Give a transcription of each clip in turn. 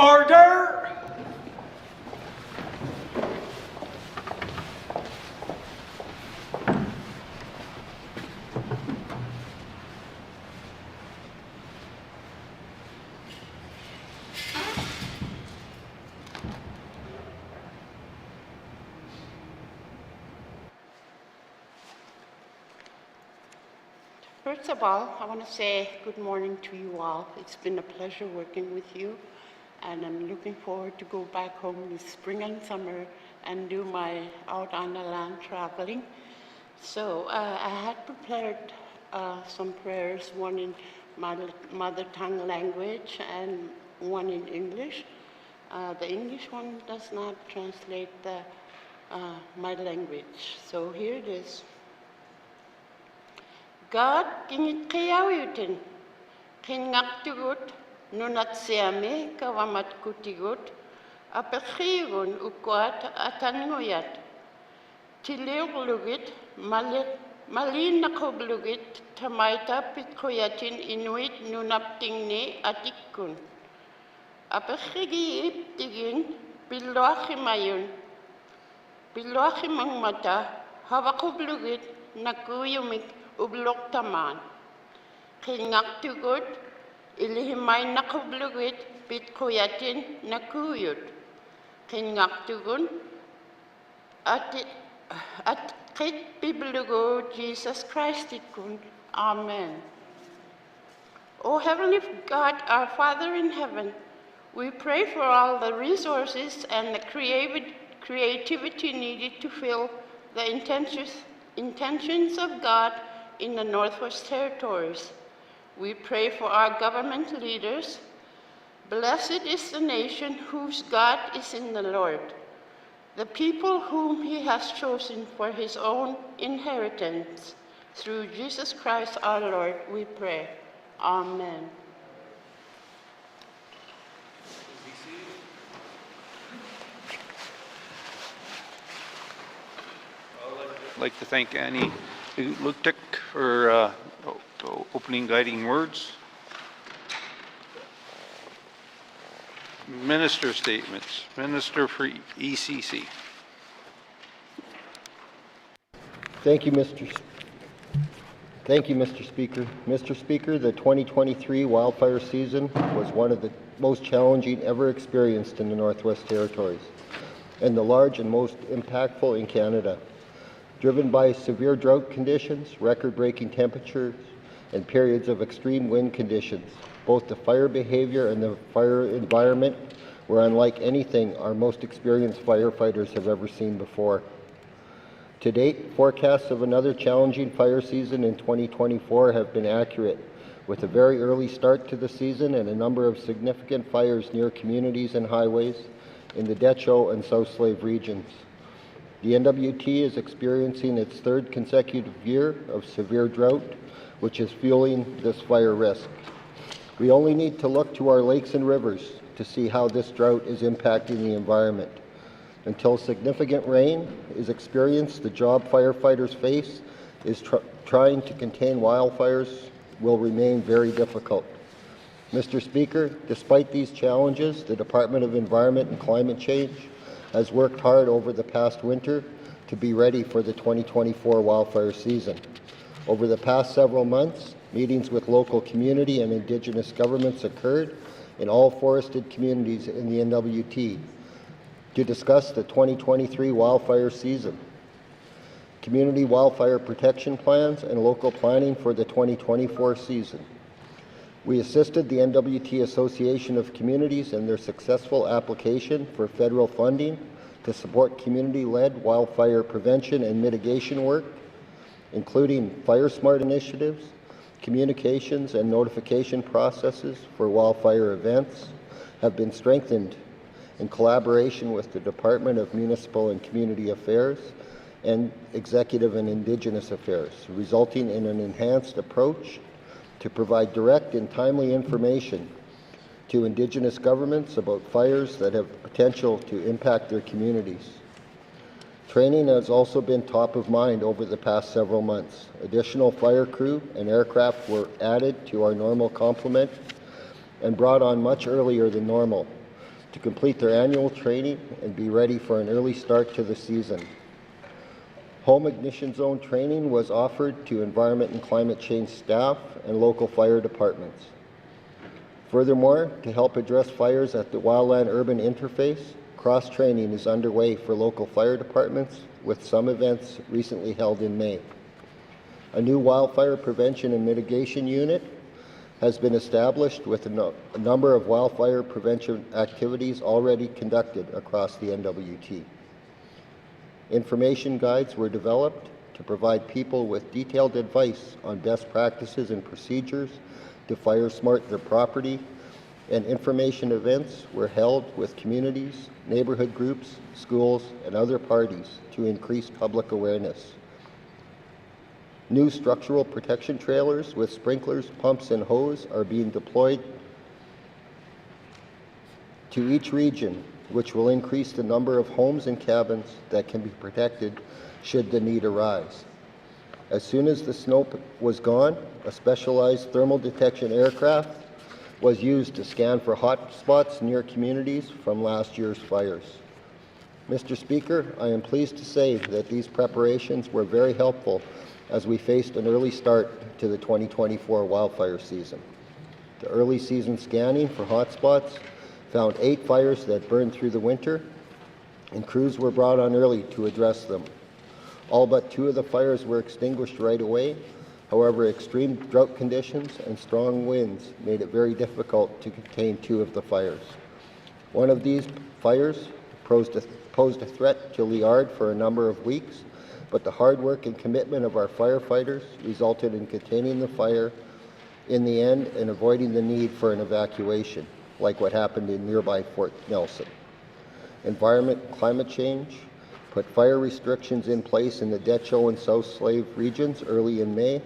Order! First of all, I want to say good morning to you all. It's been a pleasure working with you, and I'm looking forward to go back home this spring and summer and do my out on the land traveling. So I had prepared some prayers, one in my mother tongue language and one in English. The English one does not translate my language, so here it is. God kingit kayawutin, kingaktugut, nunat siame kawamat kutigut, apekhigun ukwat atangoyat, tilirlugit, malinakoblugit, tamaita pitkoyatin inuit nunaptingni atikun. Apekhigi iptigin, bilwachimayun, bilwachimang mata, hawakoblugit, nakuyumik, ublok taman. Kingaktugut, ilihimay nakublugit, bitkoyatin nakuyut. Kingaktugun, at kit biblugo Jesus Christ ikun. Amen. O Heavenly God, our Father in heaven, we pray for all the resources and the creativity needed to fill the intentions of God in the Northwest Territories. We pray for our government leaders. Blessed is the nation whose God is in the Lord, the people whom he has chosen for his own inheritance. Through Jesus Christ our Lord, we pray. Amen. I'd like to thank Annie Luktik for opening guiding words. Minister statements. Minister for ECC. Thank you, Mr. Speaker. Mr. Speaker, the 2023 wildfire season was one of the most challenging ever experienced in the Northwest Territories, and the large and most impactful in Canada. Driven by severe drought conditions, record-breaking temperatures, and periods of extreme wind conditions, both the fire behavior and the fire environment were unlike anything our most experienced firefighters have ever seen before. To date, forecasts of another challenging fire season in 2024 have been accurate, with a very early start to the season and a number of significant fires near communities and highways in the Decho and South Slave regions. The N.W.T is experiencing its third consecutive year of severe drought, which is fueling this fire risk. We only need to look to our lakes and rivers to see how this drought is impacting the environment. Until significant rain is experienced, the job firefighters face is trying to contain wildfires will remain very difficult. Mr. Speaker, despite these challenges, the Department of Environment and Climate Change has worked hard over the past winter to be ready for the 2024 wildfire season. Over the past several months, meetings with local community and Indigenous governments occurred in all forested communities in the N.W.T to discuss the 2023 wildfire season, community wildfire protection plans, and local planning for the 2024 season. We assisted the N.W.T Association of Communities in their successful application for federal funding to support community-led wildfire prevention and mitigation work, including fire smart initiatives, communications and notification processes for wildfire events have been strengthened in collaboration with the Department of Municipal and Community Affairs and Executive and Indigenous Affairs, resulting in an enhanced approach to provide direct and timely information to Indigenous governments about fires that have potential to impact their communities. Training has also been top of mind over the past several months. Additional fire crew and aircraft were added to our normal complement and brought on much earlier than normal to complete their annual training and be ready for an early start to the season. Home ignition zone training was offered to environment and climate change staff and local fire departments. Furthermore, to help address fires at the wildland-urban interface, cross-training is underway for local fire departments, with some events recently held in May. A new wildfire prevention and mitigation unit has been established with a number of wildfire prevention activities already conducted across the N.W.T. Information guides were developed to provide people with detailed advice on best practices and procedures to fire smart their property, and information events were held with communities, neighborhood groups, schools, and other parties to increase public awareness. New structural protection trailers with sprinklers, pumps, and hose are being deployed to each region, which will increase the number of homes and cabins that can be protected should the need arise. As soon as the snow was gone, a specialized thermal detection aircraft was used to scan for hot spots near communities from last year's fires. Mr. Speaker, I am pleased to say that these preparations were very helpful as we faced an early start to the 2024 wildfire season. The early season scanning for hotspots found 8 fires that burned through the winter, and crews were brought on early to address them. All but 2 of the fires were extinguished right away. However, extreme drought conditions and strong winds made it very difficult to contain 2 of the fires. One of these fires posed a threat to Liard for a number of weeks, but the hard work and commitment of our firefighters resulted in containing the fire in the end and avoiding the need for an evacuation, like what happened in nearby Fort Nelson. Environment and climate change put fire restrictions in place in the Decho and South Slave regions early in May.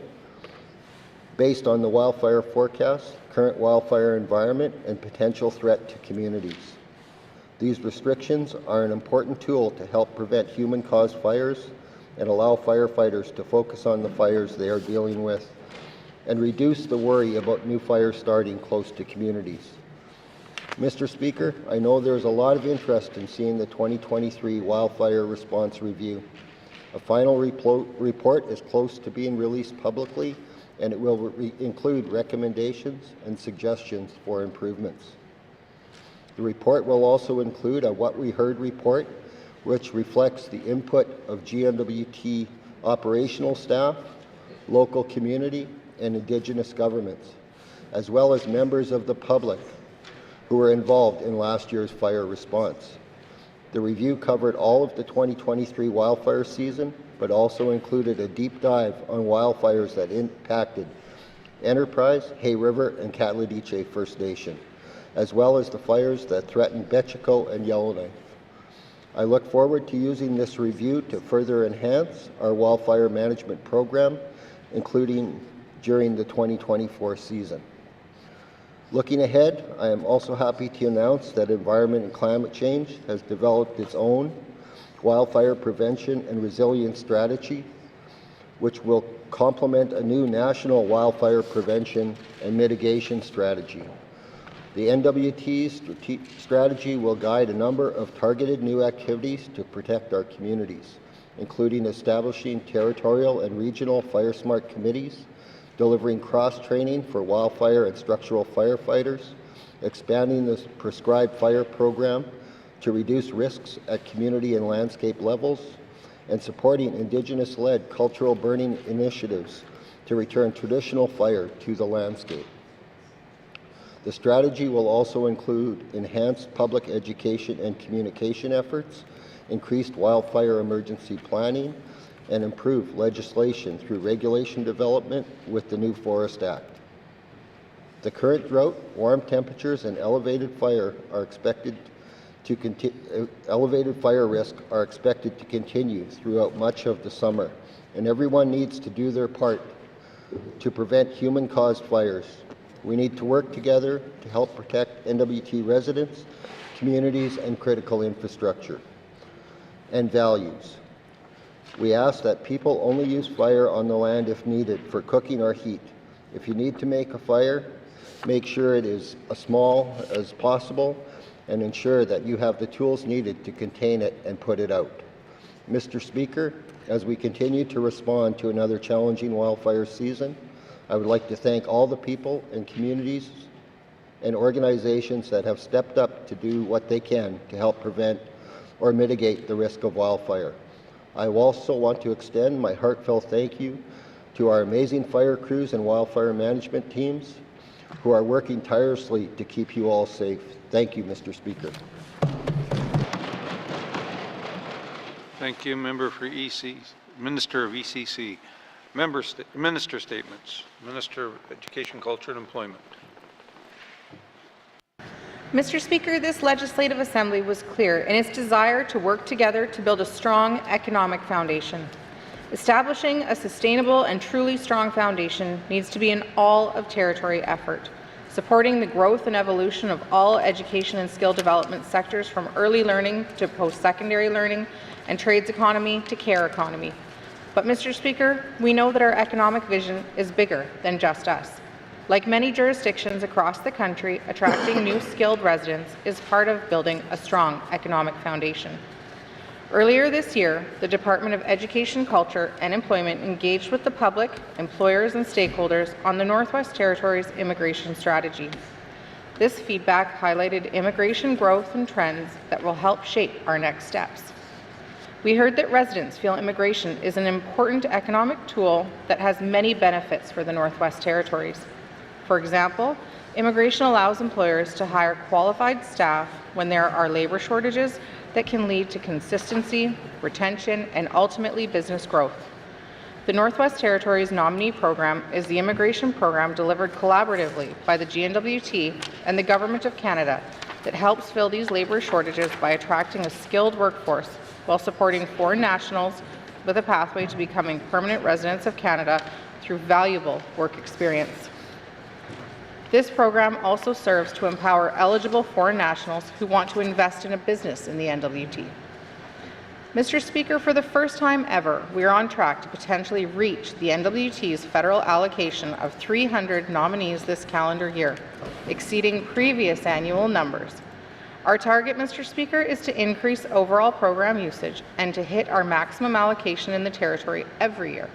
Based on the wildfire forecast, current wildfire environment, and potential threat to communities. These restrictions are an important tool to help prevent human-caused fires and allow firefighters to focus on the fires they are dealing with and reduce the worry about new fires starting close to communities. Mr. Speaker, I know there's a lot of interest in seeing the 2023 Wildfire Response Review. A final report is close to being released publicly, and it will include recommendations and suggestions for improvements. The report will also include a What We Heard report, which reflects the input of GNWT operational staff, local community, and Indigenous governments, as well as members of the public who were involved in last year's fire response. The review covered all of the 2023 wildfire season, but also included a deep dive on wildfires that impacted Enterprise, Hay River, and Katladiche First Nation, as well as the fires that threatened Betchico and Yellowknife. I look forward to using this review to further enhance our wildfire management program, including during the 2024 season. Looking ahead, I am also happy to announce that Environment and Climate Change has developed its own wildfire prevention and resilience strategy, which will complement a new national wildfire prevention and mitigation strategy. The N.W.T's strategy will guide a number of targeted new activities to protect our communities, including establishing territorial and regional fire smart committees, delivering cross-training for wildfire and structural firefighters, expanding the prescribed fire program to reduce risks at community and landscape levels, and supporting Indigenous-led cultural burning initiatives to return traditional fire to the landscape. The strategy will also include enhanced public education and communication efforts, increased wildfire emergency planning, and improved legislation through regulation development with the new Forest Act. The current drought, warm temperatures, and elevated fire risk are expected to continue throughout much of the summer, and everyone needs to do their part to prevent human-caused fires. We need to work together to help protect N.W.T residents, communities, and critical infrastructure and values. We ask that people only use fire on the land if needed for cooking or heat. If you need to make a fire, make sure it is as small as possible, and ensure that you have the tools needed to contain it and put it out. Mr. Speaker, as we continue to respond to another challenging wildfire season, I would like to thank all the people and communities and organizations that have stepped up to do what they can to help prevent or mitigate the risk of wildfire. I also want to extend my heartfelt thank you to our amazing fire crews and wildfire management teams who are working tirelessly to keep you all safe. Thank you, Mr. Speaker. Thank you, Member for EC, Minister of ECC. Minister statements. Minister of Education, Culture and Employment. Mr. Speaker, this Legislative Assembly was clear in its desire to work together to build a strong economic foundation. Establishing a sustainable and truly strong foundation needs to be an all-of-territory effort, supporting the growth and evolution of all education and skill development sectors from early learning to post-secondary learning and trades economy to care economy. But, Mr. Speaker, we know that our economic vision is bigger than just us. Like many jurisdictions across the country, attracting new skilled residents is part of building a strong economic foundation. Earlier this year, the Department of Education, Culture and Employment engaged with the public, employers and stakeholders on the Northwest Territories immigration strategy. This feedback highlighted immigration growth and trends that will help shape our next steps. We heard that residents feel immigration is an important economic tool that has many benefits for the Northwest Territories. For example, immigration allows employers to hire qualified staff when there are labor shortages that can lead to consistency, retention, and ultimately business growth. The Northwest Territories nominee program is the immigration program delivered collaboratively by the N.W.T and the Government of Canada that helps fill these labor shortages by attracting a skilled workforce while supporting foreign nationals with a pathway to becoming permanent residents of Canada through valuable work experience. This program also serves to empower eligible foreign nationals who want to invest in a business in the N.W.T. Mr. Speaker, for the first time ever, we are on track to potentially reach the N.W.T's federal allocation of 300 nominees this calendar year, exceeding previous annual numbers. Our target, Mr. Speaker, is to increase overall program usage and to hit our maximum allocation in the territory every year.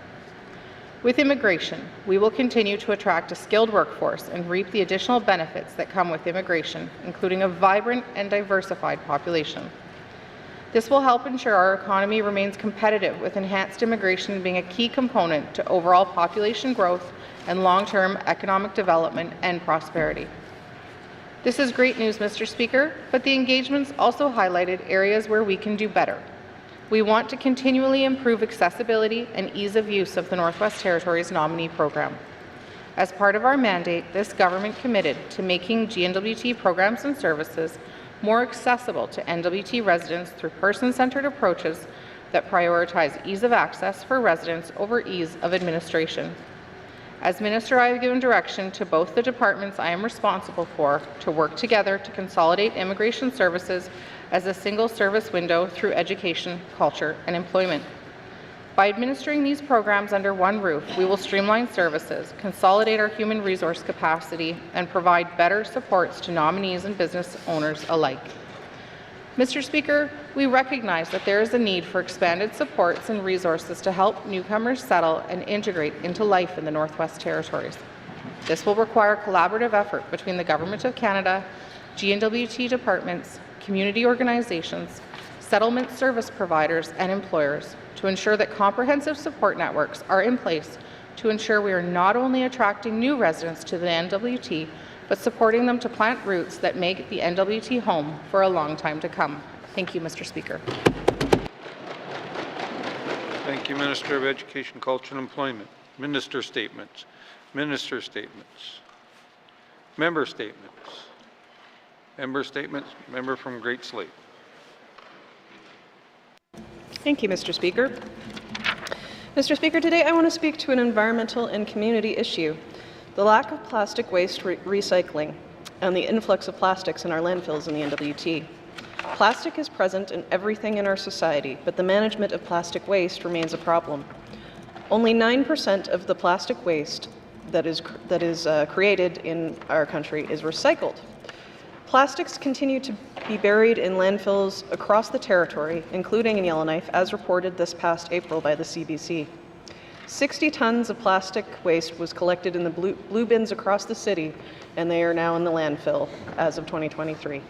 With immigration, we will continue to attract a skilled workforce and reap the additional benefits that come with immigration, including a vibrant and diversified population. This will help ensure our economy remains competitive, with enhanced immigration being a key component to overall population growth and long-term economic development and prosperity. This is great news, Mr. Speaker, but the engagements also highlighted areas where we can do better. We want to continually improve accessibility and ease of use of the Northwest Territories nominee program. As part of our mandate, this government committed to making GNWT programs and services more accessible to NWT residents through person-centered approaches that prioritize ease of access for residents over ease of administration. As Minister, I have given direction to both the departments I am responsible for to work together to consolidate immigration services as a single service window through education, culture, and employment. By administering these programs under one roof, we will streamline services, consolidate our human resource capacity, and provide better supports to nominees and business owners alike. Mr. Speaker, we recognize that there is a need for expanded supports and resources to help newcomers settle and integrate into life in the Northwest Territories. This will require collaborative effort between the Government of Canada, GNWT departments, community organizations, settlement service providers, and employers to ensure that comprehensive support networks are in place to ensure we are not only attracting new residents to the NWT, but supporting them to plant roots that make the NWT home for a long time to come. Thank you, Mr. Speaker. Thank you, Minister of Education, Culture and Employment. Minister statements. Minister statements. Member statements. Member statements. Member from Great Slate. Thank you, Mr. Speaker. Mr. Speaker, today I want to speak to an environmental and community issue: the lack of plastic waste recycling and the influx of plastics in our landfills in the N.W.T. Plastic is present in everything in our society, but the management of plastic waste remains a problem. Only 9% of the plastic waste that is created in our country is recycled. Plastics continue to be buried in landfills across the territory, including in Yellowknife, as reported this past April by the CBC. 60 tons of plastic waste was collected in the blue bins across the city, and they are now in the landfill as of 2023.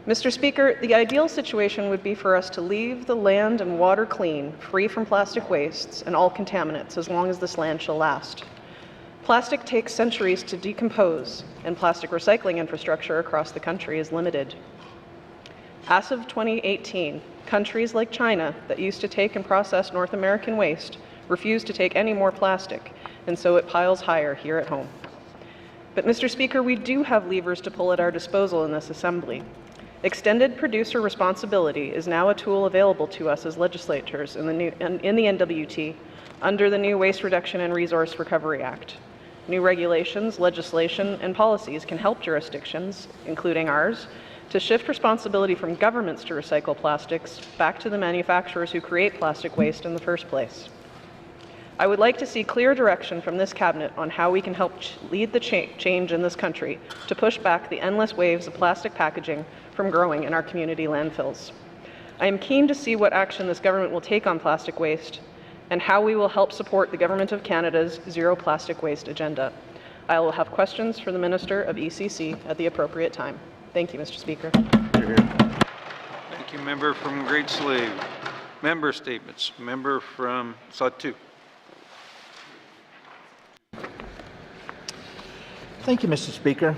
Mr. Speaker, the ideal situation would be for us to leave the land and water clean, free from plastic wastes and all contaminants, as long as this land shall last. Plastic takes centuries to decompose, and plastic recycling infrastructure across the country is limited. As of 2018, countries like China that used to take and process North American waste refuse to take any more plastic, and so it piles higher here at home. But Mr. Speaker, we do have levers to pull at our disposal in this assembly. Extended producer responsibility is now a tool available to us as legislators in the N.W.T. under the new Waste Reduction and Resource Recovery Act. New regulations, legislation, and policies can help jurisdictions, including ours, to shift responsibility from governments to recycle plastics back to the manufacturers who create plastic waste in the first place. I would like to see clear direction from this cabinet on how we can help lead the change in this country to push back the endless waves of plastic packaging from growing in our community landfills. I am keen to see what action this government will take on plastic waste and how we will help support the Government of Canada's zero plastic waste agenda. I will have questions for the Minister of ECC at the appropriate time. Thank you, Mr. Speaker. Thank you, member from Great Slave. Member statements. Member from Satu. Thank you, Mr. Speaker.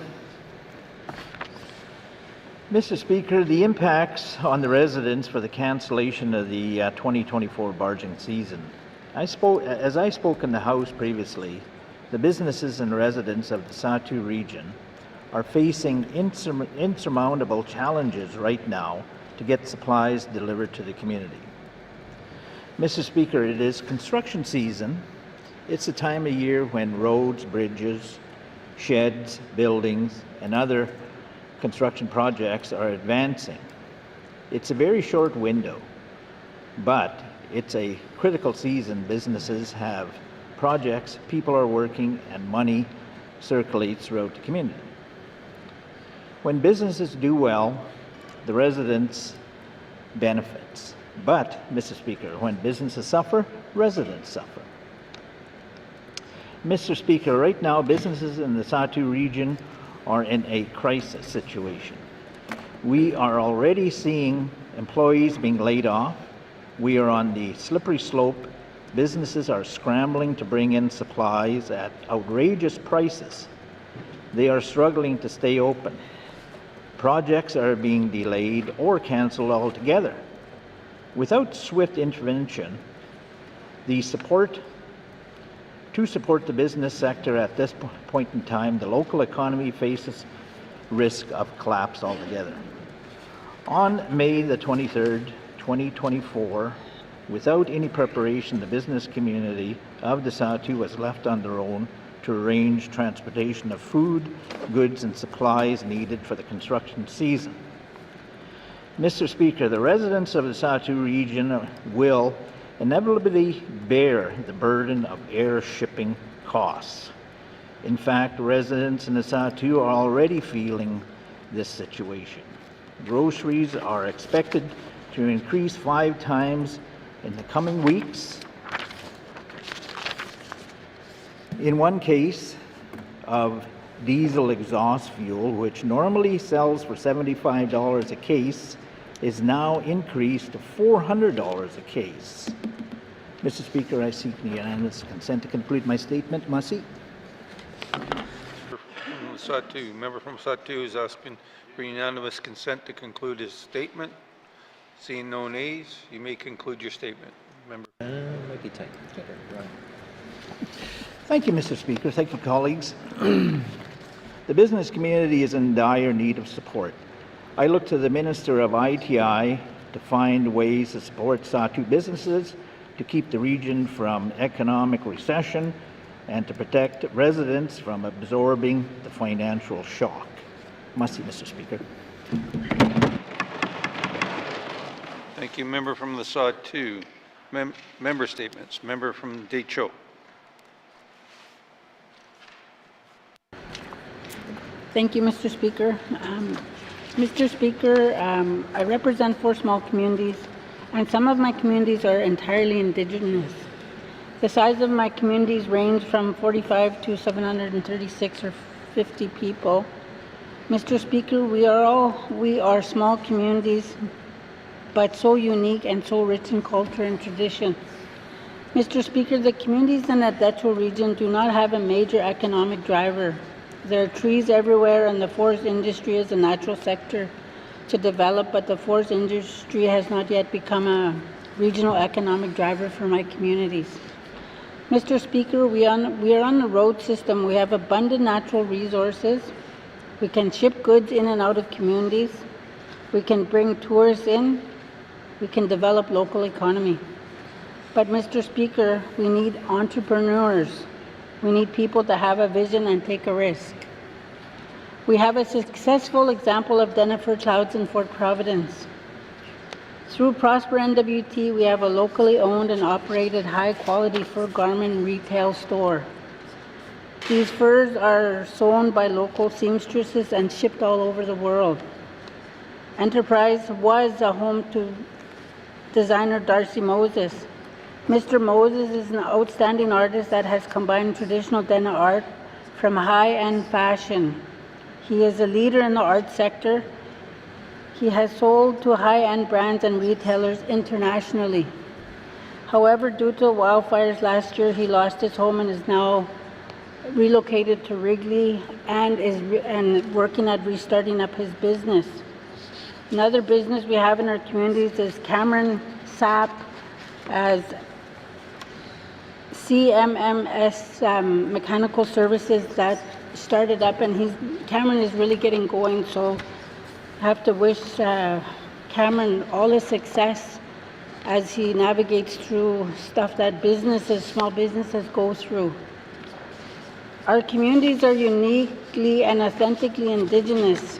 Mr. Speaker, the impacts on the residents for the cancellation of the 2024 barging season. As I spoke in the House previously, the businesses and residents of the Satu region are facing insurmountable challenges right now to get supplies delivered to the community. Mr. Speaker, it is construction season. It's a time of year when roads, bridges, sheds, buildings, and other construction projects are advancing. It's a very short window, but it's a critical season. Businesses have projects, people are working, and money circulates throughout the community. When businesses do well, the residents benefits. But, Mr. Speaker, when businesses suffer, residents suffer. Mr. Speaker, right now businesses in the Satu region are in a crisis situation. We are already seeing employees being laid off. We are on the slippery slope. Businesses are scrambling to bring in supplies at outrageous prices. They are struggling to stay open. Projects are being delayed or canceled altogether. Without swift intervention, to support the business sector at this point in time, the local economy faces risk of collapse altogether. On May the 23rd, 2024, without any preparation, the business community of the Satu was left on their own to arrange transportation of food, goods, and supplies needed for the construction season. Mr. Speaker, the residents of the Satu region will inevitably bear the burden of air shipping costs. In fact, residents in the Satu are already feeling this situation. Groceries are expected to increase 5 times in the coming weeks. In one case of diesel exhaust fuel, which normally sells for $75 a case, is now increased to $400 a case. Mr. Speaker, I seek unanimous consent to conclude my statement. Masi. Member from Satu is asking for unanimous consent to conclude his statement. Seeing no nays, you may conclude your statement. Member. Might be tight. Thank you, Mr. Speaker. Thank you, colleagues. The business community is in dire need of support. I look to the Minister of ITI to find ways to support Satu businesses, to keep the region from economic recession, and to protect residents from absorbing the financial shock. Must Mr. Speaker. Thank you, member from the Satu. Member statements. Member from Decho. Thank you, Mr. Speaker. Mr. Speaker, I represent 4 small communities, and some of my communities are entirely Indigenous. The size of my communities range from 45 to 736 or 50 people. Mr. Speaker, we are small communities, but so unique and so rich in culture and tradition. Mr. Speaker, the communities in the N.W.T region do not have a major economic driver. There are trees everywhere, and the forest industry is a natural sector to develop, but the forest industry has not yet become a regional economic driver for my communities. Mr. Speaker, we are on a road system. We have abundant natural resources. We can ship goods in and out of communities. We can bring tourists in. We can develop local economy. But Mr. Speaker, we need entrepreneurs. We need people to have a vision and take a risk. We have a successful example of Dennifer Clouds in Fort Providence. Through Prosper N.W.T, we have a locally owned and operated high-quality fur garment retail store. These furs are sewn by local seamstresses and shipped all over the world. Enterprise was a home to designer Darcy Moses. Mr. Moses is an outstanding artist that has combined traditional Dena art from high-end fashion. He is a leader in the art sector. He has sold to high-end brands and retailers internationally. However, due to wildfires last year, he lost his home and is now relocated to Wrigley and working at restarting up his business. Another business we have in our communities is Cameron Sapp as CMMS Mechanical Services that started up, and Cameron is really getting going, so I have to wish Cameron all his success as he navigates through stuff that small businesses go through. Our communities are uniquely and authentically Indigenous.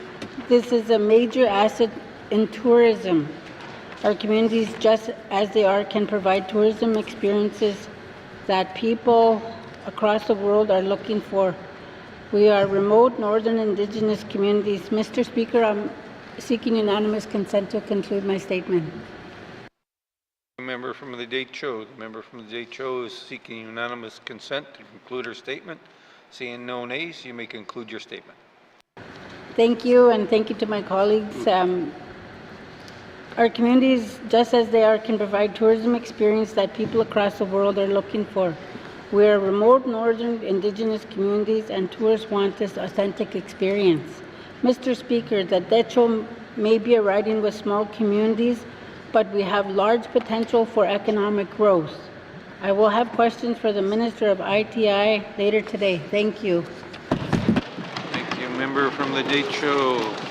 This is a major asset in tourism. Our communities, just as they are, can provide tourism experiences that people across the world are looking for. We are remote northern Indigenous communities. Mr. Speaker, I'm seeking unanimous consent to conclude my statement. The member from the Deschaux. The member from the Deschaux is seeking unanimous consent to conclude her statement. Seeing no nays, you may conclude your statement. Thank you, and thank you to my colleagues. Our communities, just as they are, can provide tourism experience that people across the world are looking for. We are remote northern Indigenous communities, and tourists want this authentic experience. Mr. Speaker, the Deschaux may be a riding with small communities, but we have large potential for economic growth. I will have questions for the Minister of ITI later today. Thank you. Thank you, member from the Deschaux.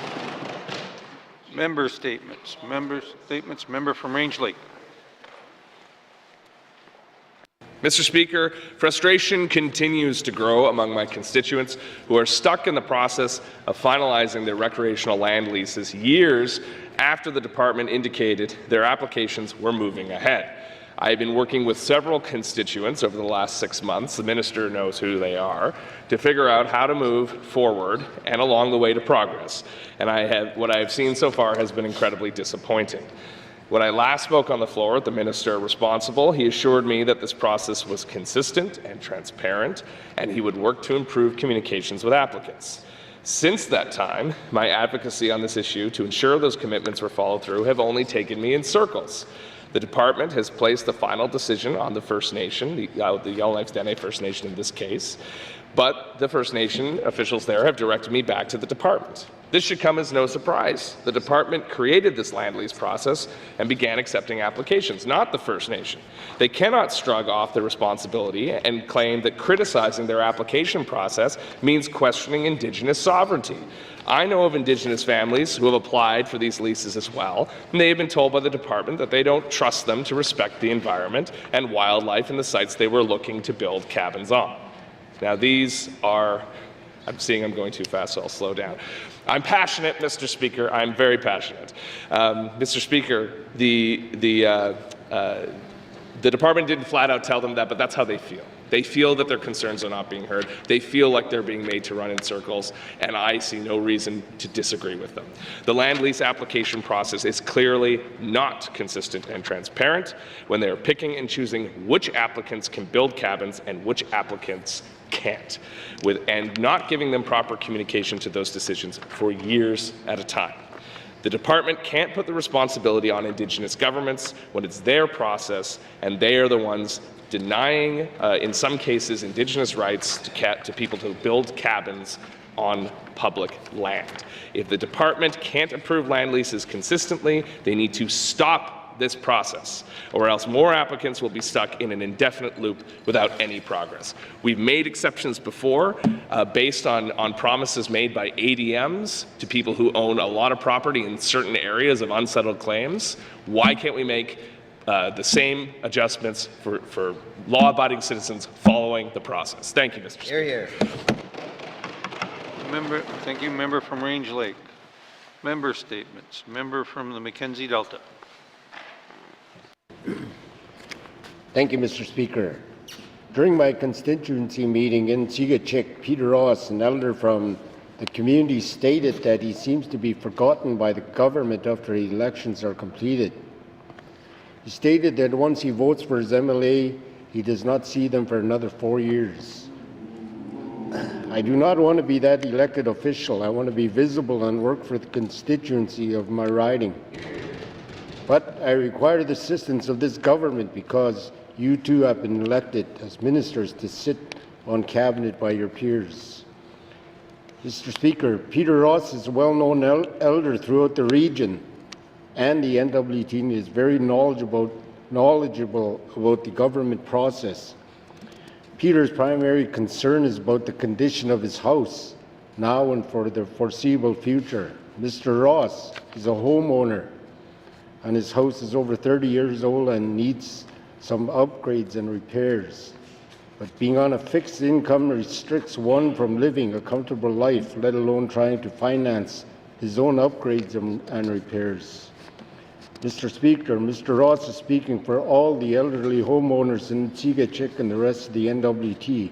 Member statements. Member from Range Lake. Mr. Speaker, frustration continues to grow among my constituents who are stuck in the process of finalizing their recreational land leases years after the department indicated their applications were moving ahead. I have been working with several constituents over the last 6 months, the minister knows who they are, to figure out how to move forward and along the way to progress. And what I have seen so far has been incredibly disappointing. When I last spoke on the floor with the minister responsible, he assured me that this process was consistent and transparent, and he would work to improve communications with applicants. Since that time, my advocacy on this issue to ensure those commitments were followed through have only taken me in circles. The department has placed the final decision on the First Nation, the Yellowknife Dene First Nation in this case, but the First Nation officials there have directed me back to the department. This should come as no surprise. The department created this land lease process and began accepting applications, not the First Nation. They cannot shrug off their responsibility and claim that criticizing their application process means questioning Indigenous sovereignty. I know of Indigenous families who have applied for these leases as well, and they have been told by the department that they don't trust them to respect the environment and wildlife in the sites they were looking to build cabins on. Now these are, I'm seeing I'm going too fast, so I'll slow down. I'm passionate, Mr. Speaker. I'm very passionate. Mr. Speaker, the department didn't flat out tell them that, but that's how they feel. They feel that their concerns are not being heard. They feel like they're being made to run in circles, and I see no reason to disagree with them. The land lease application process is clearly not consistent and transparent when they are picking and choosing which applicants can build cabins and which applicants can't, and not giving them proper communication to those decisions for years at a time. The department can't put the responsibility on Indigenous governments when it's their process and they are the ones denying, in some cases, Indigenous rights to people to build cabins on public land. If the department can't approve land leases consistently, they need to stop this process, or else more applicants will be stuck in an indefinite loop without any progress. We've made exceptions before based on promises made by ADMs to people who own a lot of property in certain areas of unsettled claims. Why can't we make the same adjustments for law-abiding citizens following the process? Thank you, Mr. Speaker. Hear, hear. Thank you. Member from Range Lake. Member statements. Member from the Mackenzie Delta. Thank you, Mr. Speaker. During my constituency meeting in Sigachik, Peter Ross, an elder from the community, stated that he seems to be forgotten by the government after the elections are completed. He stated that once he votes for his MLA, he does not see them for another 4 years. I do not want to be that elected official. I want to be visible and work for the constituency of my riding. But I require the assistance of this government because you too have been elected as ministers to sit on cabinet by your peers. Mr. Speaker, Peter Ross is a well-known elder throughout the region, and the N.W.T is very knowledgeable about the government process. Peter's primary concern is about the condition of his house, now and for the foreseeable future. Mr. Ross is a homeowner, and his house is over 30 years old and needs some upgrades and repairs. But being on a fixed income restricts one from living a comfortable life, let alone trying to finance his own upgrades and repairs. Mr. Speaker, Mr. Ross is speaking for all the elderly homeowners in Sigachik and the rest of the N.W.T.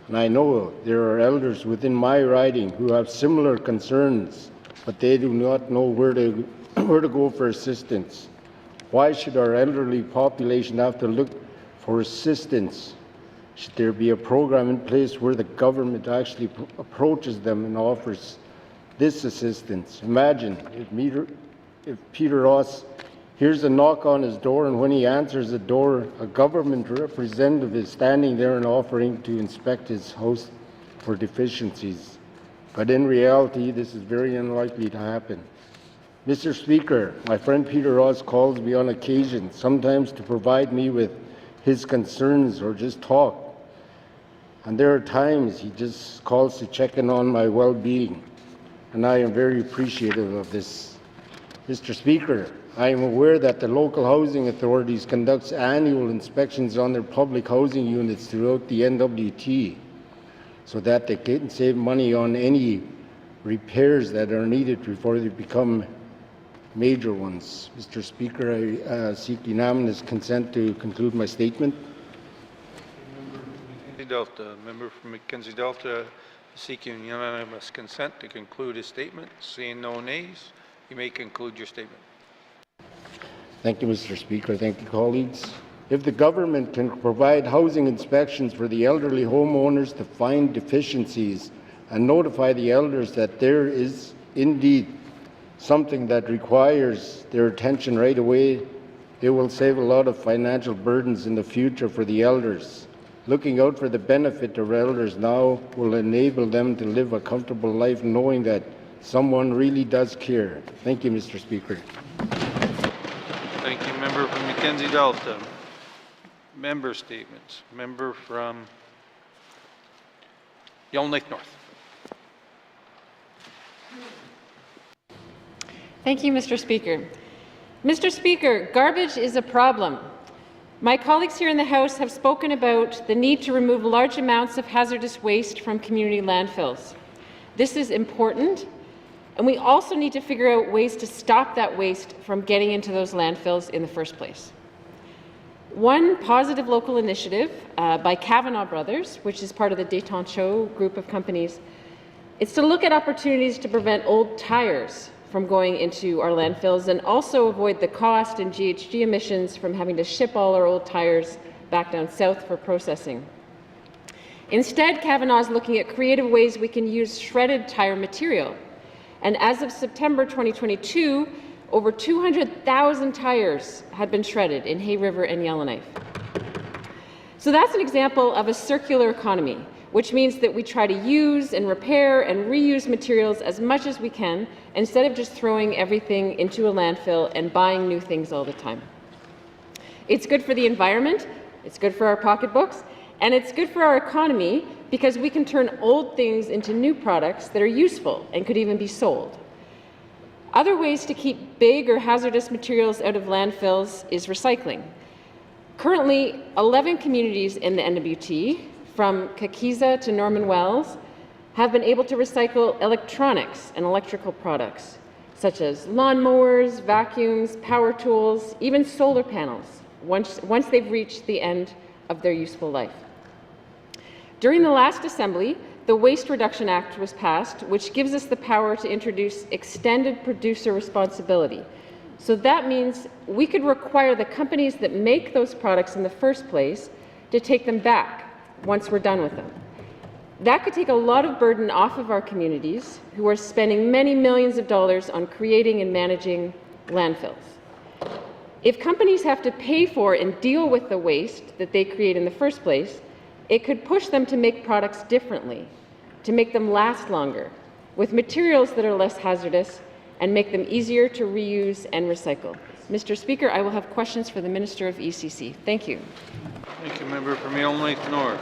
And I know there are elders within my riding who have similar concerns, but they do not know where to go for assistance. Why should our elderly population have to look for assistance? Should there be a program in place where the government actually approaches them and offers this assistance? Imagine if Peter Ross hears a knock on his door, and when he answers the door, a government representative is standing there and offering to inspect his house for deficiencies. But in reality, this is very unlikely to happen. Mr. Speaker, my friend Peter Ross calls me on occasion, sometimes to provide me with his concerns or just talk. And there are times he just calls to check in on my well-being, and I am very appreciative of this. Mr. Speaker, I am aware that the local housing authorities conduct annual inspections on their public housing units throughout the N.W.T so that they can save money on any repairs that are needed before they become major ones. Mr. Speaker, I seek unanimous consent to conclude my statement. Member from Mackenzie Delta seeking unanimous consent to conclude his statement. Seeing no nays, you may conclude your statement. Thank you, Mr. Speaker. Thank you, colleagues. If the government can provide housing inspections for the elderly homeowners to find deficiencies and notify the elders that there is indeed something that requires their attention right away, it will save a lot of financial burdens in the future for the elders. Looking out for the benefit of elders now will enable them to live a comfortable life knowing that someone really does care. Thank you, Mr. Speaker. Thank you, member from Mackenzie Delta. Member statements. Member from Yellowknife North. Thank you, Mr. Speaker. Mr. Speaker, garbage is a problem. My colleagues here in the House have spoken about the need to remove large amounts of hazardous waste from community landfills. This is important, and we also need to figure out ways to stop that waste from getting into those landfills in the first place. One positive local initiative by Kavanaugh Brothers, which is part of the Détencho group of companies, is to look at opportunities to prevent old tires from going into our landfills and also avoid the cost and GHG emissions from having to ship all our old tires back down south for processing. Instead, Kavanaugh is looking at creative ways we can use shredded tire material. And as of September 2022, over 200,000 tires had been shredded in Hay River and Yellowknife. So that's an example of a circular economy, which means that we try to use and repair and reuse materials as much as we can, instead of just throwing everything into a landfill and buying new things all the time. It's good for the environment, it's good for our pocketbooks, and it's good for our economy because we can turn old things into new products that are useful and could even be sold. Other ways to keep big or hazardous materials out of landfills is recycling. Currently, 11 communities in the N.W.T, from Kakiza to Norman Wells, have been able to recycle electronics and electrical products, such as lawnmowers, vacuums, power tools, even solar panels, once they've reached the end of their useful life. During the last Assembly, the Waste Reduction Act was passed, which gives us the power to introduce extended producer responsibility. So that means we could require the companies that make those products in the first place to take them back once we're done with them. That could take a lot of burden off of our communities, who are spending many millions of dollars on creating and managing landfills. If companies have to pay for and deal with the waste that they create in the first place, it could push them to make products differently, to make them last longer, with materials that are less hazardous, and make them easier to reuse and recycle. Mr. Speaker, I will have questions for the Minister of ECC. Thank you. Thank you, member from Yellowknife North.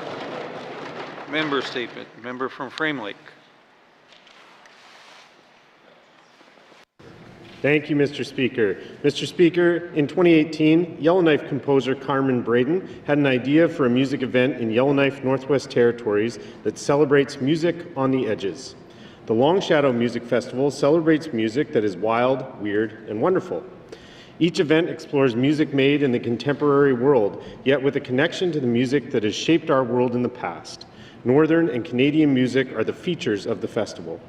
Member statement. Member from Frame Lake. Thank you, Mr. Speaker. Mr. Speaker, in 2018, Yellowknife composer Carmen Braden had an idea for a music event in Yellowknife, Northwest Territories that celebrates music on the edges. The Long Shadow Music Festival celebrates music that is wild, weird, and wonderful. Each event explores music made in the contemporary world, yet with a connection to the music that has shaped our world in the past. Northern and Canadian music are the features of the festival.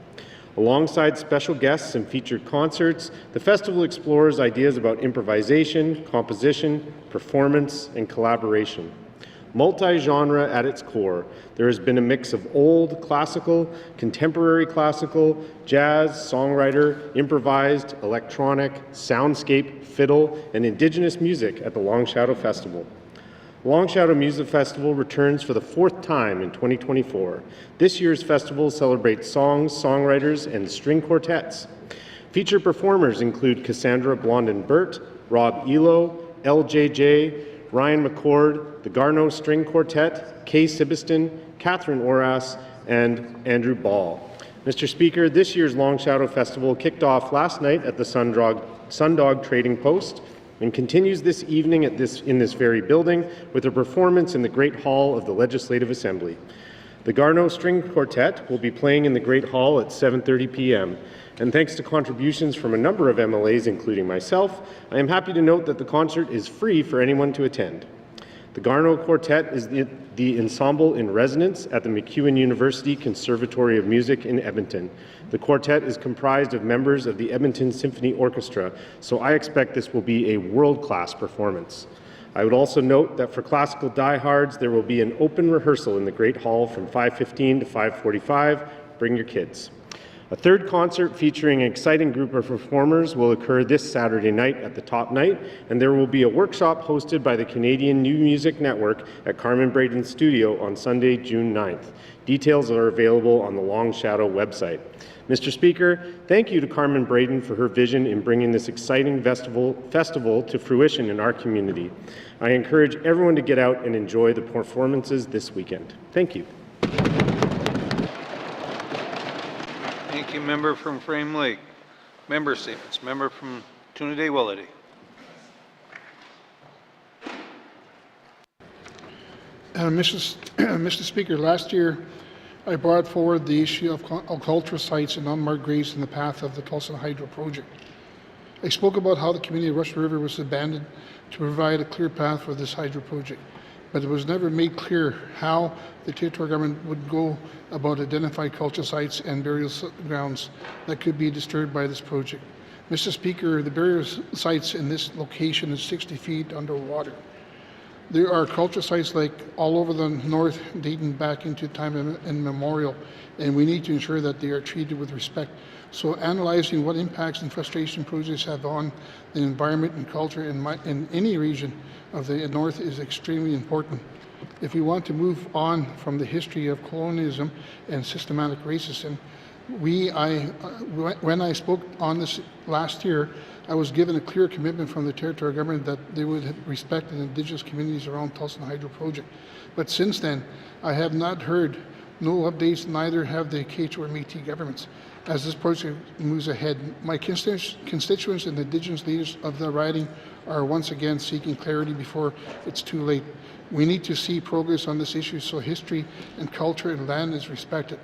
Alongside special guests and featured concerts, the festival explores ideas about improvisation, composition, performance, and collaboration. Multi-genre at its core, there has been a mix of old classical, contemporary classical, jazz, songwriter, improvised, electronic, soundscape, fiddle, and Indigenous music at the Long Shadow Festival. Long Shadow Music Festival returns for the 4th time in 2024. This year's festival celebrates songs, songwriters, and string quartets. Featured performers include Cassandra Blondin-Burt, Rob Elo, LJJ, Ryan McCord, the Garneau String Quartet, Kay Sibiston, Catherine Oras, and Andrew Ball. Mr. Speaker, this year's Long Shadow Festival kicked off last night at the Sundog Trading Post and continues this evening in this very building with a performance in the Great Hall of the Legislative Assembly. The Garneau String Quartet will be playing in the Great Hall at 7:30 p.m. And thanks to contributions from a number of MLAs, including myself, I am happy to note that the concert is free for anyone to attend. The Garneau Quartet is the ensemble in residence at the MacEwan University Conservatory of Music in Edmonton. The quartet is comprised of members of the Edmonton Symphony Orchestra, so I expect this will be a world-class performance. I would also note that for classical diehards, there will be an open rehearsal in the Great Hall from 5:15 to 5:45. Bring your kids. A third concert featuring an exciting group of performers will occur this Saturday night at the Top Night, and there will be a workshop hosted by the Canadian New Music Network at Carmen Braden's studio on Sunday, June 9th. Details are available on the Long Shadow website. Mr. Speaker, thank you to Carmen Braden for her vision in bringing this exciting festival to fruition in our community. I encourage everyone to get out and enjoy the performances this weekend. Thank you. Thank you, member from Frame Lake. Member statements. Member from Toonaday-Willity. Mr. Speaker, last year I brought forward the issue of cultural sites and unmarked graves in the path of the Tulsa Hydro project. I spoke about how the community of Rush River was abandoned to provide a clear path for this hydro project, but it was never made clear how the territorial government would go about identifying cultural sites and burial grounds that could be disturbed by this project. Mr. Speaker, the burial sites in this location is 60 feet underwater. There are cultural sites like all over the north dating back into time immemorial, and we need to ensure that they are treated with respect. So analyzing what impacts and frustration projects have on the environment and culture in any region of the north is extremely important. If we want to move on from the history of colonialism and systematic racism, when I spoke on this last year, I was given a clear commitment from the territorial government that they would respect the Indigenous communities around Tulsa Hydro Project. But since then, I have not heard no updates, neither have the KH or Métis governments. As this project moves ahead, my constituents and the Indigenous leaders of the riding are once again seeking clarity before it's too late. We need to see progress on this issue so history and culture and land is respected.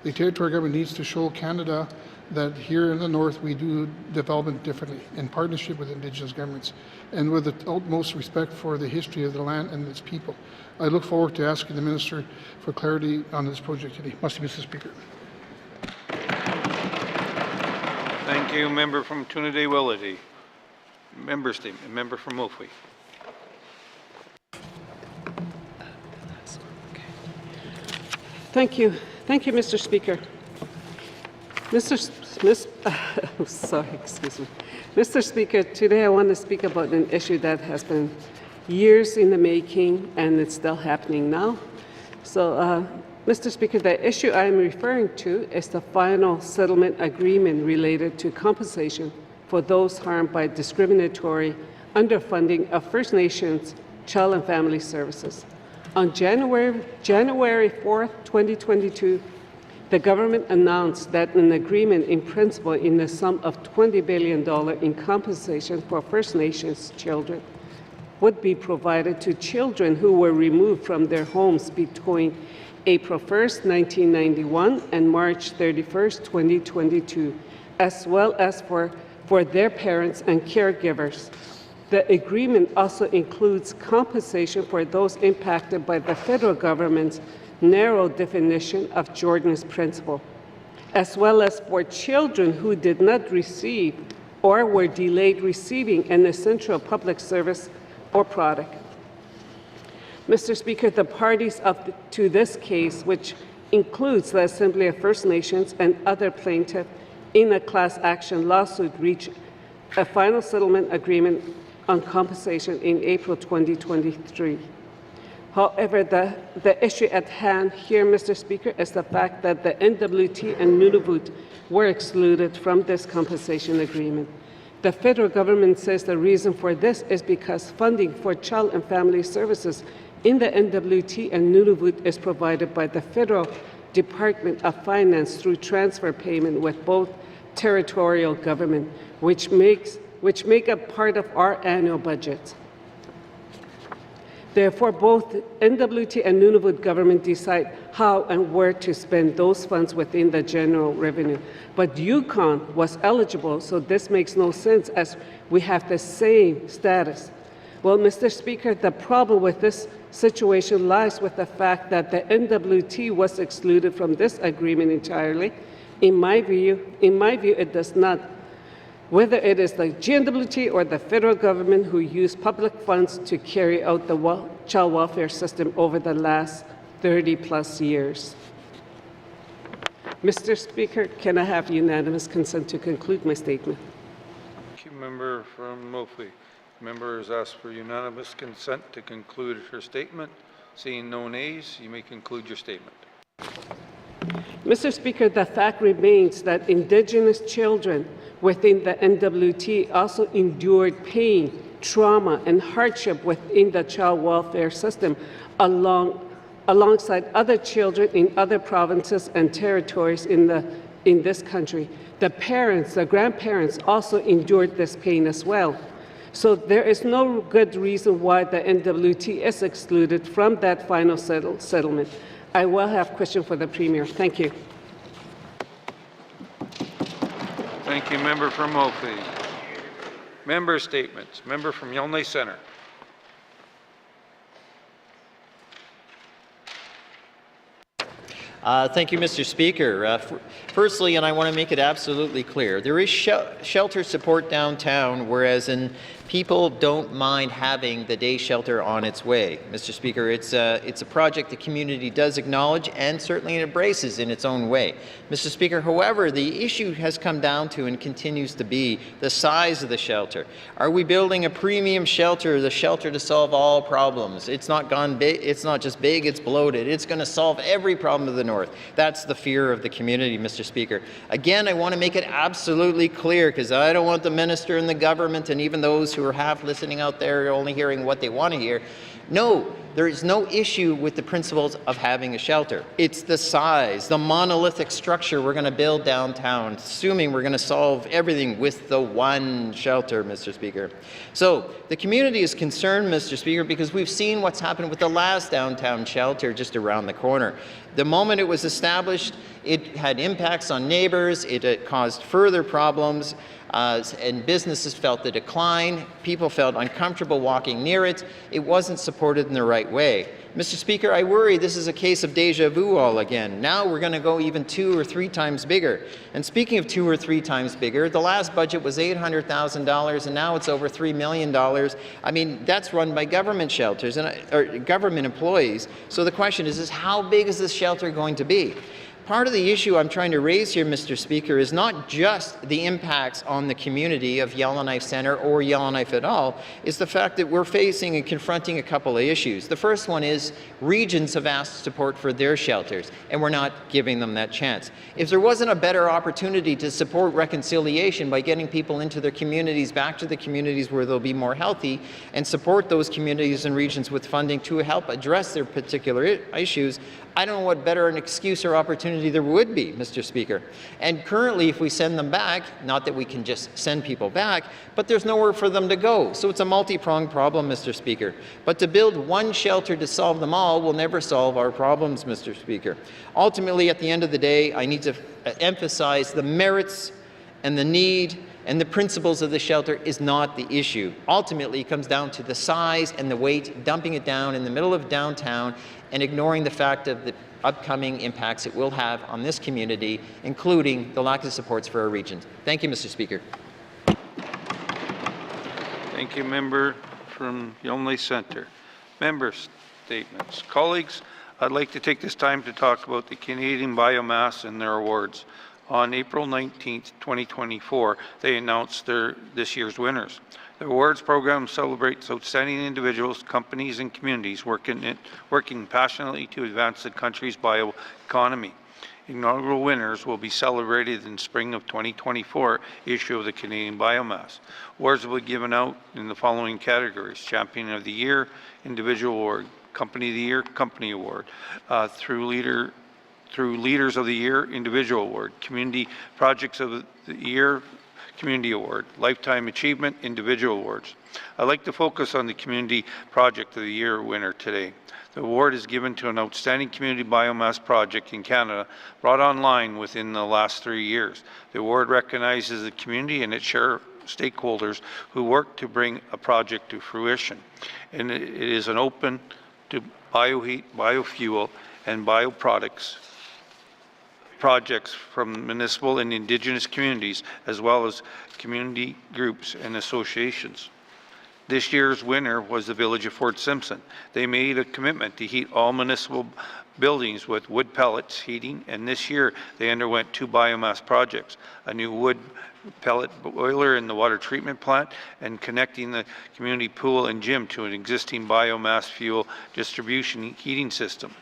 The territorial government needs to show Canada that here in the north we do development differently in partnership with Indigenous governments and with the utmost respect for the history of the land and its people. I look forward to asking the Minister for clarity on this project today. Mr. Speaker. Thank you. Member from Trinidad-Willity. Member statement. Member from Wolfie. Thank you. Thank you, Mr. Speaker. Mr. Speaker, today I want to speak about an issue that has been years in the making and it's still happening now. So, Mr. Speaker, the issue I am referring to is the final settlement agreement related to compensation for those harmed by discriminatory underfunding of First Nations Child and Family Services. On January 4th, 2022, the government announced that an agreement in principle in the sum of $20 billion in compensation for First Nations children would be provided to children who were removed from their homes between April 1st, 1991 and March 31st, 2022, as well as for their parents and caregivers. The agreement also includes compensation for those impacted by the federal government's narrow definition of Jordan's principle, as well as for children who did not receive or were delayed receiving an essential public service or product. Mr. Speaker, the parties to this case, which includes the Assembly of First Nations and other plaintiffs in a class action lawsuit, reached a final settlement agreement on compensation in April 2023. However, the issue at hand here, Mr. Speaker, is the fact that the N.W.T and Nunavut were excluded from this compensation agreement. The federal government says the reason for this is because funding for child and family services in the N.W.T and Nunavut is provided by the federal Department of Finance through transfer payment with both territorial government, which make up part of our annual budget. Therefore, both N.W.T and Nunavut government decide how and where to spend those funds within the general revenue. But Yukon was eligible, so this makes no sense as we have the same status. Well, Mr. Speaker, the problem with this situation lies with the fact that the N.W.T was excluded from this agreement entirely. In my view, it does not. Whether it is the GNWT or the federal government who used public funds to carry out the child welfare system over the last 30+ years. Mr. Speaker, can I have unanimous consent to conclude my statement? Thank you, member from Mophie. Member has asked for unanimous consent to conclude her statement. Seeing no nays, you may conclude your statement. Mr. Speaker, the fact remains that Indigenous children within the N.W.T also endured pain, trauma, and hardship within the child welfare system alongside other children in other provinces and territories in this country. The parents, the grandparents also endured this pain as well. So there is no good reason why the N.W.T is excluded from that final settlement. I will have a question for the Premier. Thank you. Thank you, member from Mophie. Member statements. Member from Yellowknife Centre. Thank you, Mr. Speaker. Firstly, and I want to make it absolutely clear, there is shelter support downtown, whereas people don't mind having the day shelter on its way. Mr. Speaker, it's a project the community does acknowledge and certainly embraces in its own way. Mr. Speaker, however, the issue has come down to and continues to be the size of the shelter. Are we building a premium shelter, the shelter to solve all problems? It's not gone big, it's not just big, it's bloated. It's going to solve every problem of the North. That's the fear of the community, Mr. Speaker. Again, I want to make it absolutely clear, because I don't want the minister and the government and even those who are half listening out there only hearing what they want to hear. No, there is no issue with the principles of having a shelter. It's the size, the monolithic structure we're going to build downtown, assuming we're going to solve everything with the one shelter, Mr. Speaker. So the community is concerned, Mr. Speaker, because we've seen what's happened with the last downtown shelter just around the corner. The moment it was established, it had impacts on neighbors, it caused further problems, and businesses felt the decline. People felt uncomfortable walking near it. It wasn't supported in the right way. Mr. Speaker, I worry this is a case of deja vu all again. Now we're going to go even 2 or 3 times bigger. And speaking of 2 or 3 times bigger, the last budget was $800,000 and now it's over $3 million. I mean, that's run by government shelters or government employees. So the question is how big is this shelter going to be? Part of the issue I'm trying to raise here, Mr. Speaker, is not just the impacts on the community of Yellowknife Centre or Yellowknife at all, is the fact that we're facing and confronting a couple of issues. The first one is regions have asked support for their shelters, and we're not giving them that chance. If there wasn't a better opportunity to support reconciliation by getting people into their communities, back to the communities where they'll be more healthy, and support those communities and regions with funding to help address their particular issues, I don't know what better an excuse or opportunity there would be, Mr. Speaker. And currently, if we send them back, not that we can just send people back, but there's nowhere for them to go. So it's a multi-pronged problem, Mr. Speaker. But to build one shelter to solve them all will never solve our problems, Mr. Speaker. Ultimately, at the end of the day, I need to emphasize the merits and the need and the principles of the shelter is not the issue. Ultimately, it comes down to the size and the weight, dumping it down in the middle of downtown and ignoring the fact of the upcoming impacts it will have on this community, including the lack of supports for our regions. Thank you, Mr. Speaker. Thank you, member from Yellowknife Centre. Member statements. Colleagues, I'd like to take this time to talk about the Canadian biomass and their awards. On April 19th, 2024, they announced this year's winners. The awards program celebrates outstanding individuals, companies, and communities working passionately to advance the country's bioeconomy. Inaugural winners will be celebrated in spring of 2024 issue of the Canadian Biomass. Awards will be given out in the following categories: Champion of the Year, Individual Award, Company of the Year, Company Award, through Leaders of the Year, Individual Award, Community Projects of the Year, Community Award, Lifetime Achievement, Individual Awards. I'd like to focus on the Community Project of the Year winner today. The award is given to an outstanding community biomass project in Canada brought online within the last 3 years. The award recognizes the community and its stakeholders who work to bring a project to fruition. And it is an open to bioheat, biofuel, and bioproducts projects from municipal and Indigenous communities, as well as community groups and associations. This year's winner was the village of Fort Simpson. They made a commitment to heat all municipal buildings with wood pellets heating, and this year they underwent 2 biomass projects: a new wood pellet boiler in the water treatment plant and connecting the community pool and gym to an existing biomass fuel distribution heating system.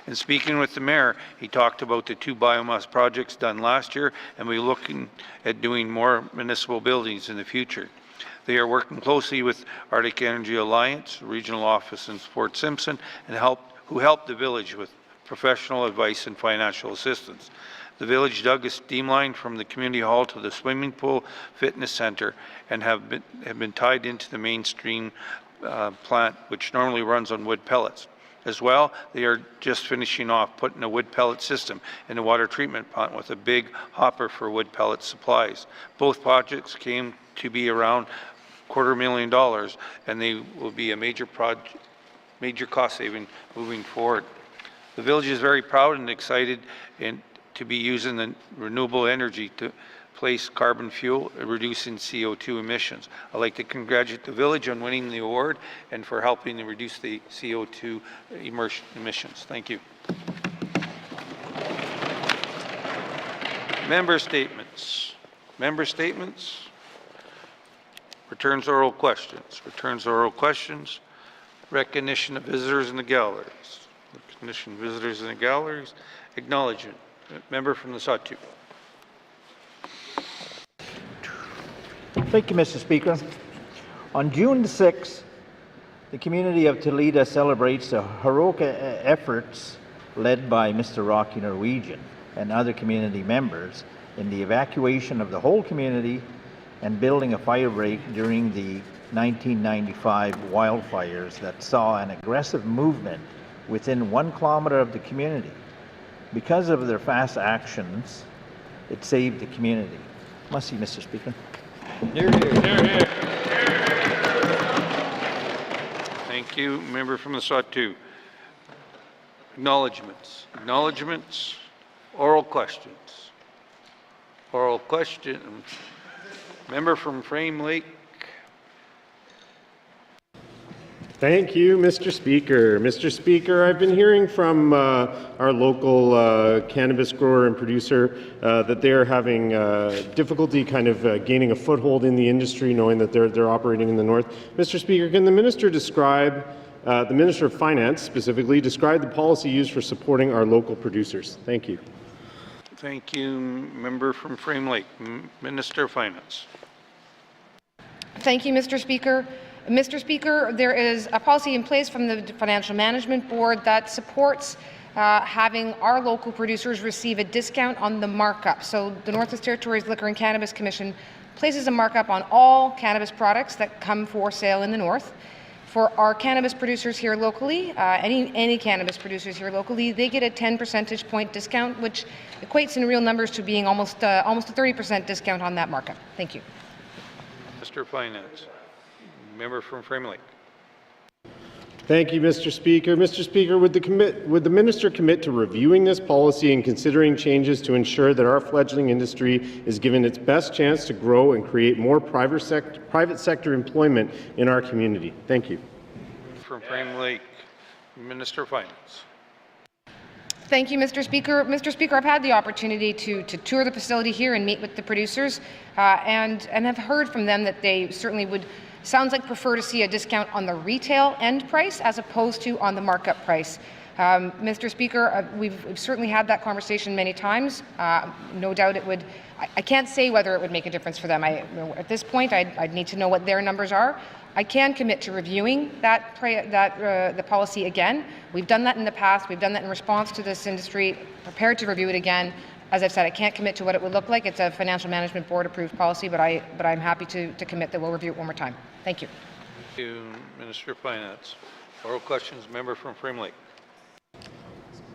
And speaking with the mayor, he talked about the 2 biomass projects done last year, and we're looking at doing more municipal buildings in the future. They are working closely with Arctic Energy Alliance, regional office in Fort Simpson, and who helped the village with professional advice and financial assistance. The village dug a steam line from the community hall to the swimming pool fitness center and have been tied into the mainstream plant, which normally runs on wood pellets. As well, they are just finishing off putting a wood pellet system in the water treatment plant with a big hopper for wood pellet supplies. Both projects came to be around $250,000, and they will be a major cost saving moving forward. The village is very proud and excited to be using the renewable energy to place carbon fuel, reducing CO2 emissions. I'd like to congratulate the village on winning the award and for helping to reduce the CO2 emissions. Thank you. Member statements. Member statements. Returns oral questions. Returns oral questions. Recognition of visitors in the galleries. Recognition of visitors in the galleries. Acknowledgement. Member from the Sawtooth. Thank you, Mr. Speaker. On June the 6th, the community of Toledo celebrates the heroic efforts led by Mr. Rocky Norwegian and other community members in the evacuation of the whole community and building a fire break during the 1995 wildfires that saw an aggressive movement within 1 kilometer of the community. Because of their fast actions, it saved the community. Must see, Mr. Speaker. Hear, hear. Hear, hear. Thank you. Member from the Sawtooth. Acknowledgements. Acknowledgements. Oral questions. Oral question. Member from Frame Lake. Thank you, Mr. Speaker. Mr. Speaker, I've been hearing from our local cannabis grower and producer that they're having difficulty kind of gaining a foothold in the industry, knowing that they're operating in the north. Mr. Speaker, can the minister describe, the Minister of Finance specifically, describe the policy used for supporting our local producers? Thank you. Thank you. Member from Frame Lake. Minister of Finance. Thank you, Mr. Speaker. Mr. Speaker, there is a policy in place from the Financial Management Board that supports having our local producers receive a discount on the markup. So the Northwest Territories Liquor and Cannabis Commission places a markup on all cannabis products that come for sale in the North. For our cannabis producers here locally, any cannabis producers here locally, they get a 10 percentage point discount, which equates in real numbers to being almost a 30% discount on that markup. Thank you. Minister of Finance. Member from Frame Lake. Thank you, Mr. Speaker. Mr. Speaker, would the minister commit to reviewing this policy and considering changes to ensure that our fledgling industry is given its best chance to grow and create more private sector employment in our community? Thank you. From Frame Lake, Minister of Finance. Thank you, Mr. Speaker. Mr. Speaker, I've had the opportunity to tour the facility here and meet with the producers and have heard from them that they certainly would, sounds like, prefer to see a discount on the retail end price as opposed to on the markup price. Mr. Speaker, we've certainly had that conversation many times. No doubt it would, I can't say whether it would make a difference for them. At this point, I'd need to know what their numbers are. I can commit to reviewing the policy again. We've done that in the past. We've done that in response to this industry. Prepared to review it again. As I've said, I can't commit to what it would look like. It's a Financial Management Board approved policy, but I'm happy to commit that we'll review it one more time. Thank you. Thank you, Minister of Finance. Oral questions. Member from Frame Lake.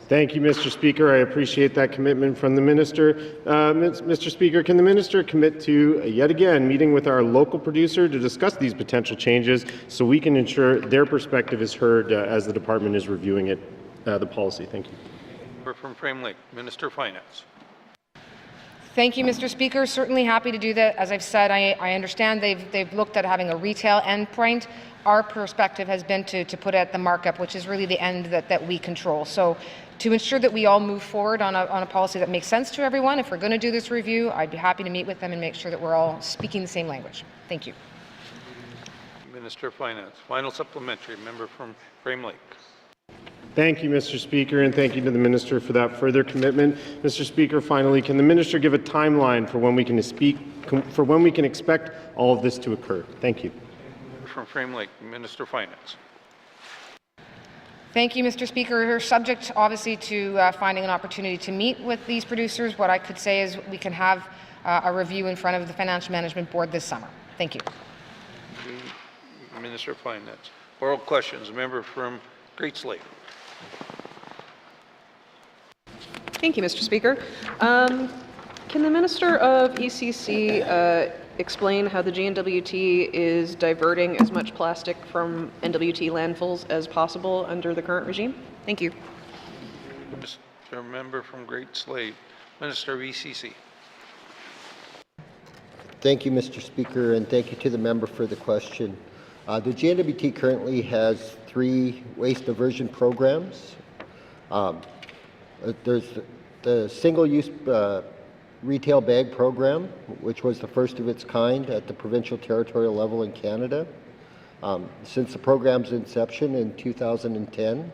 Thank you, Mr. Speaker. I appreciate that commitment from the minister. Mr. Speaker, can the minister commit to, yet again, meeting with our local producer to discuss these potential changes so we can ensure their perspective is heard as the department is reviewing it, the policy? Thank you. Member from Frame Lake, Minister of Finance. Thank you, Mr. Speaker. Certainly happy to do that. As I've said, I understand they've looked at having a retail endpoint. Our perspective has been to put it at the markup, which is really the end that we control. So to ensure that we all move forward on a policy that makes sense to everyone, if we're going to do this review, I'd be happy to meet with them and make sure that we're all speaking the same language. Thank you. Minister of Finance. Final supplementary. Member from Frame Lake. Thank you, Mr. Speaker, and thank you to the minister for that further commitment. Mr. Speaker, finally, can the minister give a timeline for when we can expect all of this to occur? Thank you. From Frame Lake, Minister of Finance. Thank you, Mr. Speaker. Subject, obviously, to finding an opportunity to meet with these producers, what I could say is we can have a review in front of the Financial Management Board this summer. Thank you. Minister of Finance. Oral questions. A member from Great Slate. Thank you, Mr. Speaker. Can the Minister of ECC explain how the GNWT is diverting as much plastic from N.W.T landfills as possible under the current regime? Thank you. Mr. Member from Great Slave, Minister of ECC. Thank you, Mr. Speaker, and thank you to the member for the question. The GNWT currently has 3 waste diversion programs. There's the single-use retail bag program, which was the first of its kind at the provincial territorial level in Canada. Since the program's inception in 2010,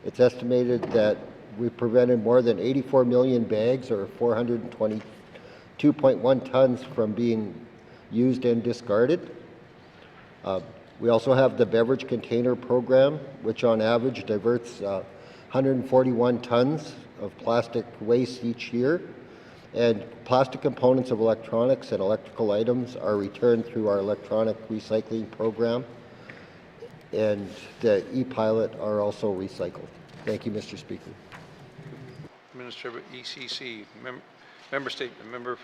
it's estimated that we've prevented more than 84 million bags, or 422.1 tons, from being used and discarded. We also have the beverage container program, which on average diverts 141 tons of plastic waste each year. And plastic components of electronics and electrical items are returned through our electronic recycling program. And the e-pilot are also recycled. Thank you, Mr. Speaker. Minister of ECC, member statement, members,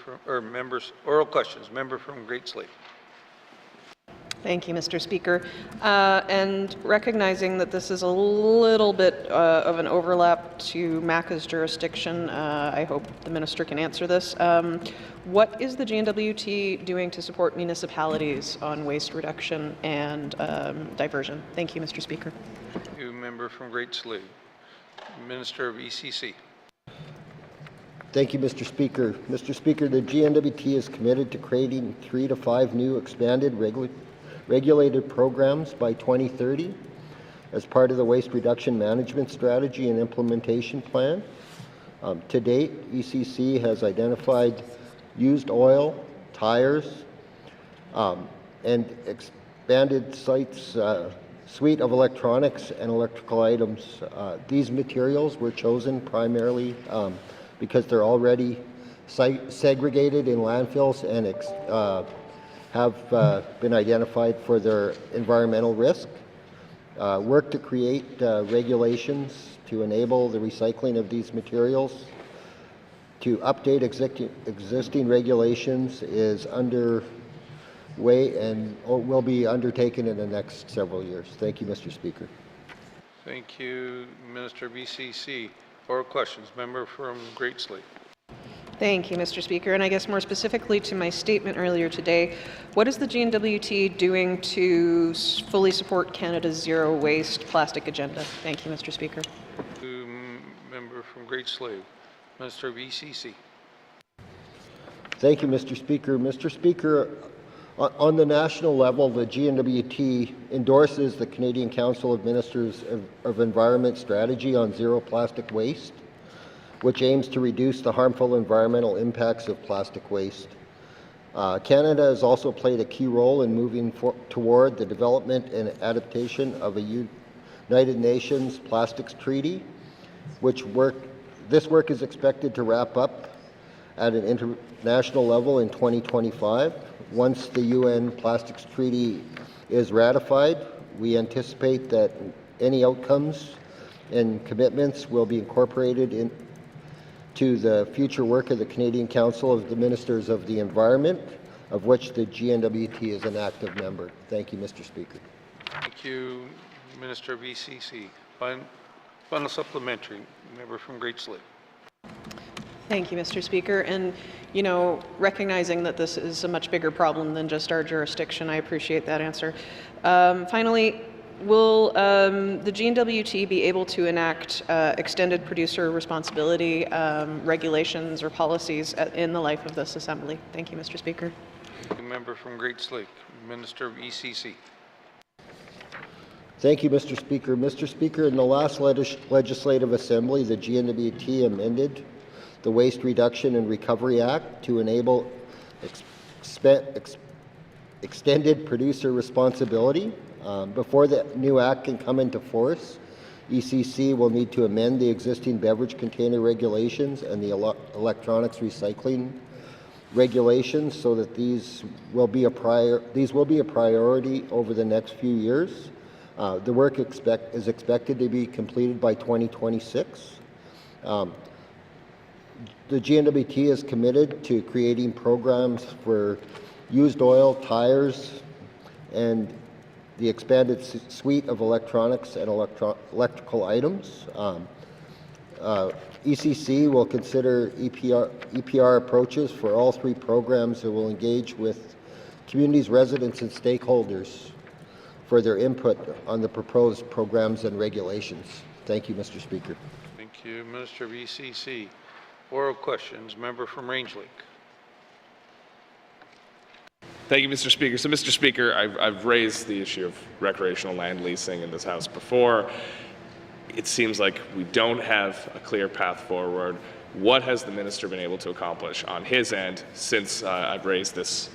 oral questions, member from Great Slave. Thank you, Mr. Speaker. And recognizing that this is a little bit of an overlap to MACA's jurisdiction, I hope the minister can answer this. What is the GNWT doing to support municipalities on waste reduction and diversion? Thank you, Mr. Speaker. Thank you, member from Great Slave. Minister of ECC. Thank you, Mr. Speaker. Mr. Speaker, the GNWT is committed to creating 3 to 5 new expanded regulated programs by 2030 as part of the Waste Reduction Management Strategy and Implementation Plan. To date, ECC has identified used oil, tires, and expanded sites suite of electronics and electrical items. These materials were chosen primarily because they're already segregated in landfills and have been identified for their environmental risk. Work to create regulations to enable the recycling of these materials, to update existing regulations is underway and will be undertaken in the next several years. Thank you, Mr. Speaker. Thank you, Minister of ECC. Oral questions, member from Great Slave. Thank you, Mr. Speaker. And I guess more specifically to my statement earlier today, what is the GNWT doing to fully support Canada's zero waste plastic agenda? Thank you, Mr. Speaker. Member from Great Slave, Minister of ECC. Thank you, Mr. Speaker. Mr. Speaker, on the national level, the GNWT endorses the Canadian Council of Ministers of Environment strategy on zero plastic waste, which aims to reduce the harmful environmental impacts of plastic waste. Canada has also played a key role in moving toward the development and adaptation of a United Nations Plastics Treaty, this work is expected to wrap up at an international level in 2025. Once the UN Plastics Treaty is ratified, we anticipate that any outcomes and commitments will be incorporated into the future work of the Canadian Council of the Ministers of the Environment, of which the GNWT is an active member. Thank you, Mr. Speaker. Thank you, Minister of ECC. Final supplementary, member from Great Slave. Thank you, Mr. Speaker. And, you know, recognizing that this is a much bigger problem than just our jurisdiction, I appreciate that answer. Finally, will the GNWT be able to enact extended producer responsibility regulations or policies in the life of this Assembly? Thank you, Mr. Speaker. Member from Great Slave, Minister of ECC. Thank you, Mr. Speaker. Mr. Speaker, in the last Legislative Assembly, the GNWT amended the Waste Reduction and Recovery Act to enable extended producer responsibility. Before the new act can come into force, ECC will need to amend the existing beverage container regulations and the electronics recycling regulations so that these will be a priority over the next few years. The work is expected to be completed by 2026. The GNWT is committed to creating programs for used oil, tires, and the expanded suite of electronics and electrical items. ECC will consider EPR approaches for all three programs and will engage with communities, residents, and stakeholders for their input on the proposed programs and regulations. Thank you, Mr. Speaker. Thank you, Minister of ECC. Oral questions. Member from Range Lake. Thank you, Mr. Speaker. So, Mr. Speaker, I've raised the issue of recreational land leasing in this House before. It seems like we don't have a clear path forward. What has the minister been able to accomplish on his end since I've raised this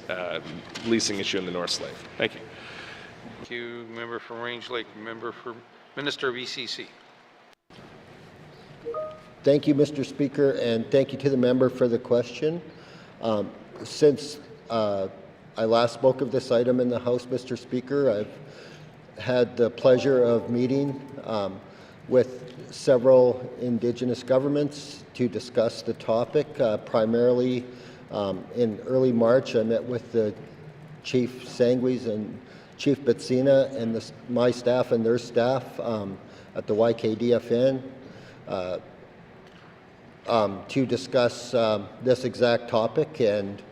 leasing issue in the North Slave? Thank you. Thank you, member from Range Lake. Member from Minister of ECC. Thank you, Mr. Speaker, and thank you to the member for the question. Since I last spoke of this item in the House, Mr. Speaker, I've had the pleasure of meeting with several Indigenous governments to discuss the topic. Primarily in early March, I met with the Chief Sanguis and Chief Betsina and my staff and their staff at the YKDFN to discuss this exact topic, and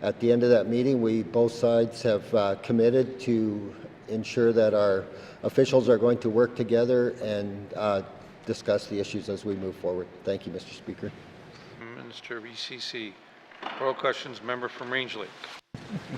at the end of that meeting, both sides have committed to ensure that our officials are going to work together and discuss the issues as we move forward. Thank you, Mr. Speaker. Minister of ECC. Oral questions. Member from Range Lake.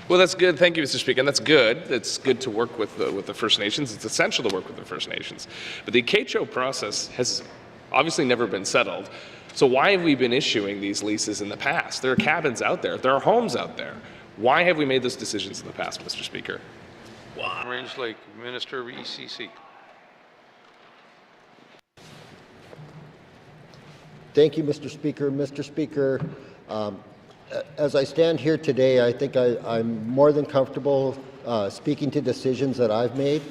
Well, that's good. Thank you, Mr. Speaker. And that's good. It's good to work with the First Nations. It's essential to work with the First Nations. But the KHO process has obviously never been settled. So why have we been issuing these leases in the past? There are cabins out there. There are homes out there. Why have we made those decisions in the past, Mr. Speaker? Range Lake. Minister of ECC. Thank you, Mr. Speaker. Mr. Speaker, as I stand here today, I think I'm more than comfortable speaking to decisions that I've made,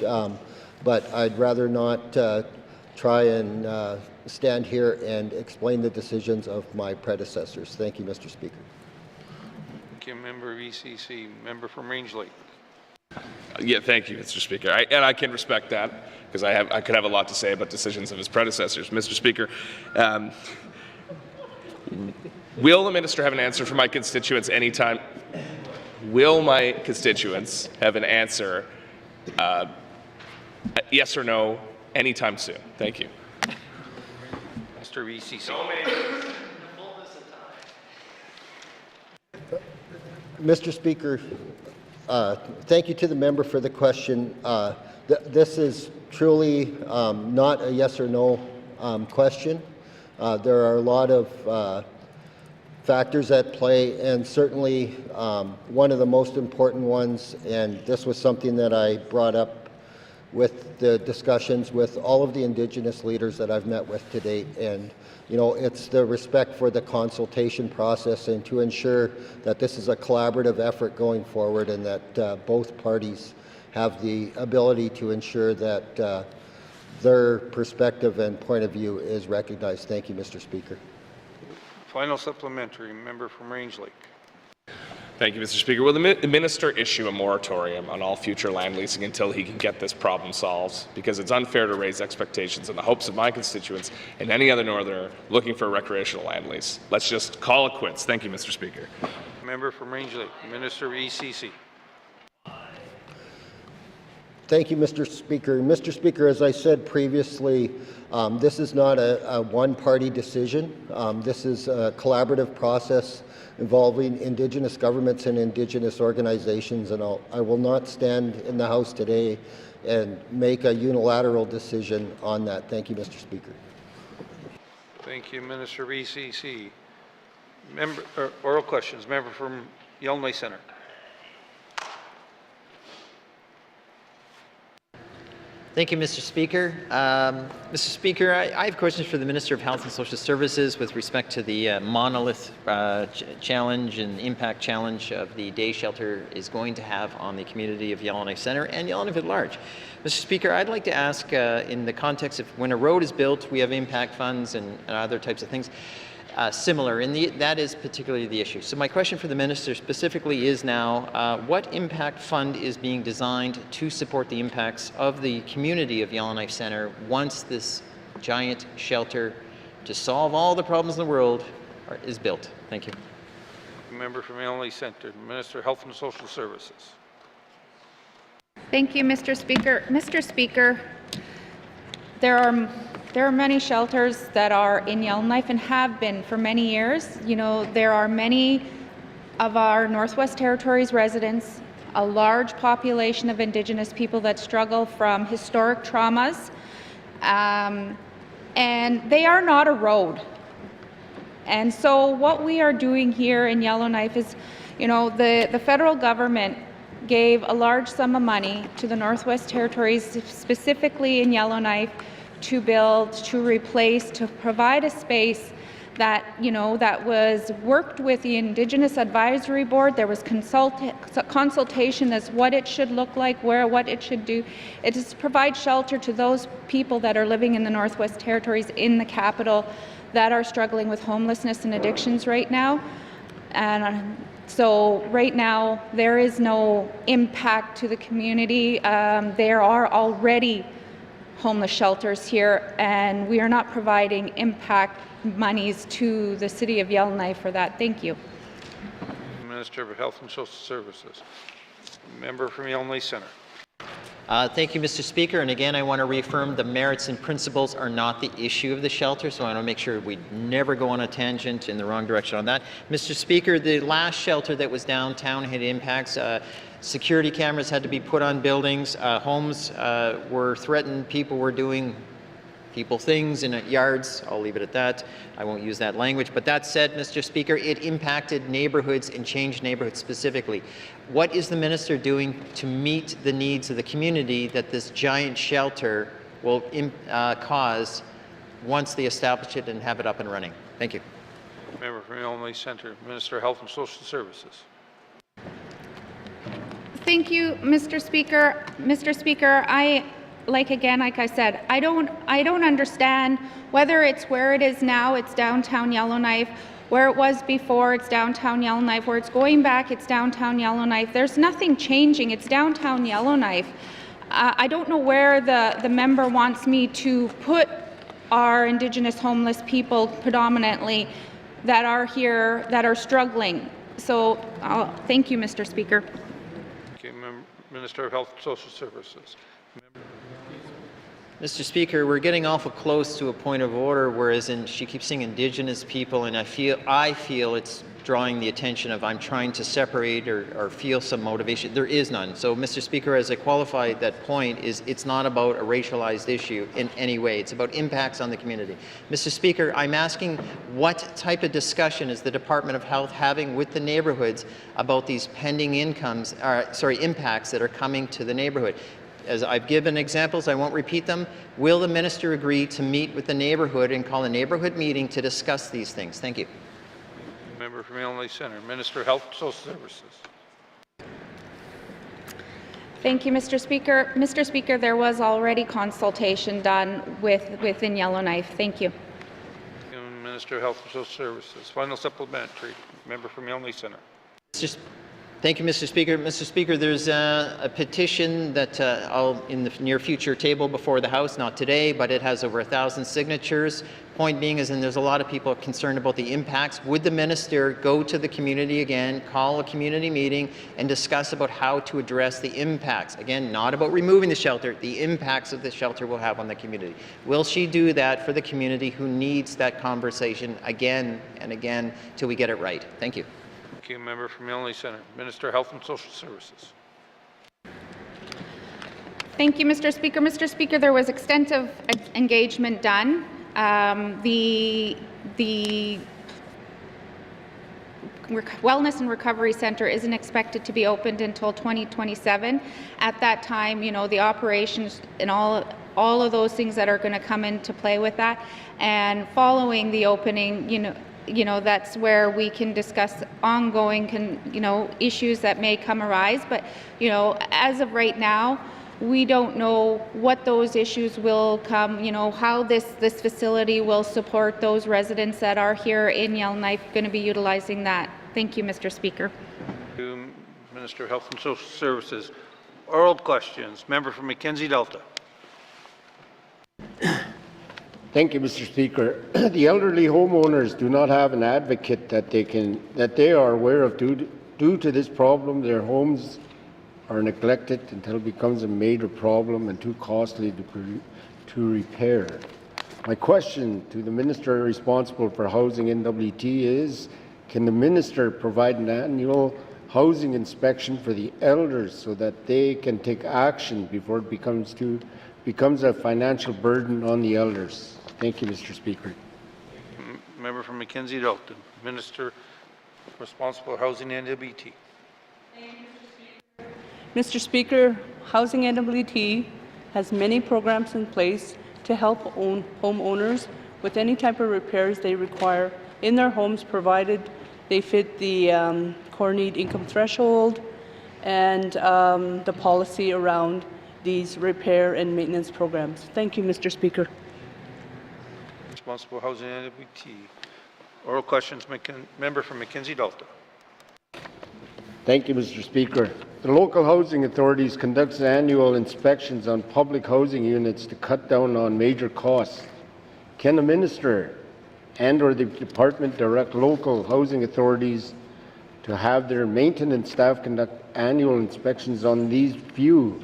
but I'd rather not try and stand here and explain the decisions of my predecessors. Thank you, Mr. Speaker. Thank you, member of ECC. Member from Range Lake. Yeah, thank you, Mr. Speaker. And I can respect that because I could have a lot to say about decisions of his predecessors. Mr. Speaker, will the minister have an answer for my constituents anytime? Will my constituents have an answer, yes or no, anytime soon? Thank you. Minister of ECC. Mr. Speaker, thank you to the member for the question. This is truly not a yes or no question. There are a lot of factors at play, and certainly one of the most important ones, and this was something that I brought up with the discussions with all of the Indigenous leaders that I've met with to date, and it's the respect for the consultation process and to ensure that this is a collaborative effort going forward and that both parties have the ability to ensure that their perspective and point of view is recognized. Thank you, Mr. Speaker. Final supplementary. Member from Range Lake. Thank you, Mr. Speaker. Will the minister issue a moratorium on all future land leasing until he can get this problem solved? Because it's unfair to raise expectations in the hopes of my constituents and any other northerner looking for a recreational land lease. Let's just call it quits. Thank you, Mr. Speaker. Member from Range Lake. Minister of ECC. Thank you, Mr. Speaker. Mr. Speaker, as I said previously, this is not a one-party decision. This is a collaborative process involving Indigenous governments and Indigenous organizations, and I will not stand in the House today and make a unilateral decision on that. Thank you, Mr. Speaker. Thank you, Minister of ECC. Oral questions. Member from Yellowknife Centre. Thank you, Mr. Speaker. Mr. Speaker, I have questions for the Minister of Health and Social Services with respect to the monolith challenge and impact challenge of the day shelter is going to have on the community of Yellowknife Centre and Yellowknife at large. Mr. Speaker, I'd like to ask in the context of when a road is built, we have impact funds and other types of things. similar, and that is particularly the issue. So my question for the minister specifically is now, what impact fund is being designed to support the impacts of the community of Yellowknife Centre once this giant shelter to solve all the problems in the world is built? Thank you. Member from Yellowknife Centre, Minister of Health and Social Services. Thank you, Mr. Speaker. Mr. Speaker, there are many shelters that are in Yellowknife and have been for many years. You know, there are many of our Northwest Territories residents, a large population of Indigenous people that struggle from historic traumas, and they are not a road. And so what we are doing here in Yellowknife is, you know, the federal government gave a large sum of money to the Northwest Territories, specifically in Yellowknife, to build, to replace, to provide a space that, you know, that was worked with the Indigenous Advisory Board. There was consultation as what it should look like, what it should do. It is to provide shelter to those people that are living in the Northwest Territories in the capital that are struggling with homelessness and addictions right now. And so right now there is no impact to the community. There are already homeless shelters here, and we are not providing impact monies to the City of Yellowknife for that. Thank you. Minister of Health and Social Services. Member from Yellowknife Centre. Thank you, Mr. Speaker. And again, I want to reaffirm the merits and principles are not the issue of the shelter, so I want to make sure we never go on a tangent in the wrong direction on that. Mr. Speaker, the last shelter that was downtown had impacts. Security cameras had to be put on buildings. Homes were threatened. People were doing things in yards. I'll leave it at that. I won't use that language. But that said, Mr. Speaker, it impacted neighborhoods and changed neighborhoods specifically. What is the minister doing to meet the needs of the community that this giant shelter will cause once they establish it and have it up and running? Thank you. Member from Yellowknife Centre, Minister of Health and Social Services. Thank you, Mr. Speaker. Mr. Speaker, like I said, I don't understand whether it's where it is now, it's downtown Yellowknife, where it was before, it's downtown Yellowknife, where it's going back, it's downtown Yellowknife. There's nothing changing, it's downtown Yellowknife. I don't know where the member wants me to put our Indigenous homeless people predominantly that are here, that are struggling. So thank you, Mr. Speaker. Okay, Minister of Health and Social Services. Mr. Speaker, we're getting awful close to a point of order, whereas she keeps saying Indigenous people, and I feel it's drawing the attention of I'm trying to separate or feel some motivation. There is none. So, Mr. Speaker, as I qualified that point, it's not about a racialized issue in any way. It's about impacts on the community. Mr. Speaker, I'm asking what type of discussion is the Department of Health having with the neighborhoods about these pending impacts that are coming to the neighborhood? As I've given examples, I won't repeat them. Will the minister agree to meet with the neighborhood and call a neighborhood meeting to discuss these things? Thank you. Member from Yellowknife Centre, Minister of Health and Social Services. Thank you, Mr. Speaker. Mr. Speaker, there was already consultation done within Yellowknife. Thank you. Minister of Health and Social Services. Final supplementary. Member from Yellowknife Centre. Thank you, Mr. Speaker. Mr. Speaker, there's a petition that I'll in the near future table before the House, not today, but it has over 1,000 signatures. Point being is, and there's a lot of people concerned about the impacts. Would the minister go to the community again, call a community meeting, and discuss about how to address the impacts? Again, not about removing the shelter, the impacts of the shelter will have on the community. Will she do that for the community who needs that conversation again and again till we get it right? Thank you. Thank you. Member from Yellowknife Centre, Minister of Health and Social Services. Thank you, Mr. Speaker. Mr. Speaker, there was extensive engagement done. The Wellness and Recovery Centre isn't expected to be opened until 2027. At that time, you know, the operations and all of those things that are going to come into play with that. And following the opening, you know, that's where we can discuss ongoing, issues that may come arise. But, you know, as of right now, We don't know what those issues will come, how this facility will support those residents that are here in Yellowknife going to be utilizing that. Thank you, Mr. Speaker. Thank you, Minister of Health and Social Services. Oral questions. Member from Mackenzie Delta. Thank you, Mr. Speaker. The elderly homeowners do not have an advocate that they are aware of. Due to this problem, their homes are neglected until it becomes a major problem and too costly to repair. My question to the Minister responsible for housing N.W.T. is, can the Minister provide an annual housing inspection for the elders so that they can take action before it becomes a financial burden on the elders? Thank you, Mr. Speaker. Member from Mackenzie Delta. Minister responsible for housing N.W.T. Mr. Speaker, Housing N.W.T. has many programs in place to help homeowners with any type of repairs they require in their homes, provided they fit the core need income threshold and the policy around these repair and maintenance programs. Thank you, Mr. Speaker. Responsible housing N.W.T. Oral questions. Member from Mackenzie Delta. Thank you, Mr. Speaker. The local housing authorities conducts annual inspections on public housing units to cut down on major costs. Can the Minister and/or the Department direct local housing authorities to have their maintenance staff conduct annual inspections on these few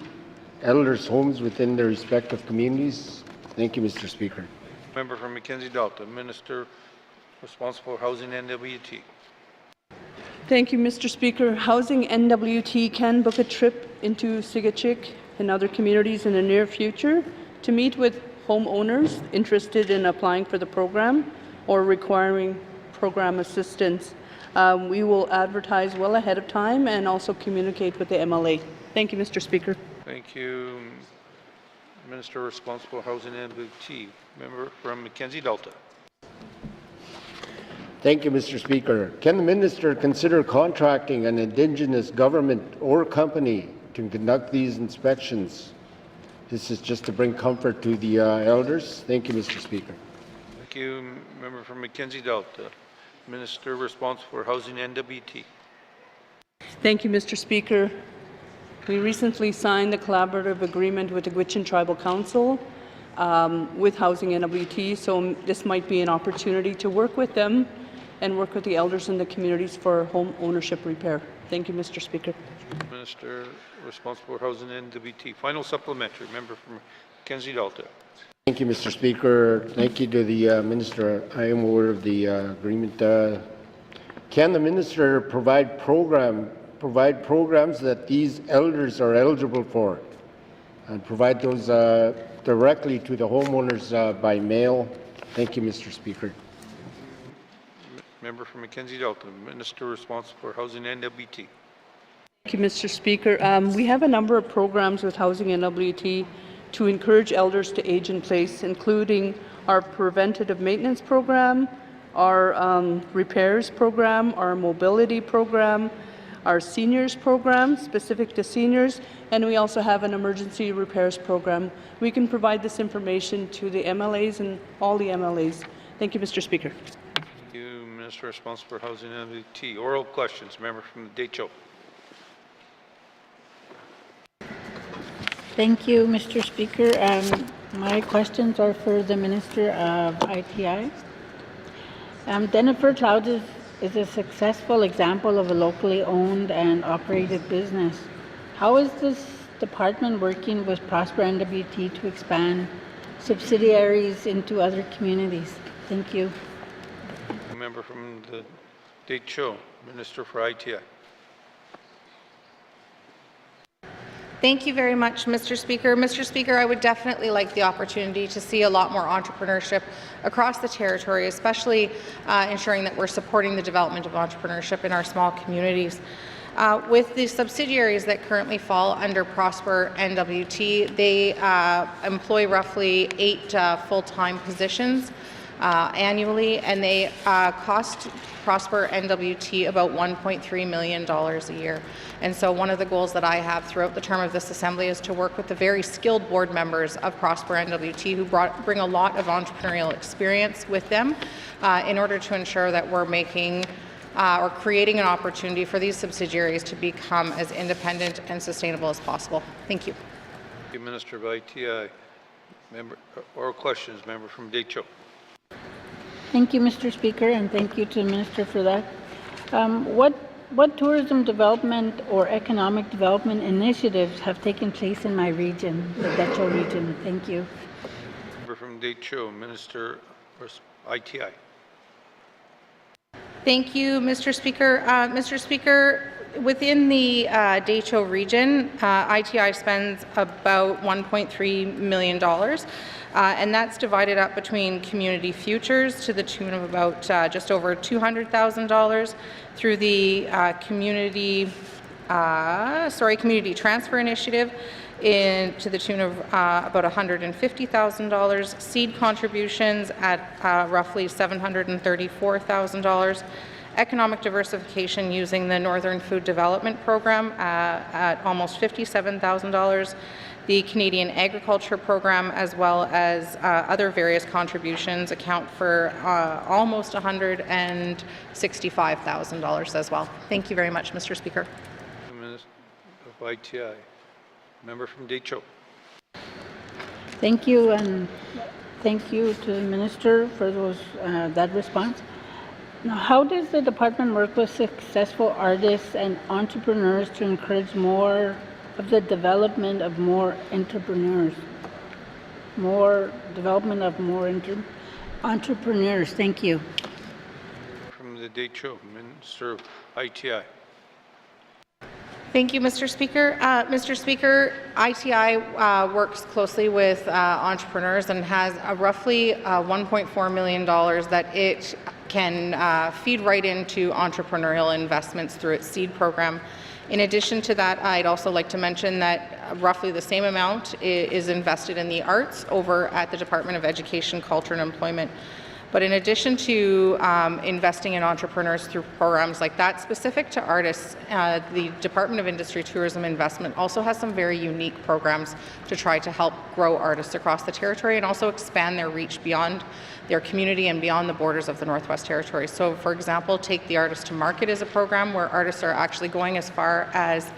elders' homes within their respective communities? Thank you, Mr. Speaker. Member from Mackenzie Delta. Minister responsible for housing N.W.T. Thank you, Mr. Speaker. Housing N.W.T. can book a trip into Sigachik and other communities in the near future to meet with homeowners interested in applying for the program or requiring program assistance. We will advertise well ahead of time and also communicate with the MLA. Thank you, Mr. Speaker. Thank you. Minister responsible for housing N.W.T. Member from Mackenzie Delta. Thank you, Mr. Speaker. Can the Minister consider contracting an Indigenous government or company to conduct these inspections? This is just to bring comfort to the elders. Thank you, Mr. Speaker. Thank you. Member from Mackenzie Delta. Minister responsible for housing N.W.T. Thank you, Mr. Speaker. We recently signed a collaborative agreement with the Gwich'in Tribal Council with Housing N.W.T., so this might be an opportunity to work with them and work with the elders in the communities for home ownership repair. Thank you, Mr. Speaker. Minister responsible for housing N.W.T. Final supplementary. Member from Mackenzie Delta. Thank you, Mr. Speaker. Thank you to the Minister. I am aware of the agreement. Can the Minister provide programs that these elders are eligible for and provide those directly to the homeowners by mail? Thank you, Mr. Speaker. Member from Mackenzie Delta. Minister responsible for housing N.W.T. Thank you, Mr. Speaker. We have a number of programs with Housing N.W.T. to encourage elders to age in place, including our preventative maintenance program, our repairs program, our mobility program, our seniors program specific to seniors, and we also have an emergency repairs program. We can provide this information to the MLAs and all the MLAs. Thank you, Mr. Speaker. Thank you, Minister responsible for housing N.W.T. Oral questions. Member from the Decho. Thank you, Mr. Speaker. My questions are for the Minister of ITI. Denver Clouds is a successful example of a locally owned and operated business. How is this department working with Prosper N.W.T. to expand subsidiaries into other communities? Thank you. Member from the Decho. Minister for ITI. Thank you very much, Mr. Speaker. Mr. Speaker, I would definitely like the opportunity to see a lot more entrepreneurship across the territory, especially ensuring that we're supporting the development of entrepreneurship in our small communities. With the subsidiaries that currently fall under Prosper N.W.T., they employ roughly 8 full-time positions. annually, and they cost Prosper N.W.T about $1.3 million a year. And so one of the goals that I have throughout the term of this Assembly is to work with the very skilled board members of Prosper N.W.T who bring a lot of entrepreneurial experience with them in order to ensure that we're making or creating an opportunity for these subsidiaries to become as independent and sustainable as possible. Thank you. Thank you, Minister of ITI. Oral questions, member from Decho. Thank you, Mr. Speaker, and thank you to the Minister for that. What tourism development or economic development initiatives have taken place in my region, the Decho region? Thank you. Member from Decho, Minister ITI. Thank you, Mr. Speaker. Mr. Speaker, within the Decho region, ITI spends about $1.3 million, and that's divided up between community futures to the tune of about just over $200,000 through the community transfer initiative to the tune of about $150,000, seed contributions at roughly $734,000, economic diversification using the Northern Food Development Program at almost $57,000, the Canadian Agriculture Program, as well as other various contributions account for almost $165,000 as well. Thank you very much, Mr. Speaker. Minister of ITI. Member from Decho. Thank you, and thank you to the Minister for that response. Now, how does the department work with successful artists and entrepreneurs to encourage more of the development of more entrepreneurs? Entrepreneurs. Thank you. From the Decho, Minister of ITI. Thank you, Mr. Speaker. Mr. Speaker, ITI works closely with entrepreneurs and has roughly $1.4 million that it can feed right into entrepreneurial investments through its seed program. In addition to that, I'd also like to mention that roughly the same amount is invested in the arts over at the Department of Education, Culture and Employment. But in addition to investing in entrepreneurs through programs like that, specific to artists, the Department of Industry, Tourism and Investment also has some very unique programs to try to help grow artists across the territory and also expand their reach beyond their community and beyond the borders of the Northwest Territories. So, for example, Take the Artist to Market is a program where artists are actually going as far as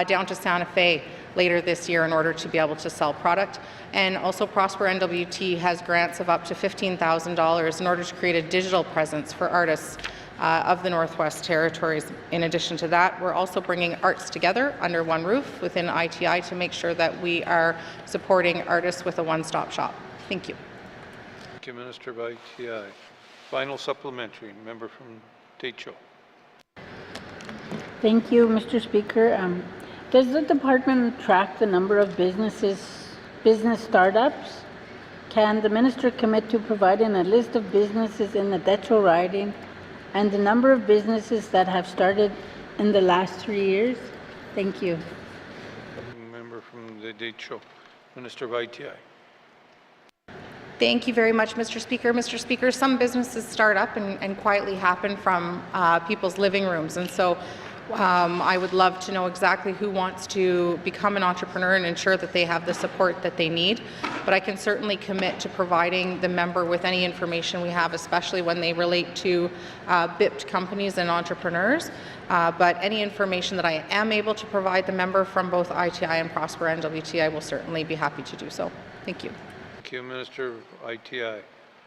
down to Santa Fe later this year in order to be able to sell product. And also Prosper N.W.T has grants of up to $15,000 in order to create a digital presence for artists of the Northwest Territories. In addition to that, we're also bringing arts together under one roof within ITI to make sure that we are supporting artists with a one-stop shop. Thank you. Thank you, Minister of ITI. Final supplementary, member from Decho. Thank you, Mr. Speaker. Does the department track the number of business startups? Can the minister commit to providing a list of businesses in the Decho riding and the number of businesses that have started in the last 3 years? Thank you. Member from the Decho, Minister of ITI. Thank you very much, Mr. Speaker. Mr. Speaker, some businesses start up and quietly happen from people's living rooms, and so I would love to know exactly who wants to become an entrepreneur and ensure that they have the support that they need. But I can certainly commit to providing the member with any information we have, especially when they relate to BIPT companies and entrepreneurs. But any information that I am able to provide the member from both ITI and Prosper N.W.T, I will certainly be happy to do so. Thank you. Thank you, Minister of ITI.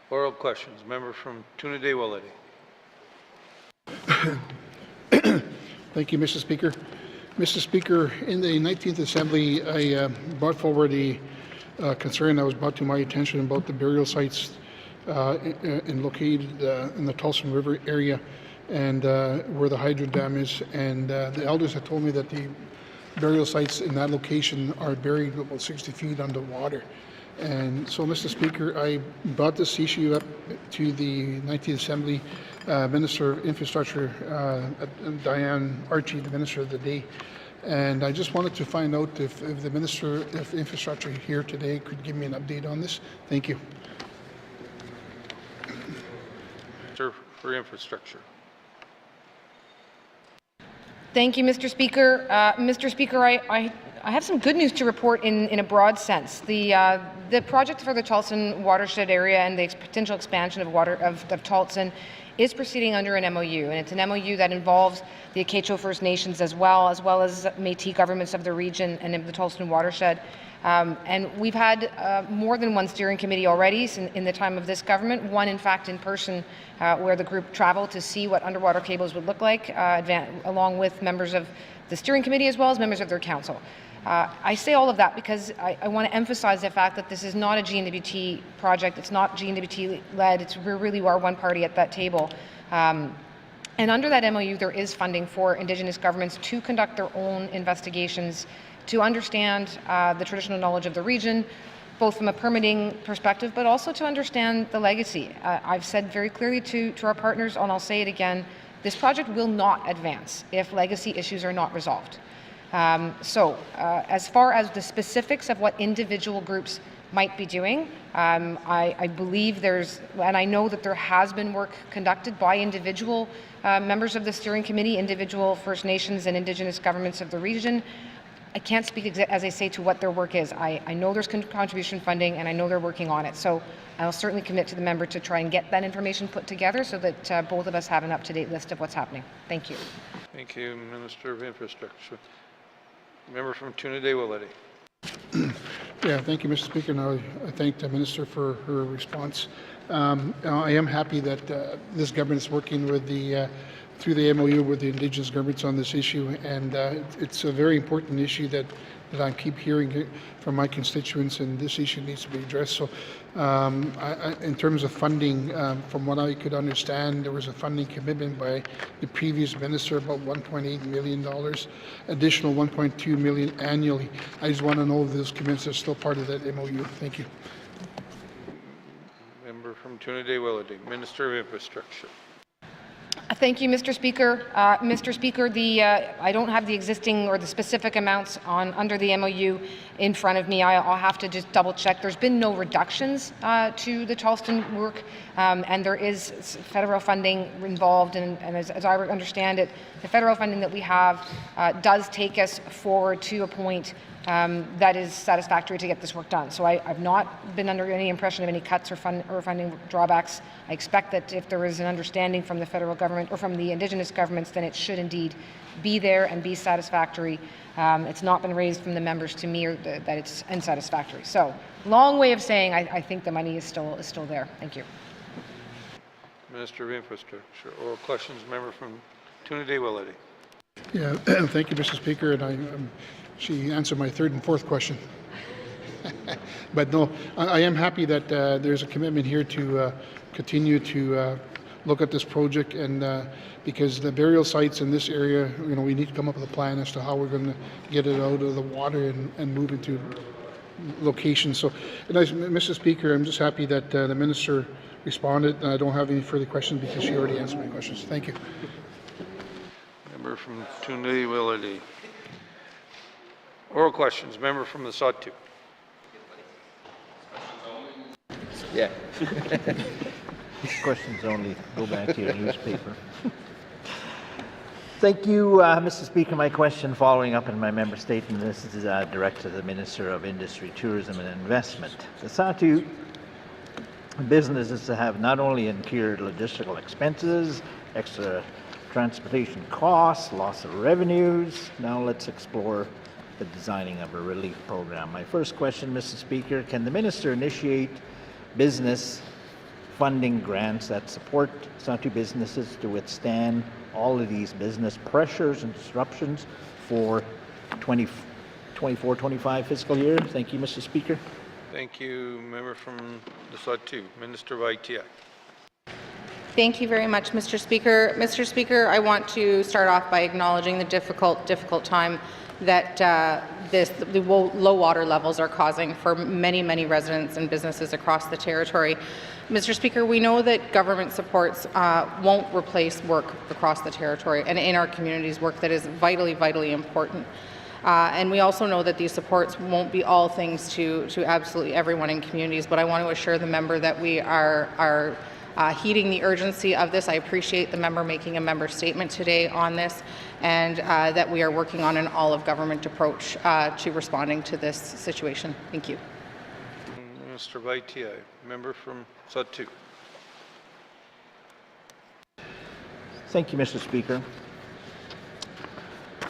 Oral questions. Member from Tuna Day Willety. Thank you, Mr. Speaker. Mr. Speaker, in the 19th Assembly, I brought forward a concern that was brought to my attention about the burial sites located in the Tulsa River area and where the hydro dam is. And the elders have told me that the burial sites in that location are buried about 60 feet underwater. And so, Mr. Speaker, I brought this issue up to the 19th Assembly. Minister of Infrastructure, Diane Archie, the Minister of the day. And I just wanted to find out if the Minister of Infrastructure here today could give me an update on this. Thank you. for Infrastructure. Thank you, Mr. Speaker. Mr. Speaker, I have some good news to report in a broad sense. The project for the Charleston watershed area and the potential expansion of Charleston is proceeding under an MOU, and it's an MOU that involves the Acacho First Nations as well as Métis governments of the region and in the Charleston watershed. And we've had more than one steering committee already in the time of this government, one in fact in person where the group traveled to see what underwater cables would look like, along with members of the steering committee as well as members of their council. I say all of that because I want to emphasize the fact that this is not a G&W.T project, it's not G&W.T led, we really are one party at that table. And under that MOU there is funding for Indigenous governments to conduct their own investigations, to understand the traditional knowledge of the region, both from a permitting perspective, but also to understand the legacy. I've said very clearly to our partners, and I'll say it again, this project will not advance if legacy issues are not resolved. As far as the specifics of what individual groups might be doing, I believe and I know that there has been work conducted by individual members of the steering committee, individual First Nations and Indigenous governments of the region. I can't speak, as I say, to what their work is. I know there's contribution funding and I know they're working on it. So I'll certainly commit to the member to try and get that information put together so that both of us have an up-to-date list of what's happening. Thank you. Thank you, Minister of Infrastructure. Member from Trinidad-Willety. Yeah, thank you, Mr. Speaker. Now, I thank the Minister for her response. I am happy that this government is working with through the MOU with the Indigenous governments on this issue, and it's a very important issue that I keep hearing from my constituents, and this issue needs to be addressed. So in terms of funding, from what I could understand, there was a funding commitment by the previous minister, about $1.8 million, additional $1.2 million annually. I just want to know if those commitments are still part of that MOU. Thank you. Member from Trinidad-Willety, Minister of Infrastructure. Thank you, Mr. Speaker. Mr. Speaker, I don't have the existing or the specific amounts under the MOU in front of me. I'll have to just double check. There's been no reductions to the Charleston work, and there is federal funding involved. And as I understand it, the federal funding that we have does take us forward to a point that is satisfactory to get this work done. So I've not been under any impression of any cuts or funding drawbacks. I expect that if there is an understanding from the federal government or from the Indigenous governments, then it should indeed be there and be satisfactory. It's not been raised from the members to me or that it's unsatisfactory. So long way of saying I think the money is still there. Thank you. Minister of Infrastructure. Oral questions, member from Trinidad-Willety. Yeah, thank you, Mr. Speaker, and she answered my third and fourth question. But no, I am happy that there's a commitment here to continue to look at this project, and because the burial sites in this area, we need to come up with a plan as to how we're going to get it out of the water and move into locations. So, Mr. Speaker, I'm just happy that the minister responded, and I don't have any further questions because she already answered my questions. Thank you. Member from Trinidad-Willety. Oral questions, member from the Sawtooth. Yeah. Questions only. Go back to your newspaper. Thank you, Mr. Speaker. My question following up on my member statement, this is direct to the Minister of Industry, Tourism and Investment. The Sawtooth businesses have not only incurred logistical expenses, extra transportation costs, loss of revenues. Now let's explore the designing of a relief program. My first question, Mr. Speaker, can the Minister initiate business funding grants that support Sawtooth businesses to withstand all of these business pressures and disruptions for 24-25 fiscal year? Thank you, Mr. Speaker. Thank you, member from the Sawtooth. Minister of ITI. Thank you very much, Mr. Speaker. Mr. Speaker, I want to start off by acknowledging the difficult time that the low water levels are causing for many residents and businesses across the territory. Mr. Speaker, we know that government supports won't replace work across the territory and in our communities, work that is vitally important. And we also know that these supports won't be all things to absolutely everyone in communities, but I want to assure the member that we are heeding the urgency of this. I appreciate the member making a member statement today on this, and that we are working on an all-of-government approach to responding to this situation. Thank you. Mr. YTI, member from Sud-2. Thank you, Mr. Speaker.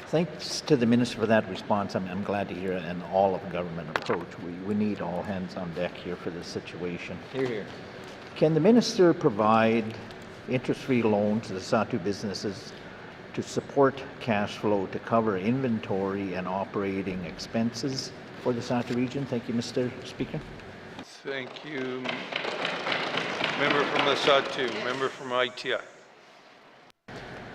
Thanks to the Minister for that response. I'm glad to hear an all-of-government approach. We need all hands on deck here for this situation. Hear, hear. Can the Minister provide interest-free loans to the Satu businesses to support cash flow to cover inventory and operating expenses for the Satu region? Thank you, Mr. Speaker. Thank you. Member from the Sud-2, member from ITI.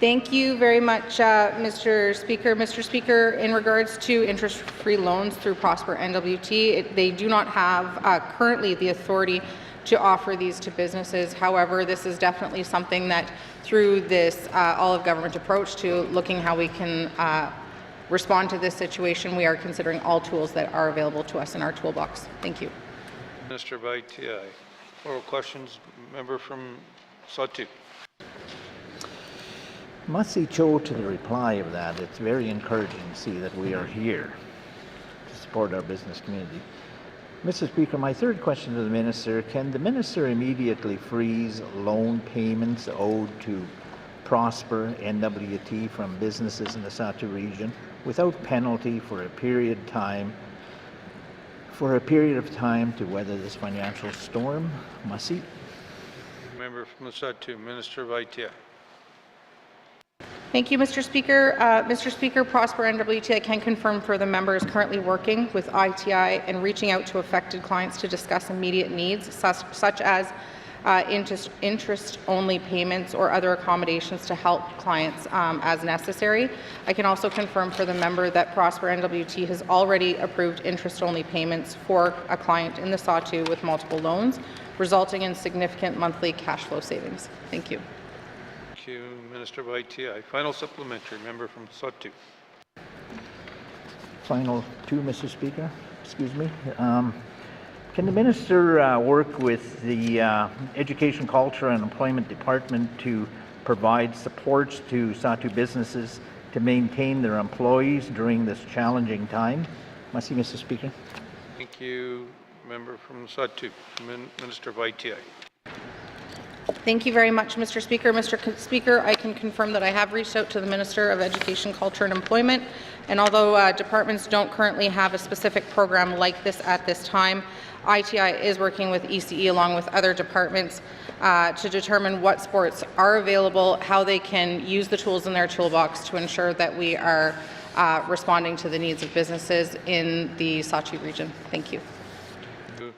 Thank you very much, Mr. Speaker. Mr. Speaker, in regards to interest-free loans through Prosper N.W.T, they do not have currently the authority to offer these to businesses. However, this is definitely something that through this all-of-government approach to looking how we can respond to this situation, we are considering all tools that are available to us in our toolbox. Thank you. Minister of ITI. Oral questions, member from Sud-2. Must Cho, to the reply of that, it's very encouraging to see that we are here to support our business community. Mr. Speaker, my third question to the Minister, can the Minister immediately freeze loan payments owed to Prosper N.W.T from businesses in the Satu region without penalty for a period of time to weather this financial storm? Masi? Member from the Sud-2, Minister of ITI. Thank you, Mr. Speaker. Mr. Speaker, Prosper N.W.T, I can confirm for the member is currently working with ITI and reaching out to affected clients to discuss immediate needs, such as interest-only payments or other accommodations to help clients as necessary. I can also confirm for the member that Prosper N.W.T has already approved interest-only payments for a client in the Satu with multiple loans, resulting in significant monthly cash flow savings. Thank you. Thank you, Minister of ITI. Final supplementary, member from Sud-2. Final two, Mr. Speaker. Excuse me. Can the Minister work with the Education, Culture and Employment Department to provide supports to Satu businesses to maintain their employees during this challenging time? Merci, Mr. Speaker. Thank you, member from Sud-2, Minister of ITI. Thank you very much, Mr. Speaker. Mr. Speaker, I can confirm that I have reached out to the Minister of Education, Culture and Employment, and although departments don't currently have a specific program like this at this time, ITI is working with ECE along with other departments to determine what sports are available, how they can use the tools in their toolbox to ensure that we are responding to the needs of businesses in the Satu region. Thank you. Thank you,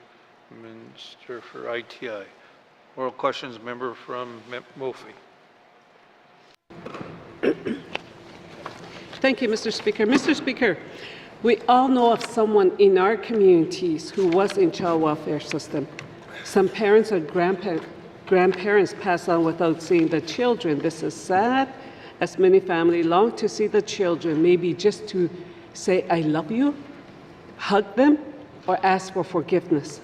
Minister for ITI. Oral questions, member from Mophie. Thank you, Mr. Speaker. Mr. Speaker, we all know of someone in our communities who was in child welfare system. Some parents or grandparents pass on without seeing the children. This is sad, as many families long to see the children, maybe just to say, I love you, hug them, or ask for forgiveness.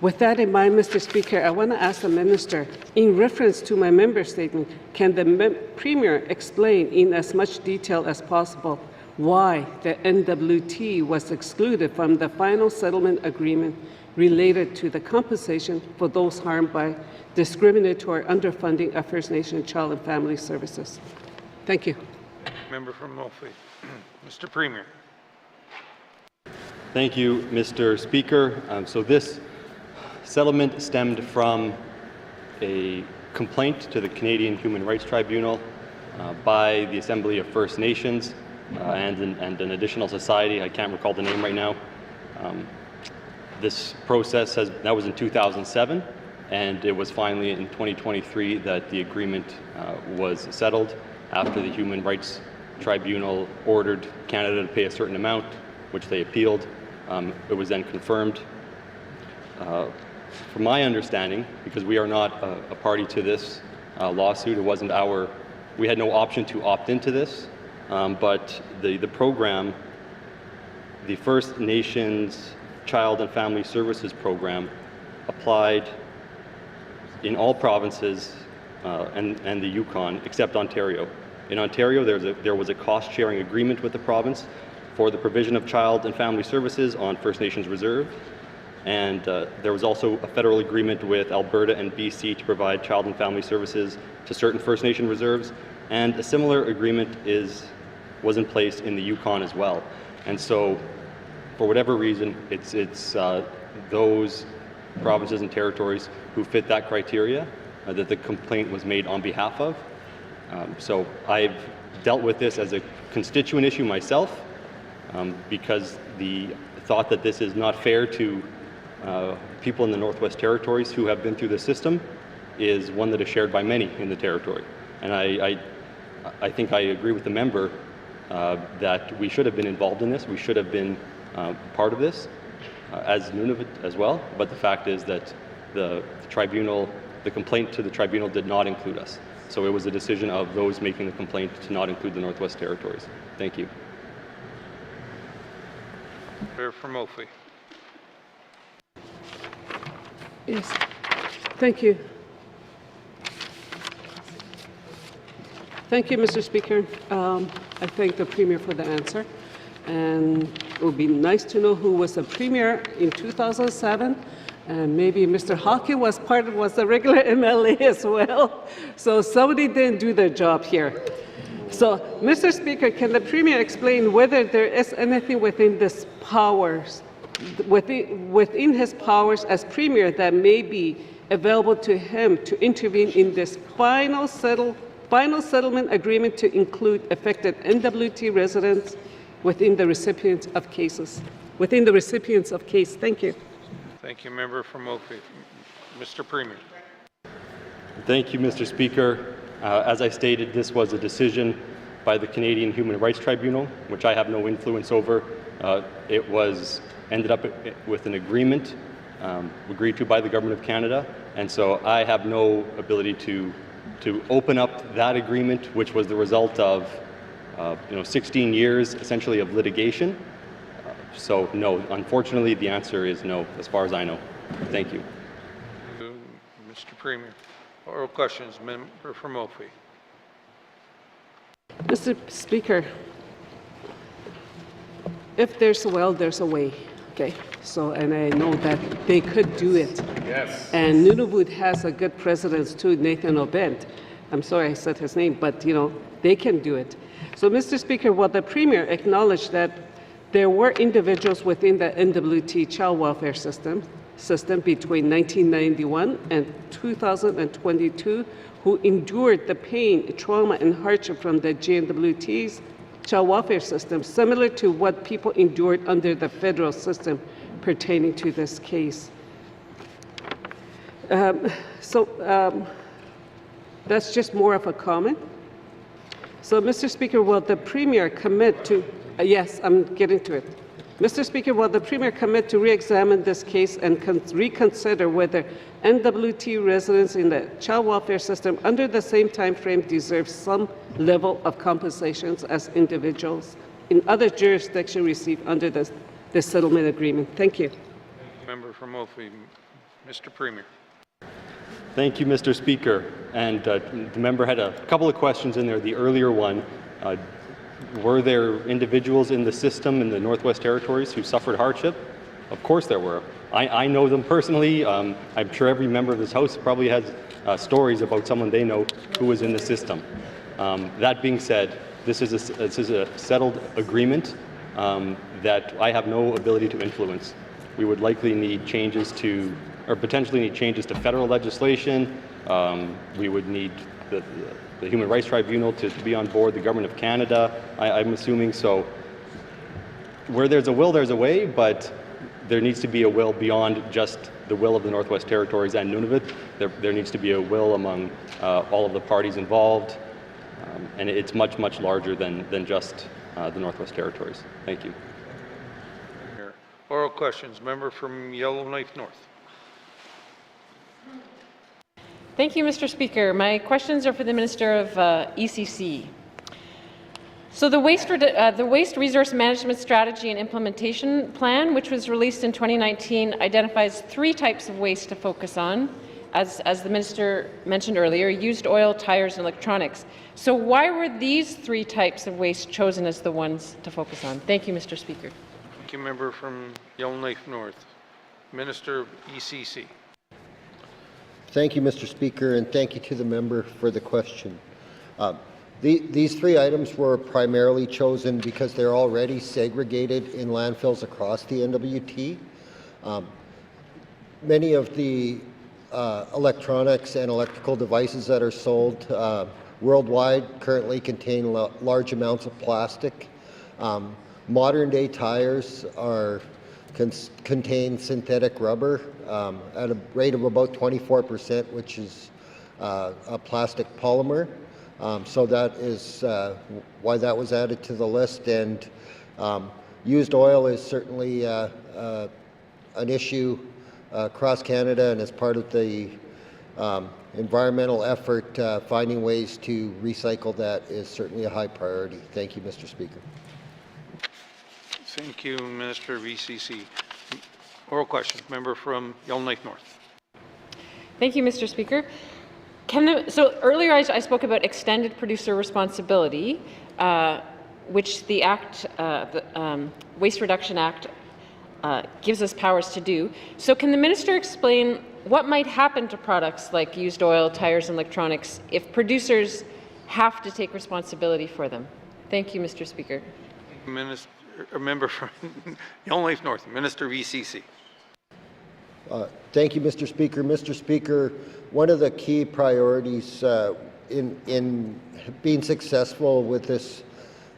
With that in mind, Mr. Speaker, I want to ask the Minister, in reference to my member statement, can the Premier explain in as much detail as possible why the N.W.T was excluded from the final settlement agreement related to the compensation for those harmed by discriminatory underfunding of First Nation Child and Family Services? Thank you. Member from Mophie. Mr. Premier. Thank you, Mr. Speaker. So this settlement stemmed from a complaint to the Canadian Human Rights Tribunal by the Assembly of First Nations and an additional society. I can't recall the name right now. This process that was in 2007, and it was finally in 2023 that the agreement was settled after the Human Rights Tribunal ordered Canada to pay a certain amount, which they appealed. It was then confirmed. From my understanding, because we are not a party to this lawsuit, we had no option to opt into this, but the program, the First Nations Child and Family Services Program, applied in all provinces and the Yukon except Ontario. In Ontario, there was a cost-sharing agreement with the province for the provision of child and family services on First Nations reserve, and there was also a federal agreement with Alberta and BC to provide child and family services to certain First Nation reserves, and a similar agreement was in place in the Yukon as well. And so, for whatever reason, it's those provinces and territories who fit that criteria that the complaint was made on behalf of. So I've dealt with this as a constituent issue myself because the thought that this is not fair to people in the Northwest Territories who have been through the system is one that is shared by many in the territory. And I think I agree with the member that we should have been involved in this. We should have been part of this as Nunavut as well. But the fact is that the tribunal, the complaint to the tribunal did not include us. So it was a decision of those making the complaint to not include the Northwest Territories. Thank you. Member from Ophi. Yes, thank you. Thank you, Mr. Speaker. I thank the Premier for the answer. And it would be nice to know who was the Premier in 2007. And maybe Mr. Hockey was a regular MLA as well. So somebody didn't do their job here. So, Mr. Speaker, can the Premier explain whether there is anything within his powers, within his powers as Premier that may be available to him to intervene in this final settlement agreement to include affected N.W.T residents within the recipients of cases? Thank you. Thank you, member from Ophi. Mr. Premier. Thank you, Mr. Speaker. As I stated, this was a decision by the Canadian Human Rights Tribunal, which I have no influence over. It was ended up with an agreement agreed to by the Government of Canada, and so I have no ability to open up that agreement, which was the result of 16 years essentially of litigation. So no, unfortunately, the answer is no, as far as I know. Thank you. Mr. Premier. Oral questions, member from Ophi. Mr. Speaker, if there's a will, there's a way. Okay, so, and I know that they could do it. Yes. And Nunavut has a good president too, Nathan Obent. I'm sorry I said his name, but they can do it. So, Mr. Speaker, will the Premier acknowledge that there were individuals within the N.W.T child welfare system between 1991 and 2022 who endured the pain, trauma, and hardship from the N.W.T's child welfare system, similar to what people endured under the federal system pertaining to this case? That's just more of a comment. So, Mr. Speaker, will the Premier commit to yes, I'm getting to it. Mr. Speaker, will the Premier commit to re-examine this case and reconsider whether N.W.T residents in the child welfare system under the same time frame deserve some level of compensations as individuals in other jurisdictions receive under the settlement agreement? Thank you. Member from Ophi. Mr. Premier. Thank you, Mr. Speaker. And the member had a couple of questions in there. The earlier one, were there individuals in the system in the Northwest Territories who suffered hardship? Of course there were. I know them personally. I'm sure every member of this House probably has stories about someone they know who was in the system. That being said, this is a settled agreement that I have no ability to influence. We would likely need changes to, or potentially need changes to federal legislation. We would need the Human Rights Tribunal to be on board, the Government of Canada, I'm assuming. So where there's a will, there's a way, but there needs to be a will beyond just the will of the Northwest Territories and Nunavut. There needs to be a will among all of the parties involved, and it's much, much larger than just the Northwest Territories. Thank you. Oral questions. Member from Yellowknife North. Thank you, Mr. Speaker. My questions are for the Minister of ECC. So the Waste Resource Management Strategy and Implementation Plan, which was released in 2019, identifies 3 types of waste to focus on: as the minister mentioned earlier, used oil, tires, and electronics. So why were these three types of waste chosen as the ones to focus on? Thank you, Mr. Speaker. Thank you, member from Yellowknife North. Minister of ECC. Thank you, Mr. Speaker, and thank you to the member for the question. These three items were primarily chosen because they're already segregated in landfills across the N.W.T. Many of the electronics and electrical devices that are sold worldwide currently contain large amounts of plastic. Modern-day tires contain synthetic rubber at a rate of about 24%, which is a plastic polymer. So that is why that was added to the list. And used oil is certainly an issue across Canada, and as part of the environmental effort, finding ways to recycle that is certainly a high priority. Thank you, Mr. Speaker. Thank you, Minister of ECC. Oral question, member from Yellowknife North. Thank you, Mr. Speaker. So earlier I spoke about extended producer responsibility, which the Waste Reduction Act gives us powers to do. So can the minister explain what might happen to products like used oil, tires, and electronics if producers have to take responsibility for them? Thank you, Mr. Speaker. A member from Yellowknife North, Minister of ECC. Thank you, Mr. Speaker. Mr. Speaker, one of the key priorities in being successful with this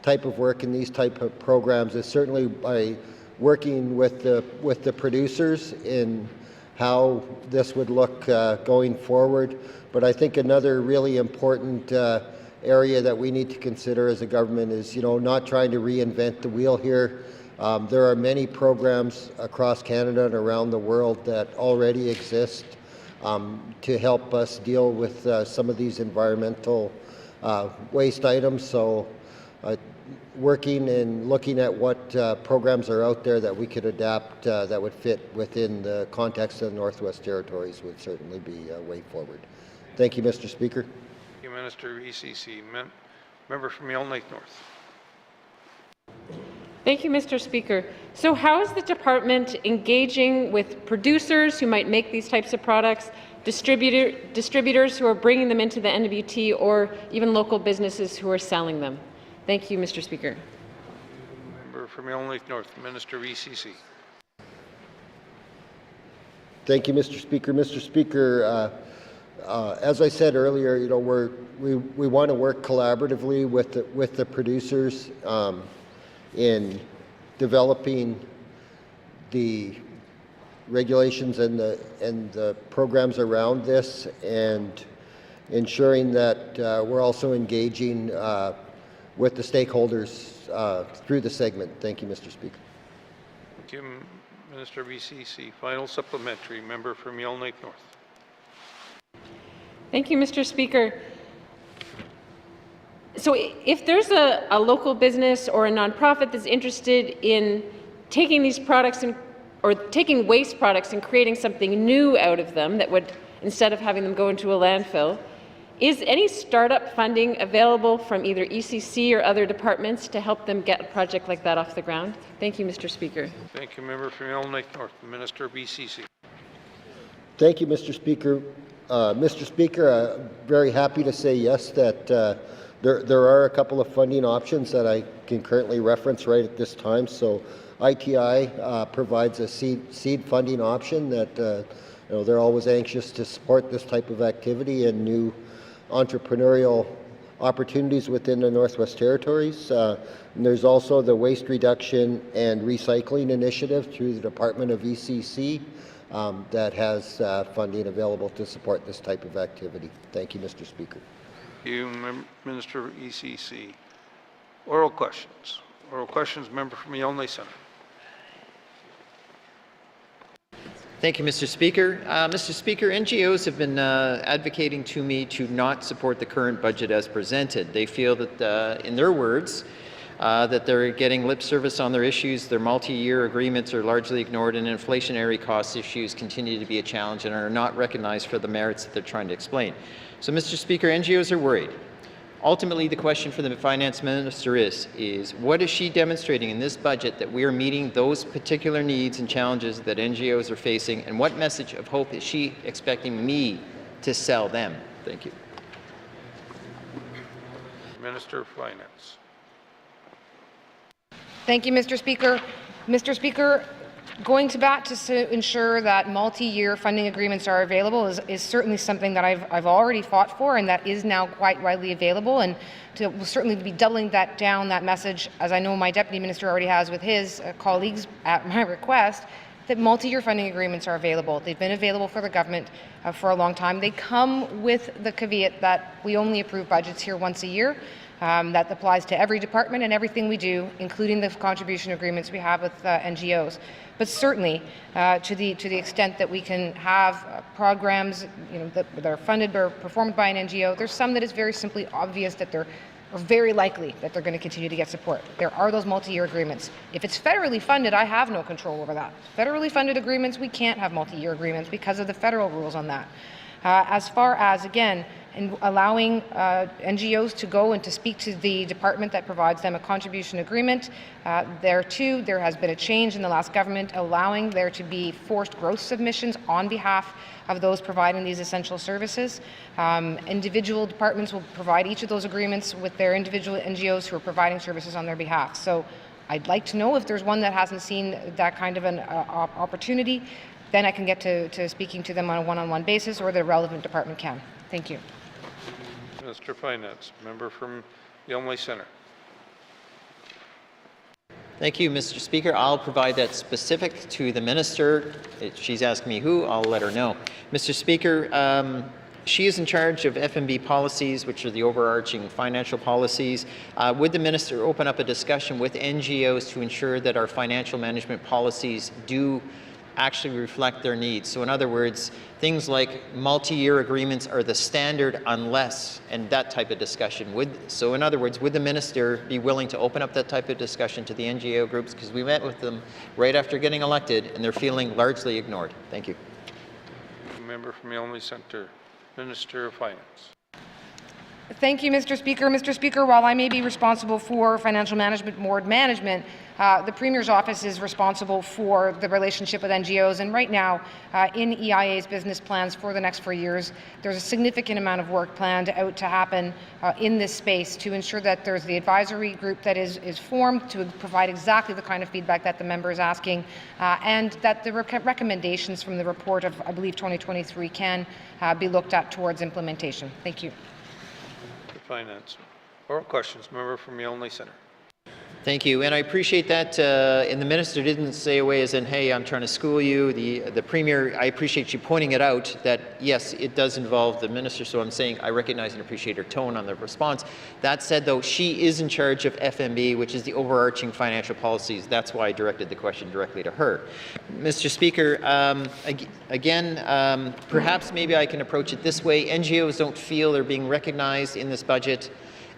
type of work and these type of programs is certainly by working with the producers in how this would look going forward. But I think another really important area that we need to consider as a government is, not trying to reinvent the wheel here. There are many programs across Canada and around the world that already exist to help us deal with some of these environmental waste items. So working and looking at what programs are out there that we could adapt that would fit within the context of the Northwest Territories would certainly be a way forward. Thank you, Mr. Speaker. Thank you, Minister of ECC. Member from Yellowknife North. Thank you, Mr. Speaker. So how is the department engaging with producers who might make these types of products, distributors who are bringing them into the N.W.T, or even local businesses who are selling them? Thank you, Mr. Speaker. Member from Yellowknife North, Minister of ECC. Thank you, Mr. Speaker. Mr. Speaker, as I said earlier, we want to work collaboratively with the producers in developing the regulations and the programs around this, and ensuring that we're also engaging with the stakeholders through the segment. Thank you, Mr. Speaker. Thank you, Minister of ECC. Final supplementary, member from Yellowknife North. Thank you, Mr. Speaker. So if there's a local business or a nonprofit that's interested in taking these products or taking waste products and creating something new out of them that would, instead of having them go into a landfill, is any startup funding available from either ECC or other departments to help them get a project like that off the ground? Thank you, Mr. Speaker. Thank you, member from Yellowknife North, the Minister of ECC. Thank you, Mr. Speaker. Mr. Speaker, I'm very happy to say yes, that there are a couple of funding options that I can currently reference right at this time. So ITI provides a seed funding option that they're always anxious to support this type of activity and new entrepreneurial opportunities within the Northwest Territories. And there's also the Waste Reduction and Recycling Initiative through the Department of ECC that has funding available to support this type of activity. Thank you, Mr. Speaker. Thank you, Minister of ECC. Oral questions. Oral questions, member from Yellowknife Centre. Thank you, Mr. Speaker. Mr. Speaker, NGOs have been advocating to me to not support the current budget as presented. They feel that, in their words, that they're getting lip service on their issues, their multi-year agreements are largely ignored, and inflationary cost issues continue to be a challenge and are not recognized for the merits that they're trying to explain. So, Mr. Speaker, NGOs are worried. Ultimately, the question for the Finance Minister is what is she demonstrating in this budget that we are meeting those particular needs and challenges that NGOs are facing, and what message of hope is she expecting me to sell them? Thank you. Minister of Finance. Thank you, Mr. Speaker. Mr. Speaker, going to bat to ensure that multi-year funding agreements are available is certainly something that I've already fought for, and that is now quite widely available, and will certainly be doubling that message, as I know my Deputy Minister already has with his colleagues at my request, that multi-year funding agreements are available. They've been available for the government for a long time. They come with the caveat that we only approve budgets here once a year. That applies to every department and everything we do, including the contribution agreements we have with NGOs. But certainly, to the extent that we can have programs, that are funded or performed by an NGO, there's some that is very simply obvious that they're very likely that they're going to continue to get support. There are those multi-year agreements. If it's federally funded, I have no control over that. Federally funded agreements, we can't have multi-year agreements because of the federal rules on that. As far as, again, and allowing NGOs to go and to speak to the department that provides them a contribution agreement. There too, there has been a change in the last government allowing there to be forced growth submissions on behalf of those providing these essential services. Individual departments will provide each of those agreements with their individual NGOs who are providing services on their behalf. So I'd like to know if there's one that hasn't seen that kind of an opportunity, then I can get to speaking to them on a one-on-one basis, or the relevant department can. Thank you. Minister of Finance, member from Yellowknife Centre. Thank you, Mr. Speaker. I'll provide that specific to the minister. She's asked me who, I'll let her know. Mr. Speaker, she is in charge of FMB policies, which are the overarching financial policies. Would the minister open up a discussion with NGOs to ensure that our financial management policies do actually reflect their needs? So in other words, things like multi-year agreements are the standard unless, and that type of discussion. So in other words, would the minister be willing to open up that type of discussion to the NGO groups? Because we met with them right after getting elected and they're feeling largely ignored. Thank you. Member from Yellowknife Centre, Minister of Finance. Thank you, Mr. Speaker. Mr. Speaker, while I may be responsible for financial management, board management, the Premier's office is responsible for the relationship with NGOs, and right now, in EIA's business plans for the next 4 years, there's a significant amount of work planned out to happen in this space to ensure that there's the advisory group that is formed to provide exactly the kind of feedback that the member is asking, and that the recommendations from the report of, I believe, 2023 can be looked at towards implementation. Thank you. Finance. Oral questions. Member from Yellowknife Centre. Thank you, and I appreciate that. And the minister didn't say away as in, "Hey, I'm trying to school you." The Premier, I appreciate you pointing it out that yes, it does involve the minister. So I'm saying I recognize and appreciate her tone on the response. That said, though, she is in charge of FMB, which is the overarching financial policies. That's why I directed the question directly to her, Mr. Speaker. Again, perhaps maybe I can approach it this way: NGOs don't feel they're being recognized in this budget,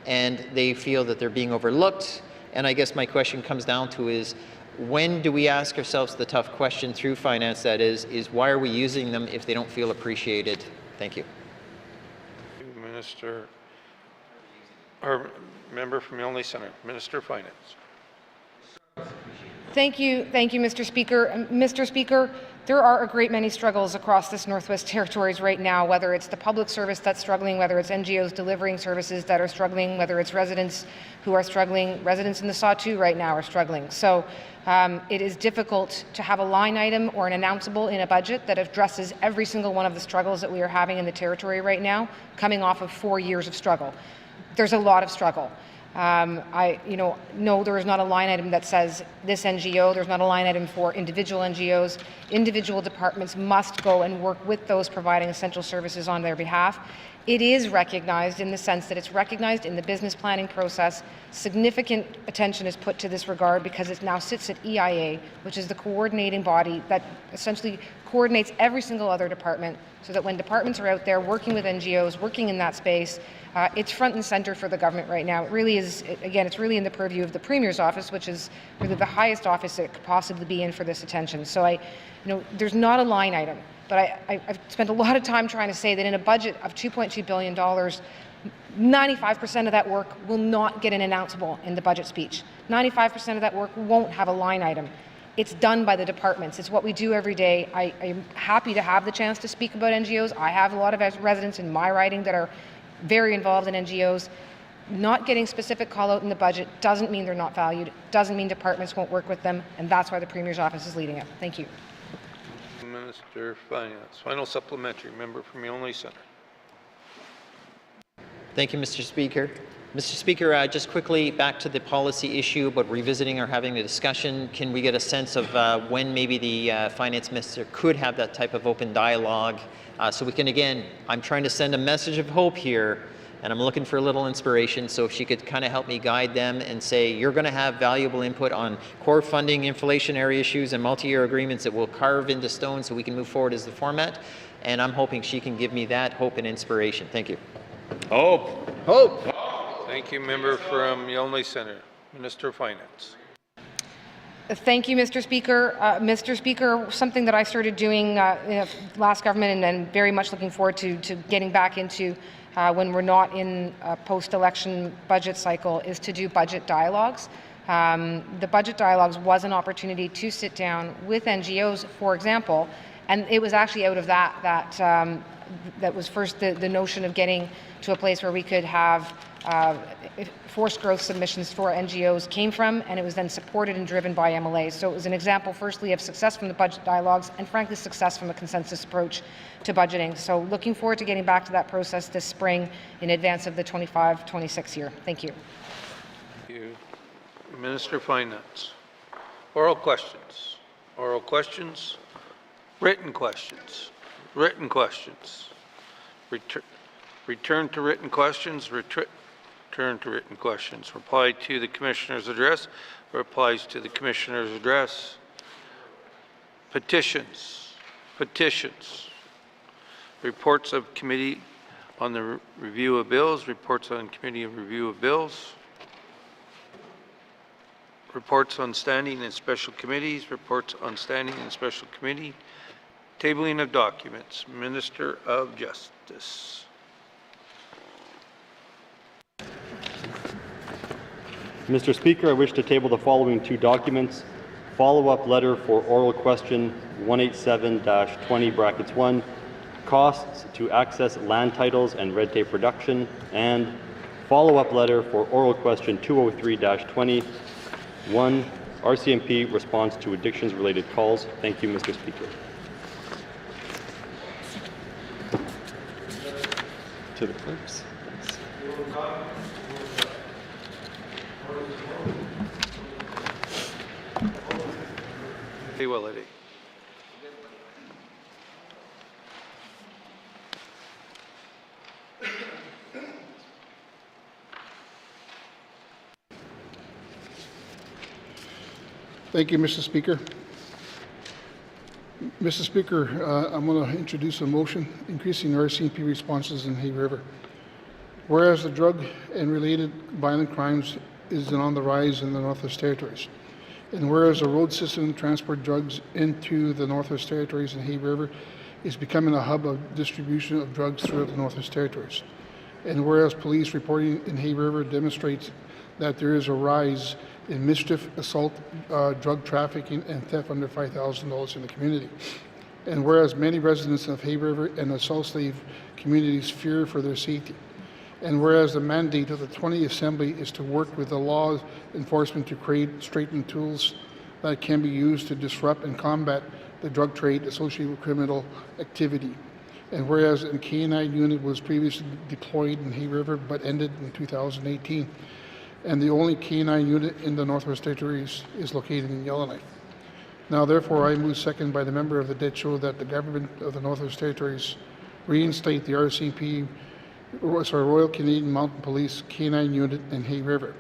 and they feel that they're being overlooked. And I guess my question comes down to is, when do we ask ourselves the tough question through finance, that is why are we using them if they don't feel appreciated? Thank you. Minister, or member from Yellowknife Centre, Minister of Finance. Thank you, Mr. Speaker. Mr. Speaker, there are a great many struggles across this Northwest Territories right now, whether it's the public service that's struggling, whether it's NGOs delivering services that are struggling, whether it's residents who are struggling. Residents in the Sawtoo right now are struggling. So it is difficult to have a line item or an announceable in a budget that addresses every single one of the struggles that we are having in the Territory right now, coming off of 4 years of struggle. There's a lot of struggle. No, there is not a line item that says this NGO. There's not a line item for individual NGOs. Individual departments must go and work with those providing essential services on their behalf. It is recognized in the sense that it's recognized in the business planning process. Significant attention is put to this regard because it now sits at EIA, which is the coordinating body that essentially coordinates every single other department, so that when departments are out there working with NGOs, working in that space, it's front and center for the government right now. It really is, again, it's really in the purview of the Premier's office, which is really the highest office it could possibly be in for this attention. So there's not a line item. But I've spent a lot of time trying to say that in a budget of $2.2 billion, 95% of that work will not get an announceable in the budget speech. 95% of that work won't have a line item. It's done by the departments. It's what we do every day. I'm happy to have the chance to speak about NGOs. I have a lot of residents in my riding that are very involved in NGOs. Not getting specific call out in the budget doesn't mean they're not valued, doesn't mean departments won't work with them, and that's why the Premier's office is leading it. Thank you. Minister of Finance. Final supplementary, member from Yellowknife Centre. Thank you, Mr. Speaker. Mr. Speaker, just quickly back to the policy issue about revisiting or having a discussion. Can we get a sense of when maybe the Finance Minister could have that type of open dialogue so we can, again, I'm trying to send a message of hope here, and I'm looking for a little inspiration, so if she could kind of help me guide them and say, you're going to have valuable input on core funding, inflationary issues, and multi-year agreements that will carve into stone so we can move forward as the format. And I'm hoping she can give me that hope and inspiration. Thank you. Hope. Hope. Thank you, member from Yellowknife Centre. Minister of Finance. Thank you, Mr. Speaker. Mr. Speaker, something that I started doing last government and very much looking forward to getting back into when we're not in a post-election budget cycle is to do budget dialogues. The budget dialogues was an opportunity to sit down with NGOs, for example, and it was actually out of that was first the notion of getting to a place where we could have forced growth submissions for NGOs came from, and it was then supported and driven by MLAs. So it was an example, firstly, of success from the budget dialogues, and frankly, success from a consensus approach to budgeting. So looking forward to getting back to that process this spring in advance of the 25-26 year. Thank you. Thank you. Minister of Finance. Oral questions. Oral questions. Written questions. Written questions. Return to written questions. Return to written questions. Reply to the Commissioner's address. Replies to the Commissioner's address. Petitions. Petitions. Reports of committee on the review of bills. Reports on committee of review of bills. Reports on standing and special committees. Reports on standing and special committee. Tabling of documents. Minister of Justice. Mr. Speaker, I wish to table the following two documents. Follow-up letter for oral question 187-20(1), costs to access land titles and red tape reduction, and follow-up letter for oral question 203-21, RCMP response to addictions-related calls. Thank you, Mr. Speaker. To the clerks. Thanks. Hey, well, Eddie. Thank you, Mr. Speaker. Mr. Speaker, I'm going to introduce a motion increasing RCMP responses in Hay River. Whereas the drug and related violent crimes is on the rise in the Northwest Territories, and whereas the road system to transport drugs into the Northwest Territories and Hay River is becoming a hub of distribution of drugs throughout the Northwest Territories, and whereas police reporting in Hay River demonstrates that there is a rise in mischief, assault, drug trafficking, and theft under $5,000 in the community. And whereas many residents of Hay River and the South Slave communities fear for their safety. And whereas the mandate of the 20th Assembly is to work with the law enforcement to create straightened tools that can be used to disrupt and combat the drug trade associated with criminal activity. And whereas a K-9 unit was previously deployed in Hay River but ended in 2018. And the only K-9 unit in the Northwest Territories is located in Yellowknife. Now, therefore, I move second by the member of the Dead Show that the government of the Northwest Territories reinstate the RCMP Royal Canadian Mounted Police K-9 Unit in Hay River.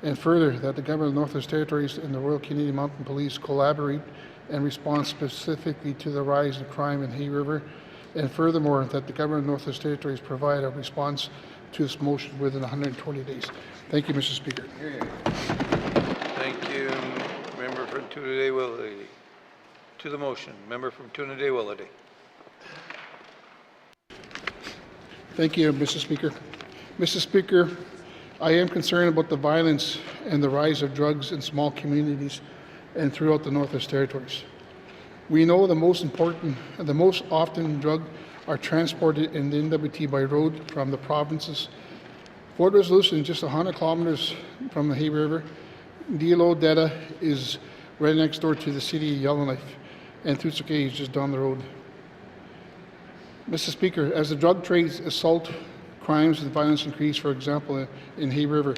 And further, that the Government of the Northwest Territories and the Royal Canadian Mounted Police collaborate and respond specifically to the rise in crime in Hay River. And furthermore, that the Government of the Northwest Territories provide a response to this motion within 120 days. Thank you, Mr. Speaker. Thank you, member from Toonaday-Willowdale. To the motion, member from Toonaday-Willowdale. Thank you, Mr. Speaker. Mr. Speaker, I am concerned about the violence and the rise of drugs in small communities and throughout the Northwest Territories. We know the most often drugs are transported in the N.W.T by road from the provinces. Fort Resolution, just 100 kilometers from the Hay River. Delo is right next door to the city of Yellowknife, and Tutsuke is just down the road. Mr. Speaker, as the drug trade, assault, crimes and violence increase, for example, in Hay River,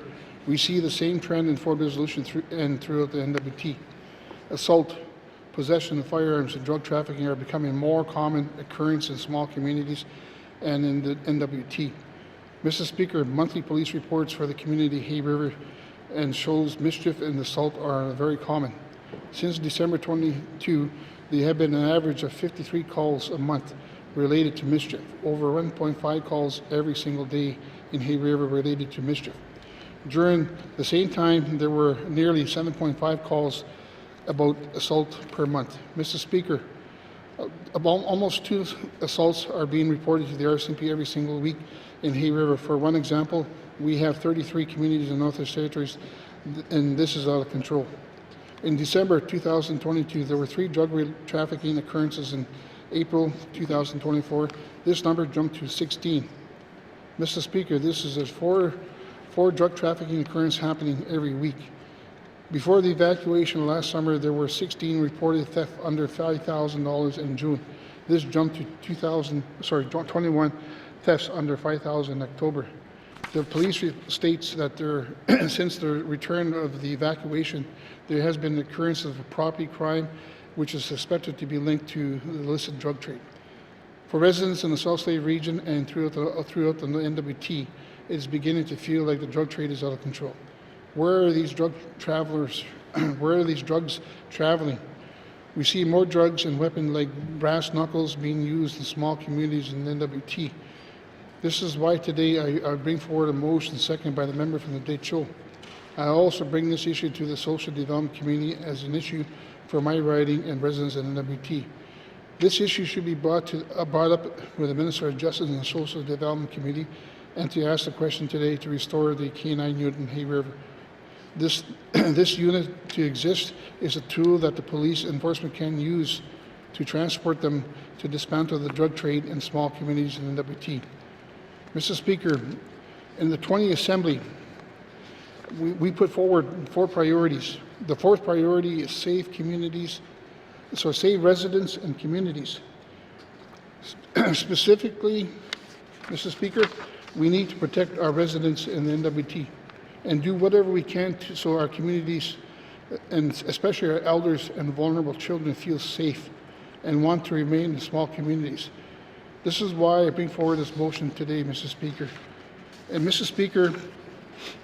we see the same trend in Fort Resolution and throughout the N.W.T. Assault, possession of firearms and drug trafficking are becoming more common occurrence in small communities and in the N.W.T. Mr. Speaker, monthly police reports for the community Hay River and shows mischief and assault are very common. Since December 22, there have been an average of 53 calls a month related to mischief, over 1.5 calls every single day in Hay River related to mischief. During the same time, there were nearly 7.5 calls about assault per month. Mr. Speaker, about almost 2 assaults are being reported to the RCMP every single week in Hay River. For one example, we have 33 communities in the Northwest Territories, and this is out of control. In December 2022, there were 3 drug trafficking occurrences. In April 2024, this number jumped to 16. Mr. Speaker, this is a four drug trafficking occurrences happening every week. Before the evacuation last summer, there were 16 reported theft under $5,000 in June. This jumped to 21 thefts under $5,000 in October. The police states that since the return of the evacuation, there has been an occurrence of a property crime, which is suspected to be linked to the illicit drug trade. For residents in the South Slave region and throughout the N.W.T, it is beginning to feel like the drug trade is out of control. Where are these drug travelers? Where are these drugs traveling? We see more drugs and weapons like brass knuckles being used in small communities in the N.W.T. This is why today I bring forward a motion seconded by the member from the Decho. I also bring this issue to the social development community as an issue for my riding and residents in the N.W.T. This issue should be brought up with the Minister of Justice and the Social Development Committee, and to ask the question today to restore the K-9 unit in Hay River. This unit to exist is a tool that the police enforcement can use to transport them to dismantle the drug trade in small communities in the N.W.T. Mr. Speaker, in the 20th Assembly, we put forward 4 priorities. The 4th priority is save communities, so save residents and communities. Specifically, Mr. Speaker, we need to protect our residents in the N.W.T and do whatever we can so our communities, and especially our elders and vulnerable children, feel safe and want to remain in small communities. This is why I bring forward this motion today, Mr. Speaker. And Mr. Speaker,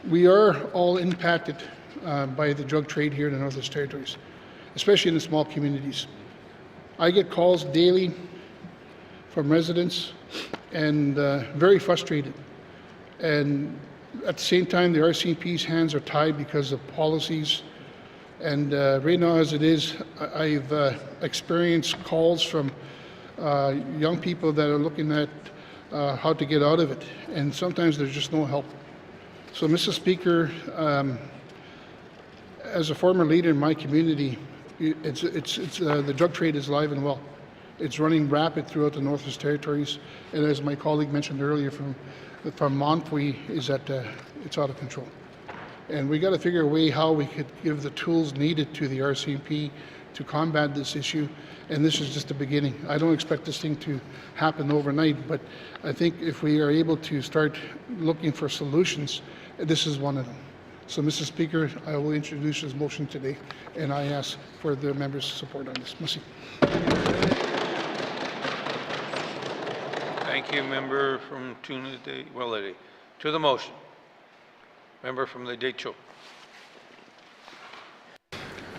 we are all impacted by the drug trade here in the Northwest Territories, especially in the small communities. I get calls daily from residents and very frustrated. And at the same time, the RCMP's hands are tied because of policies. And right now, as it is, I've experienced calls from young people that are looking at how to get out of it. And sometimes there's just no help. So, Mr. Speaker, as a former leader in my community, the drug trade is alive and well. It's running rapid throughout the Northwest Territories, and as my colleague mentioned earlier from Montpui, is that it's out of control. And we got to figure a way how we could give the tools needed to the RCMP to combat this issue, and this is just the beginning. I don't expect this thing to happen overnight, but I think if we are able to start looking for solutions, this is one of them. So, Mr. Speaker, I will introduce this motion today, and I ask for the members' support on this. Merci. Thank Thank you, member from Trinidad-Wellesley. To the motion, member from the Decho.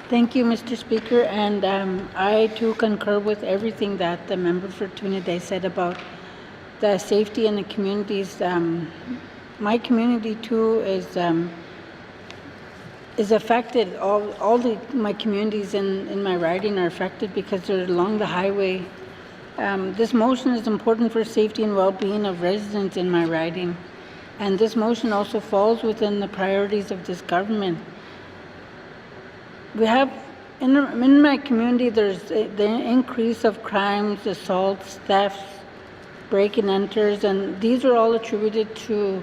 Thank you, Mr. Speaker, and I too concur with everything that the member for Trinidad said about the safety in the communities. My community too is affected. My communities in my riding are affected because they're along the highway. This motion is important for safety and well-being of residents in my riding, and this motion also falls within the priorities of this government. We have, in my community, there's the increase of crimes, assaults, thefts, break-and-enters, and these are all attributed to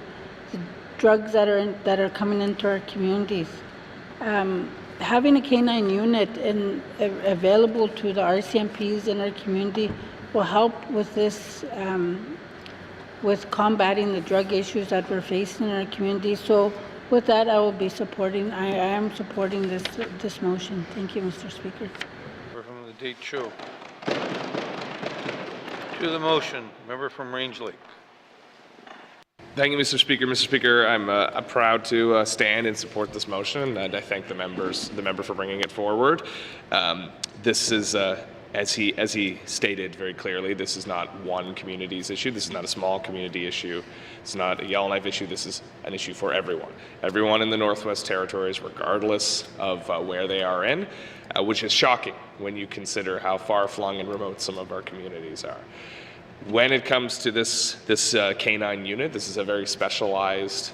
the drugs that are coming into our communities. Having a canine unit available to the RCMPs in our community will help with this, with combating the drug issues that we're facing in our community. So with that, I am supporting this motion. Thank you, Mr. Speaker. Member from the Decho. To the motion, member from Range Lake. Thank you, Mr. Speaker. Mr. Speaker, I'm proud to stand and support this motion, and I thank the member for bringing it forward. This is, as he stated very clearly, this is not one community's issue. This is not a small community issue. It's not a Yellowknife issue. This is an issue for everyone. Everyone in the Northwest Territories, regardless of where they are in, which is shocking when you consider how far-flung and remote some of our communities are. When it comes to this canine unit, this is a very specialized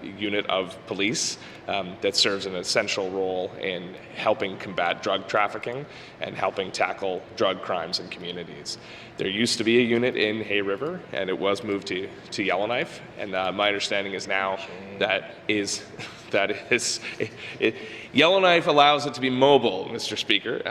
unit of police that serves an essential role in helping combat drug trafficking and helping tackle drug crimes in communities. There used to be a unit in Hay River, and it was moved to Yellowknife, and my understanding is now Yellowknife allows it to be mobile, Mr. Speaker,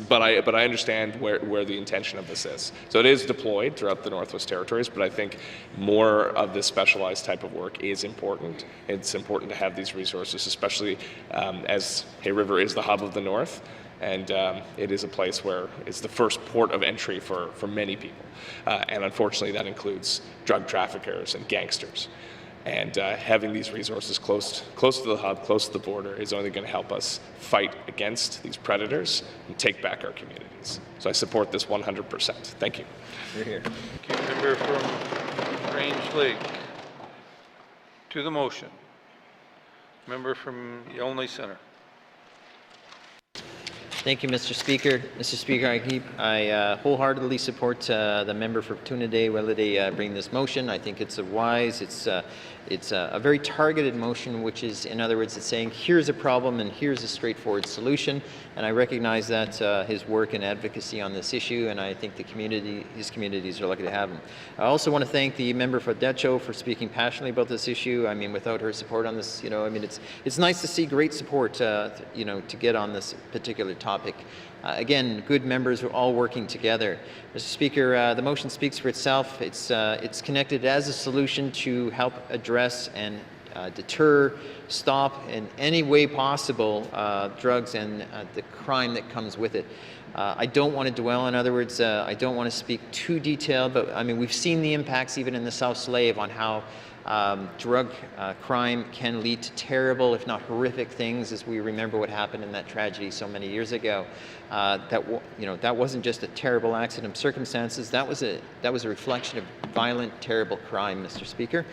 but I understand where the intention of this is. So it is deployed throughout the Northwest Territories, but I think more of this specialized type of work is important. It's important to have these resources, especially as Hay River is the hub of the North, and it is a place where it's the first port of entry for many people. And unfortunately, that includes drug traffickers and gangsters. And having these resources close to the hub, close to the border, is only going to help us fight against these predators and take back our communities. So I support this 100%. Thank you. You're here. Thank you, member from Range Lake. To the motion, member from Yellowknife Center. Thank you, Mr. Speaker. Mr. Speaker, I wholeheartedly support the member for Trinidad-Wellesley bringing this motion. I think it's wise. It's a very targeted motion, which is, in other words, it's saying here's a problem and here's a straightforward solution. And I recognize that his work and advocacy on this issue, and I think his communities are lucky to have him. I also want to thank the member for Decho for speaking passionately about this issue. I mean, without her support on this, it's nice to see great support, to get on this particular topic. Again, good members are all working together. Mr. Speaker, the motion speaks for itself. It's connected as a solution to help address and deter, stop in any way possible drugs and the crime that comes with it. I don't want to dwell, in other words, I don't want to speak too detailed, but I mean, we've seen the impacts even in the South Slave on how drug crime can lead to terrible, if not horrific things, as we remember what happened in that tragedy so many years ago. That wasn't just a terrible accident of circumstances. That was a reflection of violent, terrible crime, Mr. Speaker.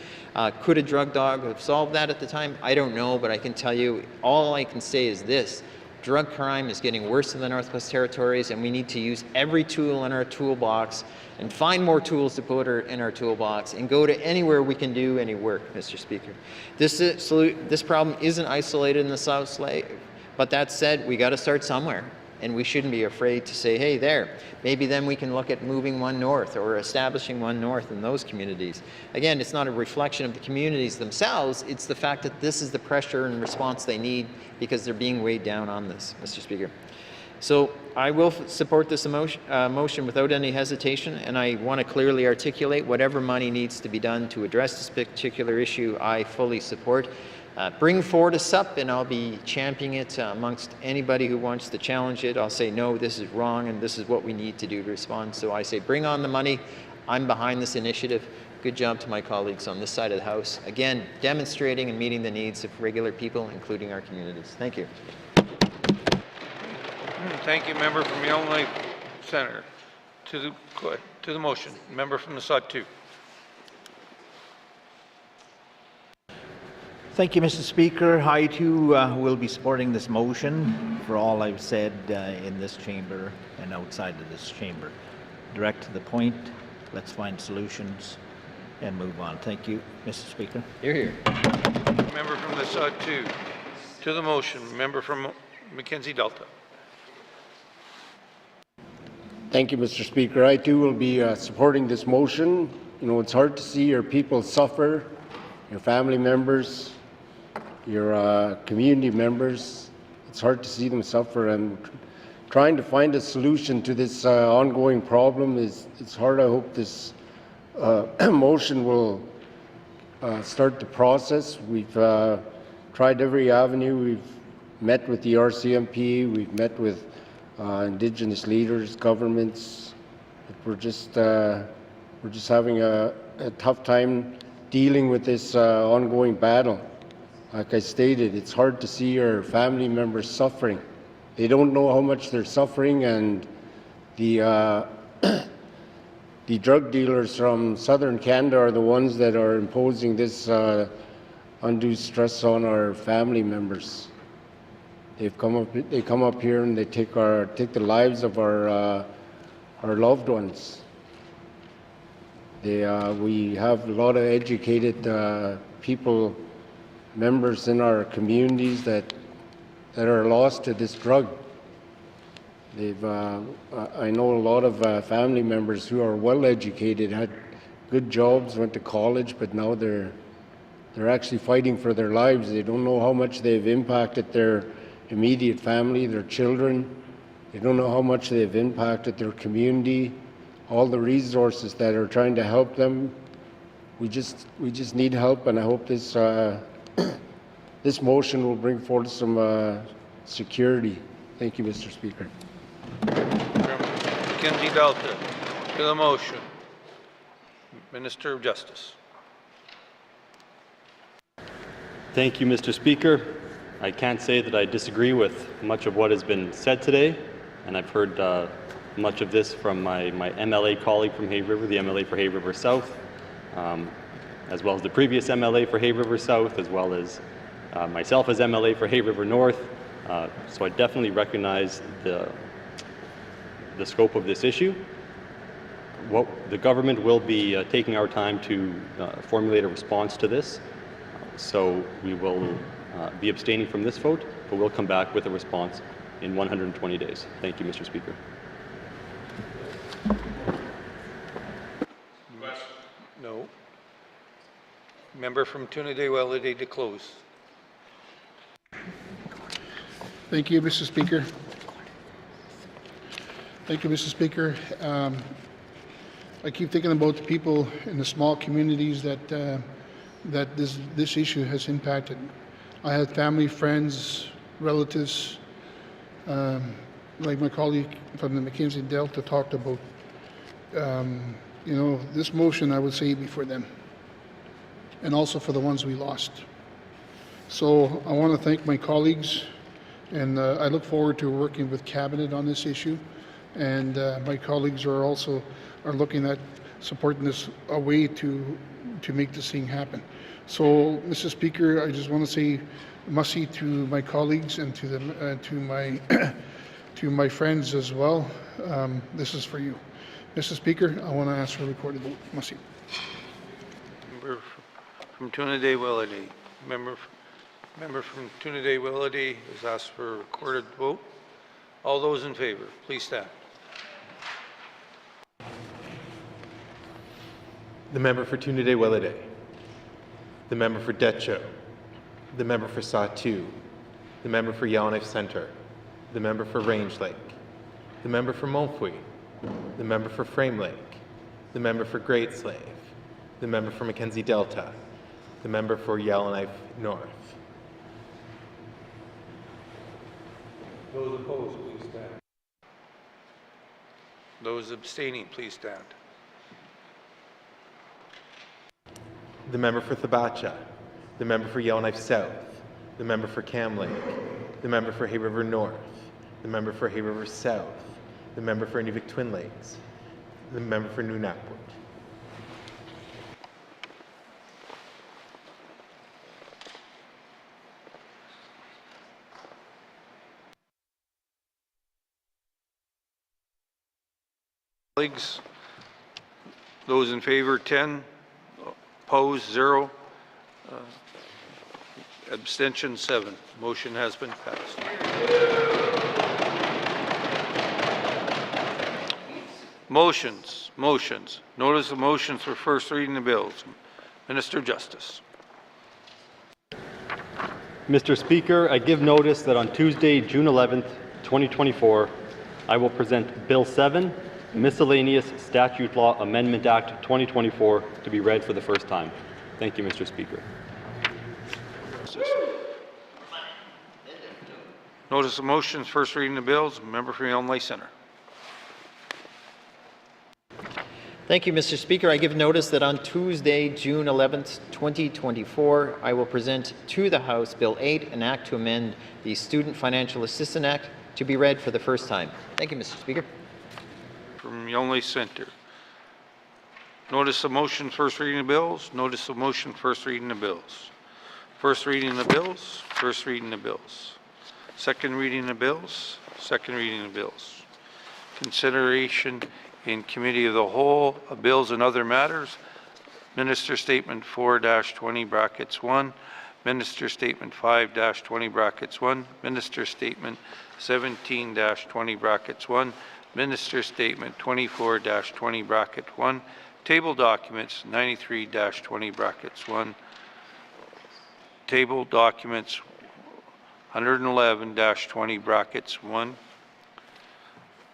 Could a drug dog have solved that at the time? I don't know, but I can tell you, all I can say is this. Drug crime is getting worse in the Northwest Territories, and we need to use every tool in our toolbox and find more tools to put in our toolbox and go to anywhere we can do any work, Mr. Speaker. This problem isn't isolated in the South Slave, but that said, we got to start somewhere, and we shouldn't be afraid to say, hey, there, maybe then we can look at moving one north or establishing one north in those communities. Again, it's not a reflection of the communities themselves, it's the fact that this is the pressure and response they need because they're being weighed down on this, Mr. Speaker. So I will support this motion without any hesitation, and I want to clearly articulate whatever money needs to be done to address this particular issue, I fully support. bring forward a SUP, and I'll be championing it amongst anybody who wants to challenge it. I'll say, no, this is wrong, and this is what we need to do to respond. So I say, bring on the money. I'm behind this initiative. Good job to my colleagues on this side of the House. Again, demonstrating and meeting the needs of regular people, including our communities. Thank you. Thank you, member from Yellowknife Centre. To the motion, member from the Sod-2. Thank you, Mr. Speaker. I too will be supporting this motion for all I've said in this chamber and outside of this chamber. Direct to the point, let's find solutions and move on. Thank you, Mr. Speaker. Hear, hear. Member from the Sod-2. To the motion, member from Mackenzie Delta. Thank you, Mr. Speaker. I too will be supporting this motion. You know, it's hard to see your people suffer, your family members, your community members. It's hard to see them suffer, and trying to find a solution to this ongoing problem it's hard. I hope this motion will start the process. We've tried every avenue. We've met with the RCMP. We've met with Indigenous leaders, governments. We're just having a tough time dealing with this ongoing battle. Like I stated, it's hard to see your family members suffering. They don't know how much they're suffering, and the the drug dealers from southern Canada are the ones that are imposing this undue stress on our family members. They come up here and they take the lives of our loved ones. We have a lot of educated people, members in our communities that are lost to this drug. I know a lot of family members who are well educated, had good jobs, went to college, but now they're actually fighting for their lives. They don't know how much they've impacted their immediate family, their children. They don't know how much they've impacted their community, all the resources that are trying to help them. We just need help, and I hope this this motion will bring forth some security. Thank you, Mr. Speaker. Mackenzie Delta. To the motion, Minister of Justice. Thank you, Mr. Speaker. I can't say that I disagree with much of what has been said today, and I've heard much of this from my MLA colleague from Hay River, the MLA for Hay River South, as well as the previous MLA for Hay River South, as well as myself as MLA for Hay River North. So I definitely recognize the scope of this issue. The government will be taking our time to formulate a response to this, so we will be abstaining from this vote, but we'll come back with a response in 120 days. Thank you, Mr. Speaker. No. Member from Trinidad-Welleday to close. Thank you, Mr. Speaker. Thank you, Mr. Speaker. I keep thinking about the people in the small communities that this issue has impacted. I have family, friends, relatives, like my colleague from the Mackenzie Delta talked about. You know, this motion, I would say, be for them, and also for the ones we lost. So I want to thank my colleagues, and I look forward to working with Cabinet on this issue. And my colleagues are also looking at supporting this a way to make this thing happen. So, Mr. Speaker, I just want to say mercy to my colleagues and to my friends as well. This is for you. Mr. Speaker, I want to ask for a recorded vote. Mercy. Member from Trinidad-Welleday. Member from Trinidad-Welleday has asked for a recorded vote. All those in favor, please stand. The member for Trinidad-Welleday. The member for Detcho. The member for Sod-2. The member for Yellowknife Centre. The member for Range Lake. The member for Montfouille. The member for Frame Lake. The member for Great Slave. The member for Mackenzie Delta. The member for Yellowknife North. Those opposed, please stand. Those abstaining, please stand. The member for Thabacha, the member for Yellowknife South, the member for Cam Lake, the member for Hay River North, the member for Hay River South, the member for Inuvik Twin Lakes, the member for Nunavut. Colleagues, those in favor 10, opposed 0, abstention 7. Motion has been passed. Motions. Notice of motions for first reading of bills. Minister of Justice. Mr. Speaker, I give notice that on Tuesday, June 11th, 2024, I will present Bill 7, Miscellaneous Statute Law Amendment Act 2024, to be read for the first time. Thank you, Mr. Speaker. Notice of motions, first reading of bills. Member for Elmley Centre. Thank you, Mr. Speaker. I give notice that on Tuesday, June 11th, 2024, I will present to the House Bill 8, an act to amend the Student Financial Assistance Act, to be read for the first time. Thank you, Mr. Speaker. From Yellowknife Centre. Notice of motion, first reading of bills. Notice of motion, first reading of bills. First reading of bills. First reading of bills. Second reading of bills. Second reading of bills. Consideration in Committee of the Whole of bills and other matters. Minister Statement 4-20 brackets 1. Minister Statement 5-20 brackets 1. Minister Statement 17-20 brackets 1. Minister Statement 24-20 bracket 1. Table documents 93-20 brackets 1. Table documents 111-20 brackets 1.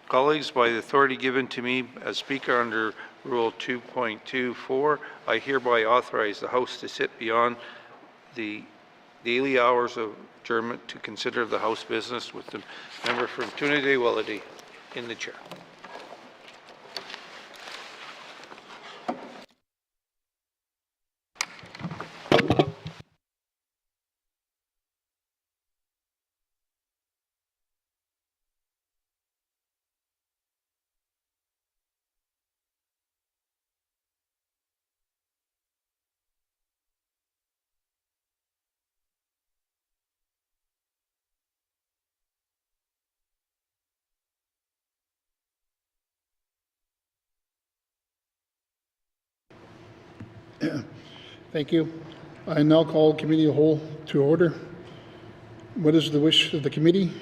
Colleagues, by the authority given to me as Speaker under Rule 2.24, I hereby authorize the House to sit beyond the daily hours of adjournment to consider the House business, with the member from Trinity-Willity in the chair. Thank you. I now call Committee of the Whole to order. What is the wish of the committee?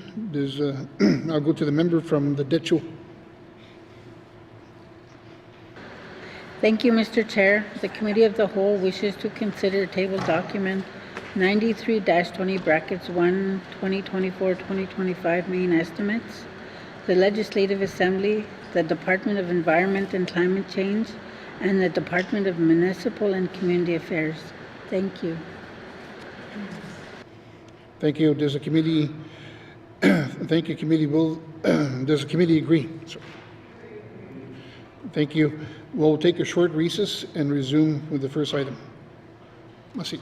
I'll go to the member from the Decho. Thank you, Mr. Chair. The Committee of the Whole wishes to consider table document 93-20 brackets 1, 2024-2025 main estimates, the Legislative Assembly, the Department of Environment and Climate Change, and the Department of Municipal and Community Affairs. Thank you. Thank you. Does the committee, thank you, committee. Does the committee agree? Sorry. Thank you. We'll take a short recess and resume with the first item. Merci.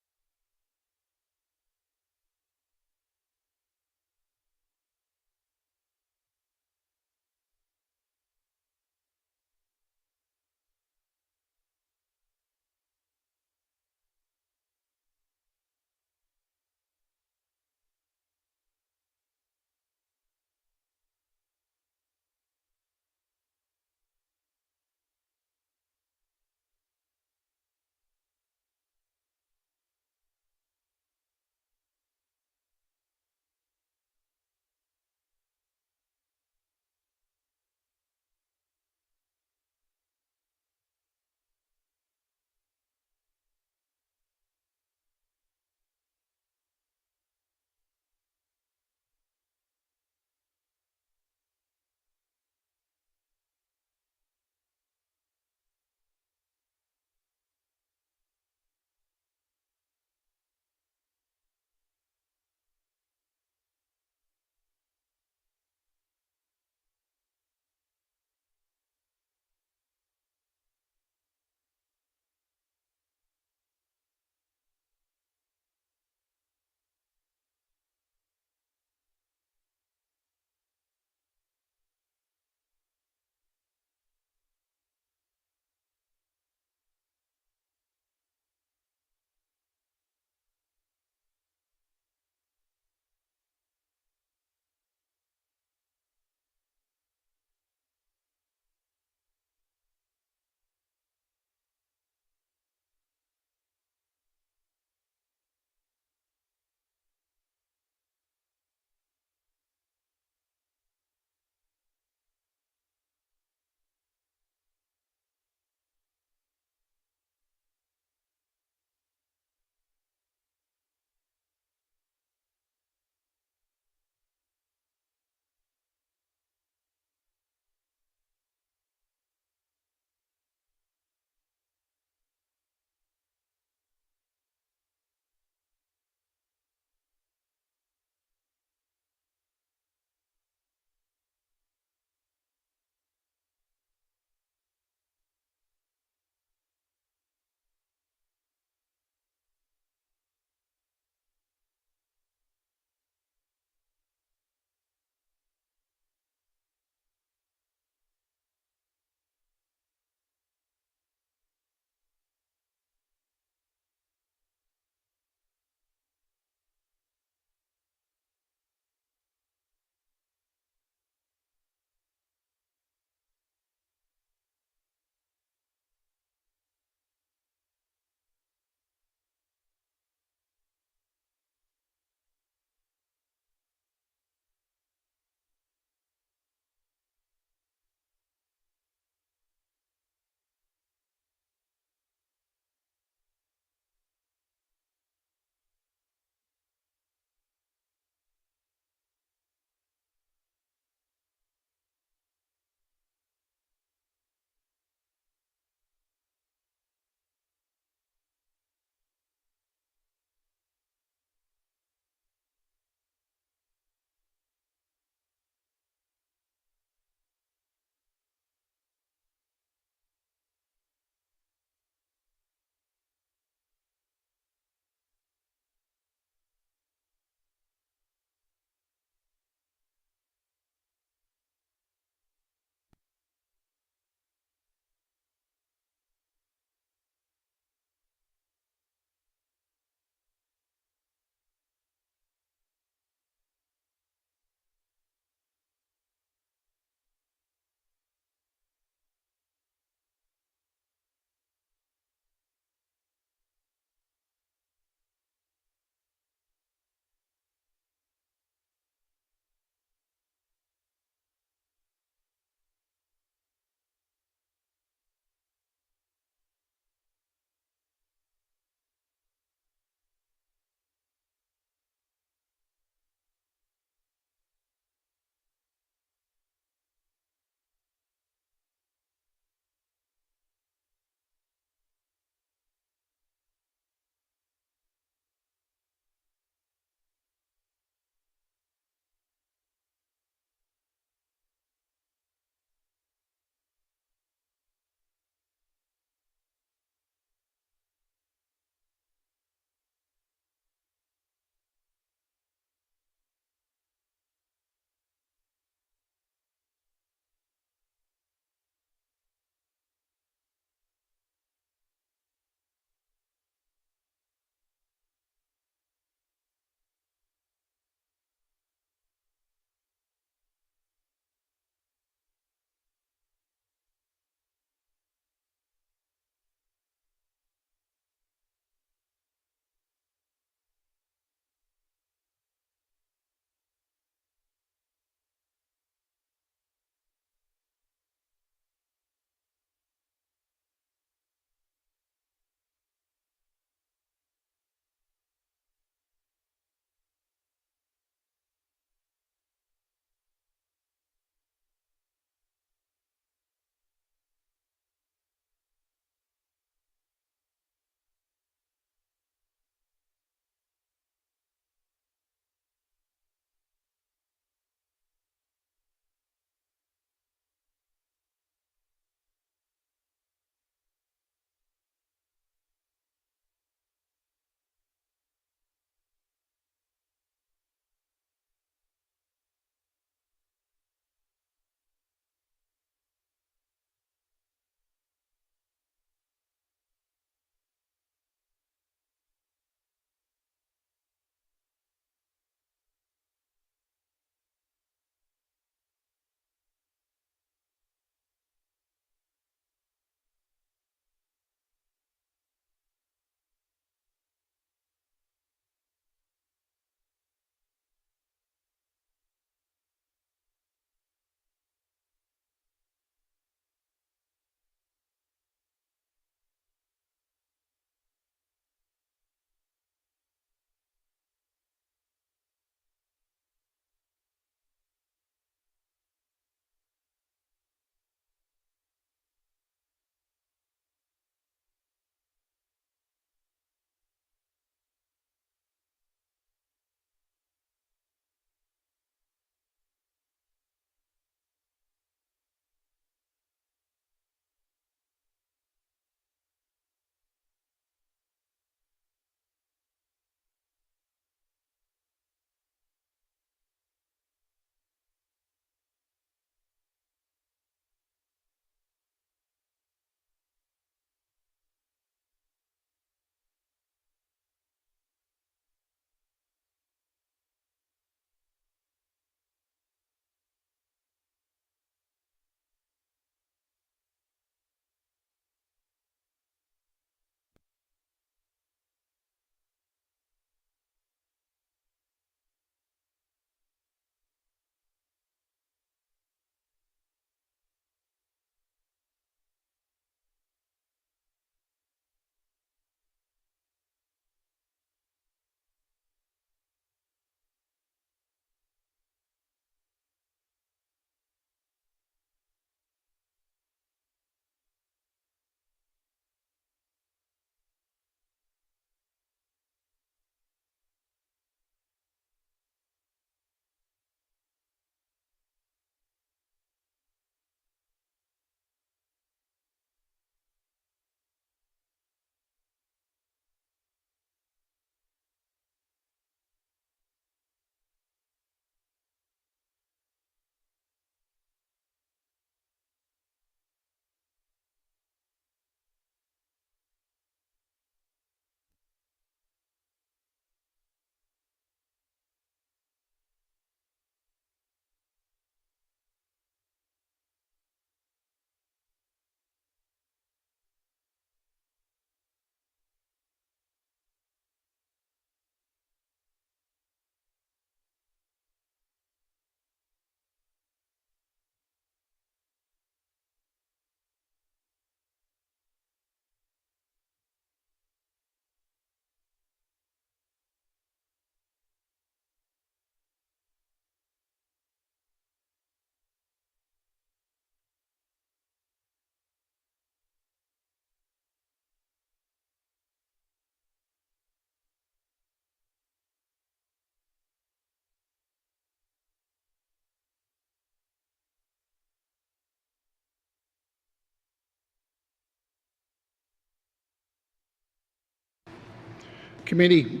Committee,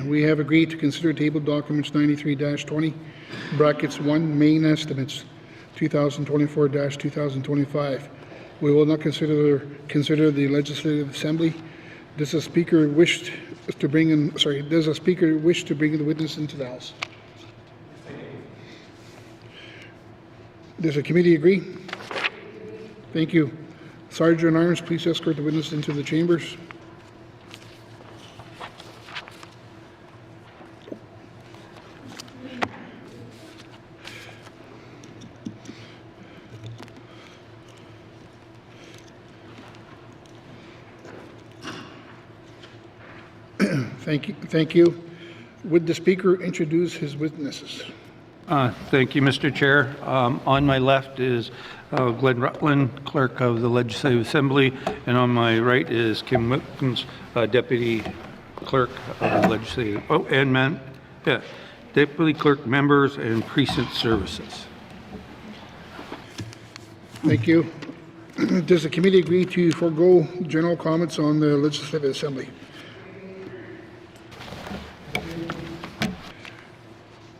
we have agreed to consider table documents 93-20, brackets 1, main estimates, 2024-2025. We will not consider the Legislative Assembly. Does the Speaker wish to bring in, does the Speaker wish to bring the witness into the House? Does the committee agree? Thank you. Sergeant Arms, please escort the witness into the chambers. Thank you. Would the Speaker introduce his witnesses? Thank you, Mr. Chair. On my left is Glenn Rutland, Clerk of the Legislative Assembly, and on my right is Kim Wilkins, Deputy Clerk of the Legislative. Deputy Clerk, Members, and Precinct Services. Thank you. Does the committee agree to forego general comments on the Legislative Assembly?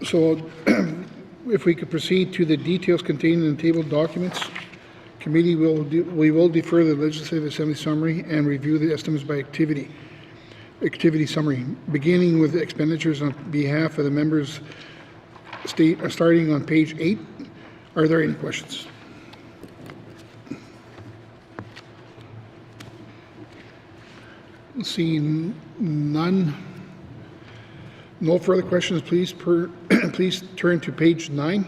So if we could proceed to the details contained in the tabled documents, we will defer the Legislative Assembly summary and review the estimates by activity summary, beginning with expenditures on behalf of the members starting on page 8. Are there any questions? Seeing none. No further questions, please turn to page 9.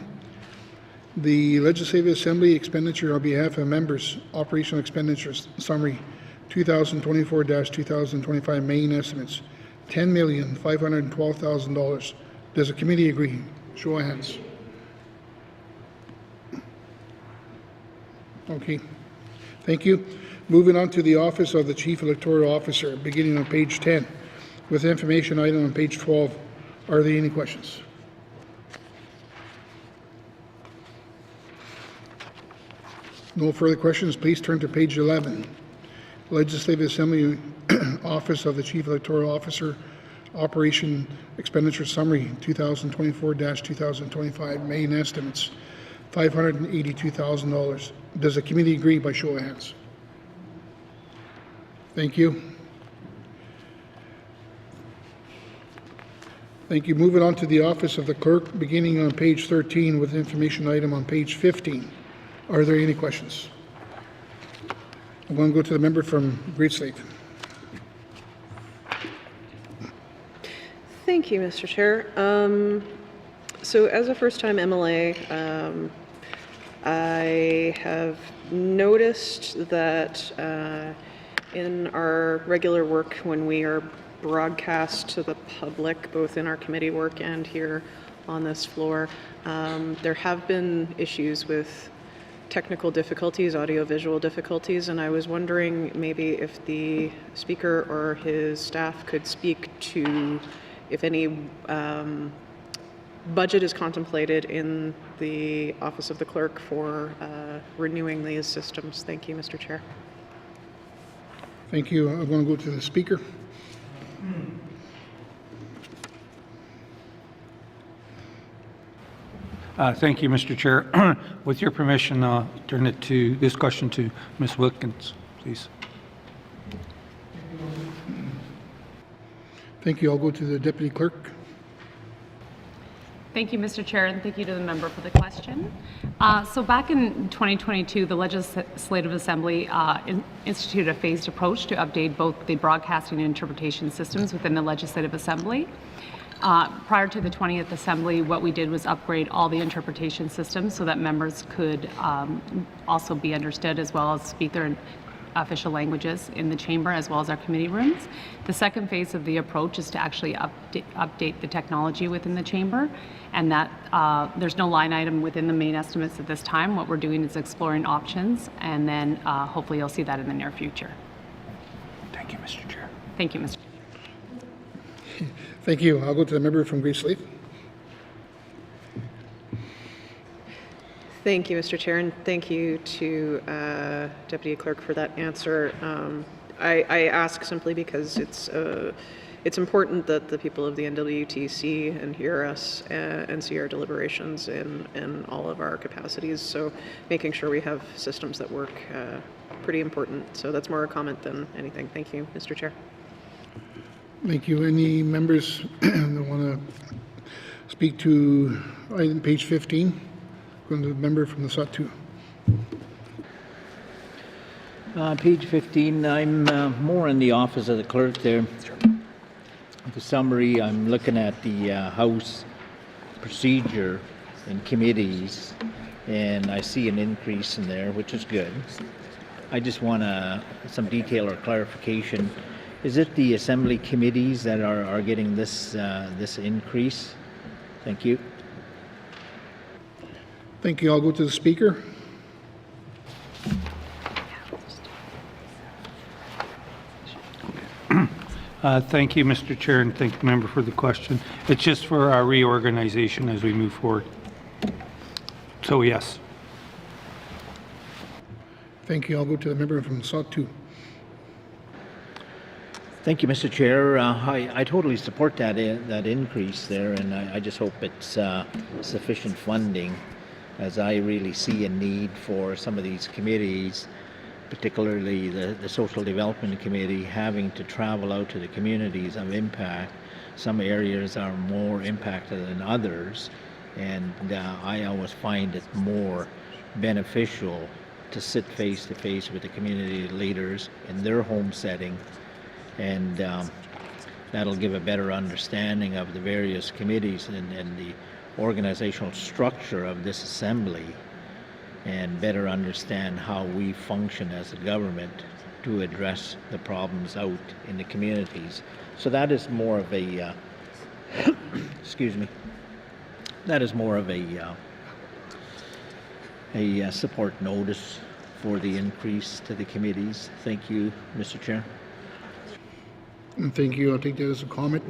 The Legislative Assembly expenditure on behalf of members, operational expenditures summary, 2024-2025 main estimates, $10,512,000. Does the committee agree? Show of hands. Okay, thank you. Moving on to the Office of the Chief Electoral Officer, beginning on page 10. With information item on page 12, are there any questions? No further questions, please turn to page 11. Legislative Assembly Office of the Chief Electoral Officer, Operation Expenditure Summary, 2024-2025 main estimates, $582,000. Does the committee agree by show of hands? Thank you. Thank you. Moving on to the Office of the Clerk, beginning on page 13 with information item on page 15. Are there any questions? I'm going to go to the member from Great Slate. Thank you, Mr. Chair. So as a first-time MLA, I have noticed that in our regular work when we are broadcast to the public, both in our committee work and here on this floor, there have been issues with technical difficulties, audio-visual difficulties, and I was wondering maybe if the Speaker or his staff could speak to if any budget is contemplated in the Office of the Clerk for renewing these systems. Thank you, Mr. Chair. Thank you. I'm going to go to the Speaker. Thank you, Mr. Chair. With your permission, I'll turn this question to Ms. Wilkins, please. Thank you. I'll go to the Deputy Clerk. Thank you, Mr. Chair, and thank you to the member for the question. So back in 2022, the Legislative Assembly instituted a phased approach to update both the broadcasting and interpretation systems within the Legislative Assembly. Prior to the 20th Assembly, what we did was upgrade all the interpretation systems so that members could also be understood as well as speak their official languages in the chamber as well as our committee rooms. The second phase of the approach is to actually update the technology within the chamber, and that there's no line item within the main estimates at this time. What we're doing is exploring options, and then hopefully you'll see that in the near future. Thank you, Mr. Chair. Thank you, Mr. Thank you. I'll go to the member from Great Slate. Thank you, Mr. Chair, and thank you to Deputy Clerk for that answer. I ask simply because it's important that the people of the N.W.T see and hear us and see our deliberations in all of our capacities. So making sure we have systems that work, pretty important. So that's more a comment than anything. Thank you, Mr. Chair. Thank you. Any members that want to speak to item page 15? Going to the member from the Satu. Page 15, I'm more in the office of the clerk there. The summary, I'm looking at the House procedure and committees, and I see an increase in there, which is good. I just want some detail or clarification. Is it the Assembly committees that are getting this increase? Thank you. Thank you. I'll go to the Speaker. Thank you, Mr. Chair, and thank the member for the question. It's just for our reorganization as we move forward. So, yes. Thank you. I'll go to the member from Satu. Thank you, Mr. Chair. I totally support that increase there, and I just hope it's sufficient funding, as I really see a need for some of these committees, particularly the Social Development Committee, having to travel out to the communities of impact. Some areas are more impacted than others, and I always find it more beneficial to sit face to face with the community leaders in their home setting, and that'll give a better understanding of the various committees and the organizational structure of this assembly, and better understand how we function as a government to address the problems out in the communities. So that is more of a, excuse me, that is more of a support notice for the increase to the committees. Thank you, Mr. Chair. And thank you. I'll take that as a comment.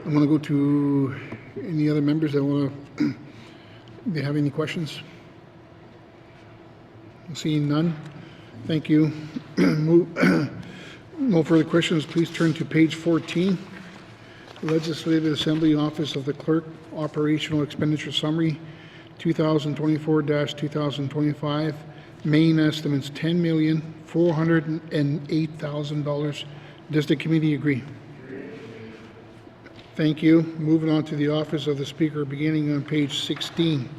I'm going to go to any other members that want to, they have any questions? Seeing none. Thank you. No further questions. Please turn to page 14. Legislative Assembly Office of the Clerk Operational Expenditure Summary 2024-2025. Main estimates $10,408,000. Does the committee agree? Thank you. Moving on to the Office of the Speaker, beginning on page 16,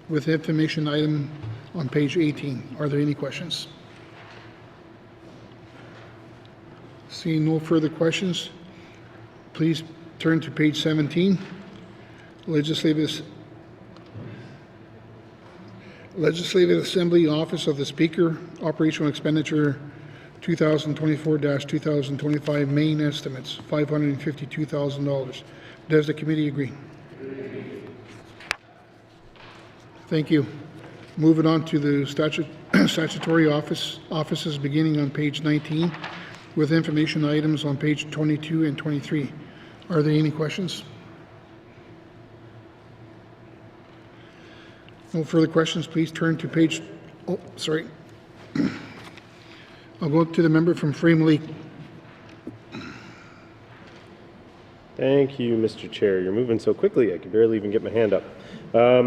with information item on page 18. Are there any questions? Seeing no further questions, please turn to page 17. Legislative Assembly Office of the Speaker, Operational Expenditure 2024-2025, main estimates $552,000. Does the committee agree? Thank you. Moving on to the statutory offices beginning on page 19 with information items on page 22 and 23. Are there any questions? No further questions. Please turn to page, oh, sorry. I'll go to the member from Frame Lake. Thank you, Mr. Chair. You're moving so quickly, I can barely even get my hand up. I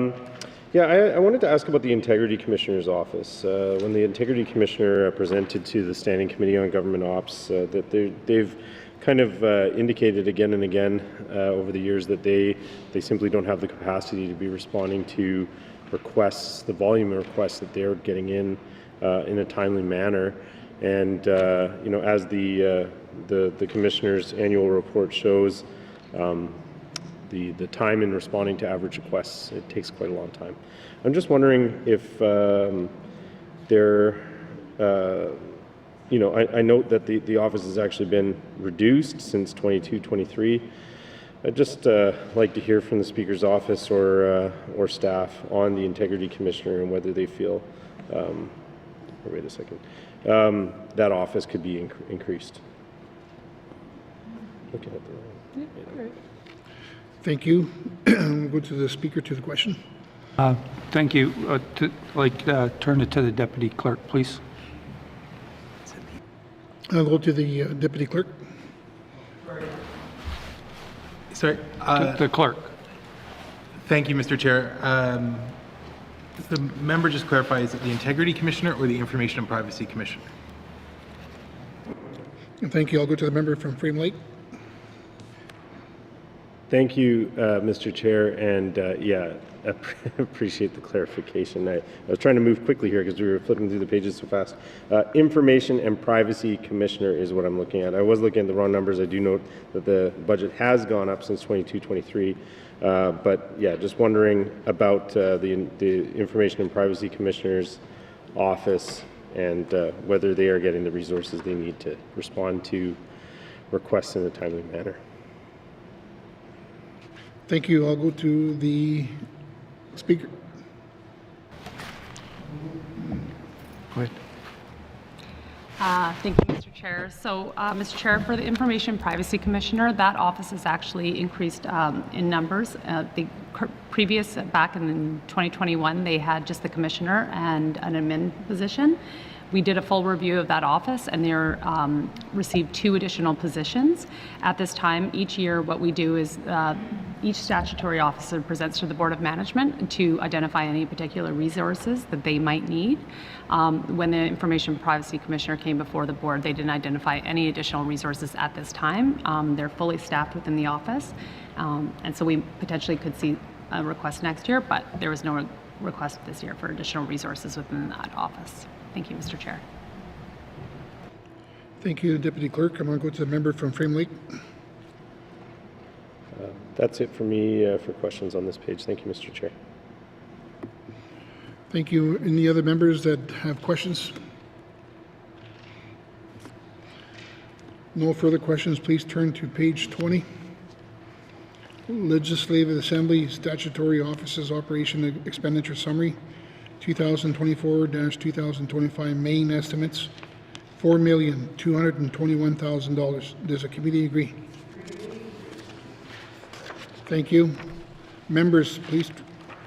wanted to ask about the Integrity Commissioner's office. When the Integrity Commissioner presented to the Standing Committee on Government Ops, that they've kind of indicated again and again over the years that they simply don't have the capacity to be responding to requests, the volume of requests that they're getting in a timely manner. And as the Commissioner's annual report shows, the time in responding to average requests, it takes quite a long time. I'm just wondering if I note that the office has actually been reduced since 22-23. I'd just like to hear from the Speaker's office or staff on the Integrity Commissioner and whether they feel, wait a second, that office could be increased. Looking at the wrong. Thank you. We'll go to the Speaker to the question. Thank you. Turn it to the Deputy Clerk, please. I'll go to the Deputy Clerk. Sorry. The clerk. Thank you, Mr. Chair. The member just clarify, is it the Integrity Commissioner or the Information and Privacy Commissioner? Thank you. I'll go to the member from Frame Lake. Thank you, Mr. Chair, and yeah, appreciate the clarification. I was trying to move quickly here because we were flipping through the pages so fast. Information and Privacy Commissioner is what I'm looking at. I was looking at the wrong numbers. I do note that the budget has gone up since 22-23, but yeah, just wondering about the Information and Privacy Commissioner's office and whether they are getting the resources they need to respond to requests in a timely manner. Thank you. I'll go to the speaker. Go ahead. Thank you, Mr. Chair. So, Mr. Chair, for the Information Privacy Commissioner, that office has actually increased in numbers. Previous, back in 2021, they had just the commissioner and an admin position. We did a full review of that office, and they received 2 additional positions. At this time, each year, what we do is each statutory officer presents to the Board of Management to identify any particular resources that they might need. When the Information Privacy Commissioner came before the board, they didn't identify any additional resources at this time. They're fully staffed within the office, and so we potentially could see a request next year, but there was no request this year for additional resources within that office. Thank you, Mr. Chair. Thank you, Deputy Clerk. I'm going to go to the member from Frame Lake. That's it for me for questions on this page. Thank you, Mr. Chair. Thank you. Any other members that have questions? No further questions. Please turn to page 20. Legislative Assembly Statutory Offices Operation Expenditure Summary 2024-2025 main estimates $4,221,000. Does the committee agree? Thank you. Members, please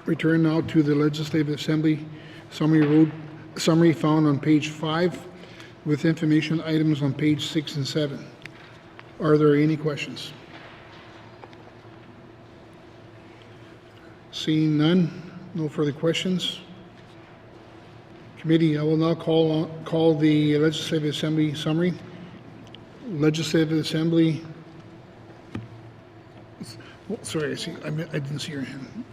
return now to the Legislative Assembly summary found on page 5 with information items on page 6 and 7. Are there any questions? Seeing none, no further questions. Committee, I will now call the Legislative Assembly summary. Legislative Assembly. Oh, sorry, I didn't see your hand.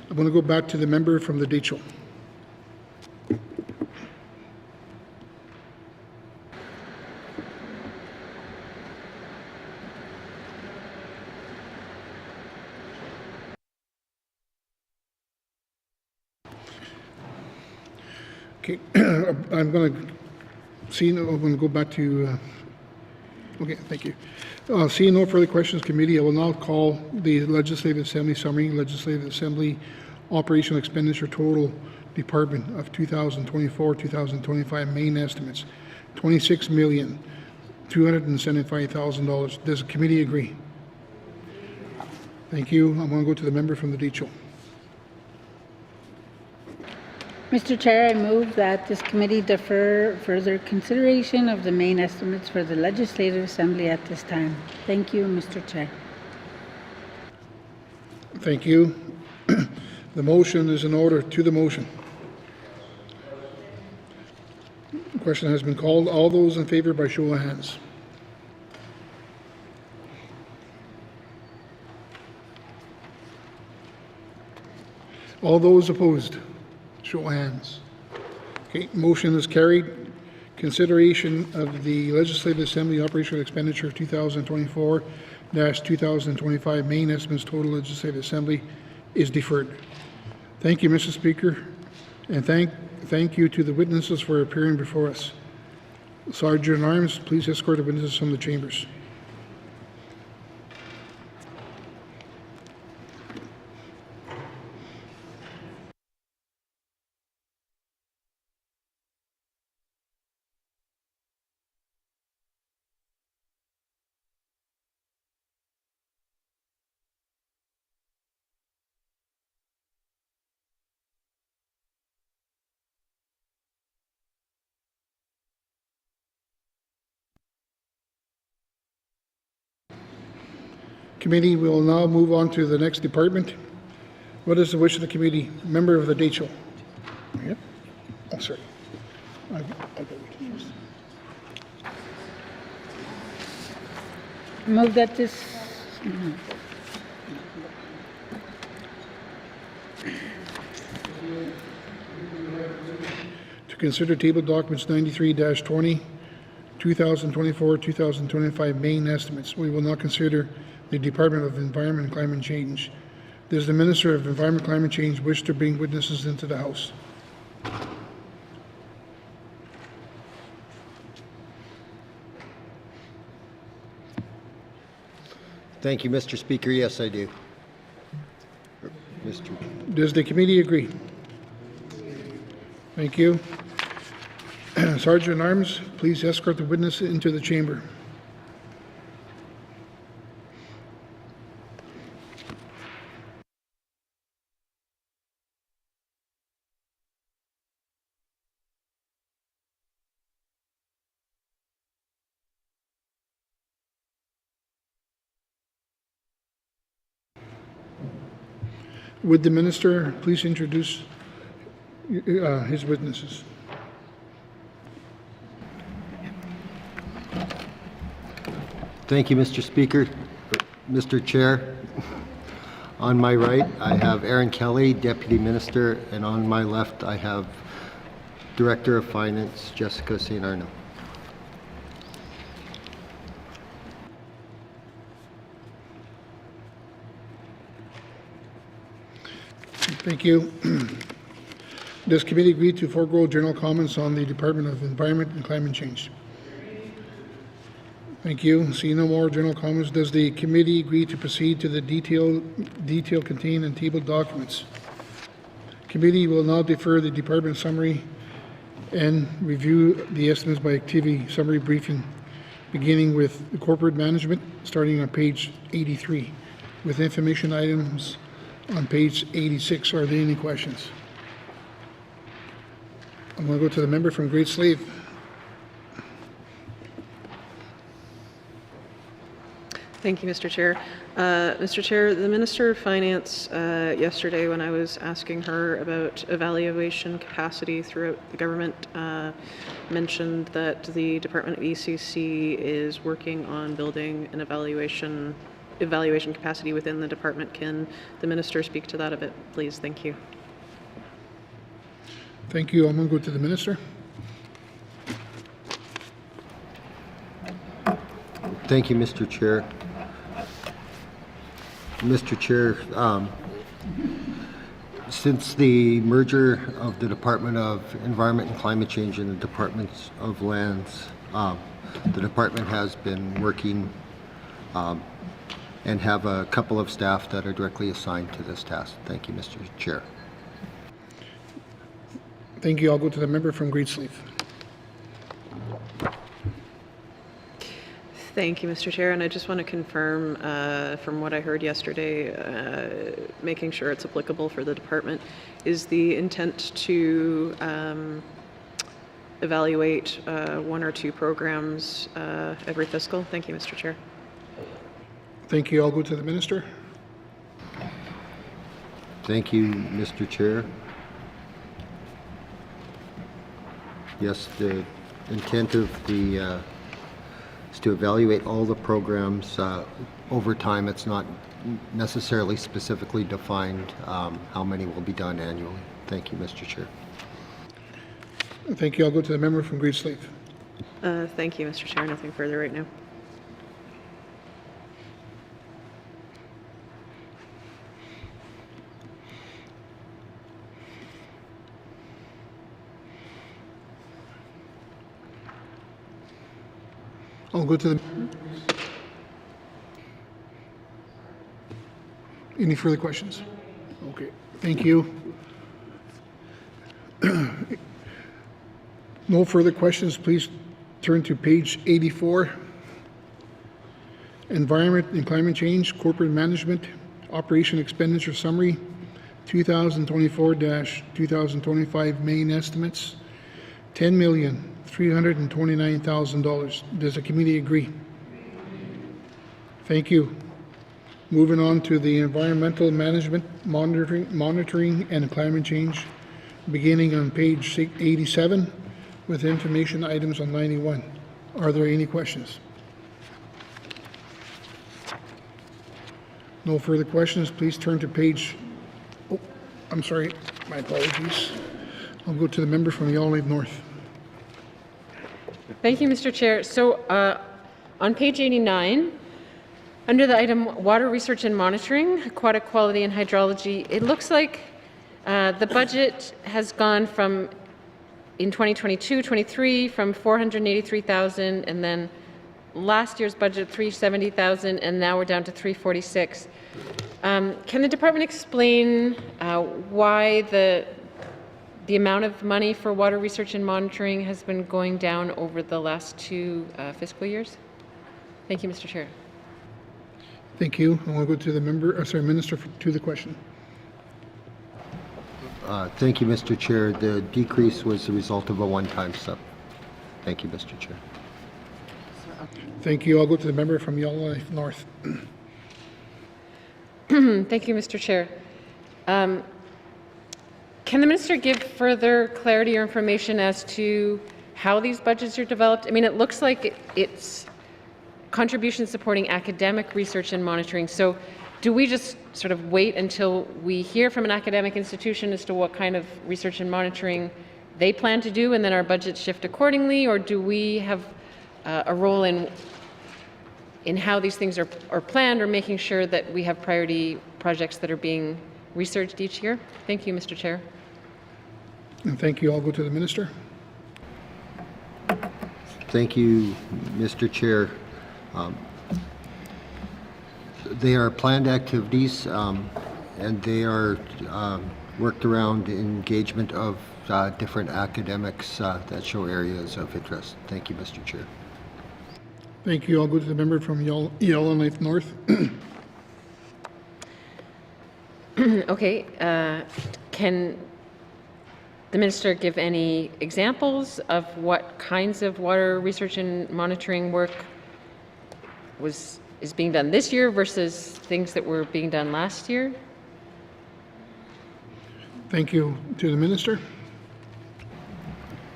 I'm going to go back to the member from the Deschel. Okay, I'm going to go back to, okay, thank you. Seeing no further questions, committee, I will now call the Legislative Assembly summary, Legislative Assembly Operational Expenditure Total Department of 2024-2025 main estimates, $26,275,000. Does the committee agree? Thank you. I'm going to go to the member from the Deschel. Mr. Chair, I move that this committee defer further consideration of the main estimates for the Legislative Assembly at this time. Thank you, Mr. Chair. Thank you. The motion is in order. To the motion. The question has been called. All those in favor by show of hands. All those opposed? Show of hands. Okay, motion is carried. Consideration of the Legislative Assembly Operational Expenditure 2024-2025 main estimates total Legislative Assembly is deferred. Thank you, Mr. Speaker, and thank you to the witnesses for appearing before us. Sergeant at Arms, please escort the witnesses from the chambers. Committee will now move on to the next department. What is the wish of the committee? Member of the date show. Yep. Oh, sorry. I got it. Move that this. To consider table documents 93-20, 2024-2025 main estimates. We will not consider the Department of Environment and Climate Change. Does the Minister of Environment and Climate Change wish to bring witnesses into the House? Thank you, Mr. Speaker. Yes, I do. Mr. Does the committee agree? Thank you. Sergeant at Arms, please escort the witness into the chamber. Would the minister please introduce his witnesses? Thank you, Mr. Speaker. Mr. Chair, on my right, I have Aaron Kelly, Deputy Minister, and on my left, I have Director of Finance, Jessica St. Arnaud. Thank you. Does committee agree to forego general comments on the Department of Environment and Climate Change? Thank you. See no more general comments. Does the committee agree to proceed to the detail contained in table documents? Committee will now defer the department summary and review the estimates by activity summary briefing, beginning with the corporate management, starting on page 83, with information items on page 86. Are there any questions? I'm going to go to the member from Great Slave. Thank you, Mr. Chair. Mr. Chair, the Minister of Finance yesterday, when I was asking her about evaluation capacity throughout the government, mentioned that the Department of ECC is working on building an evaluation capacity within the department. Can the Minister speak to that a bit, please? Thank you. Thank you. I'm going to go to the Minister. Thank you, Mr. Chair. Mr. Chair, since the merger of the Department of Environment and Climate Change and the Departments of Lands, the department has been working and have a couple of staff that are directly assigned to this task. Thank you, Mr. Chair. Thank you. I'll go to the member from Great Slave. Thank you, Mr. Chair, and I just want to confirm from what I heard yesterday, making sure it's applicable for the department, is the intent to evaluate 1 or 2 programs every fiscal? Thank you, Mr. Chair. Thank you. I'll go to the Minister. Thank you, Mr. Chair. Yes, the intent of the is to evaluate all the programs over time. It's not necessarily specifically defined how many will be done annually. Thank you, Mr. Chair. Thank you. I'll go to the member from Great Slave. Thank you, Mr. Chair. Nothing further right now. I'll go to the... Any further questions? Okay, thank you. No further questions. Please turn to page 84. Environment and Climate Change, Corporate Management, Operation Expenditure Summary, 2024-2025 main estimates, $10,329,000. Does the committee agree? Thank you. Moving on to the environmental management, monitoring and climate change, beginning on page 87 with information items on 91. Are there any questions? No further questions. Please turn to page, oh, I'm sorry, my apologies. I'll go to the member from Yellowknife North. Thank you, Mr. Chair. So on page 89, under the item Water Research and Monitoring, Aquatic Quality and Hydrology, it looks like the budget has gone from, in 2022-23, from 483,000, and then last year's budget 370,000, and now we're down to 346. Can the department explain why the amount of money for water research and monitoring has been going down over the last 2 fiscal years? Thank you, Mr. Chair. Thank you. I want to go to the member, Minister to the question. Thank you, Mr. Chair. The decrease was the result of a one-time sub. Thank you, Mr. Chair. Thank you. I'll go to the member from Yellowknife North. Thank you, Mr. Chair. Can the minister give further clarity or information as to how these budgets are developed? I mean, it looks like it's contributions supporting academic research and monitoring. So do we just sort of wait until we hear from an academic institution as to what kind of research and monitoring they plan to do, and then our budgets shift accordingly? Or do we have a role in how these things are planned, or making sure that we have priority projects that are being researched each year? Thank you, Mr. Chair. And thank you. I'll go to the minister. Thank you, Mr. Chair. They are planned activities, and they are worked around engagement of different academics that show areas of interest. Thank you, Mr. Chair. Thank you. I'll go to the member from Yellowknife North. Okay. Can the minister give any examples of what kinds of water research and monitoring work is being done this year versus things that were being done last year? Thank you. To the minister.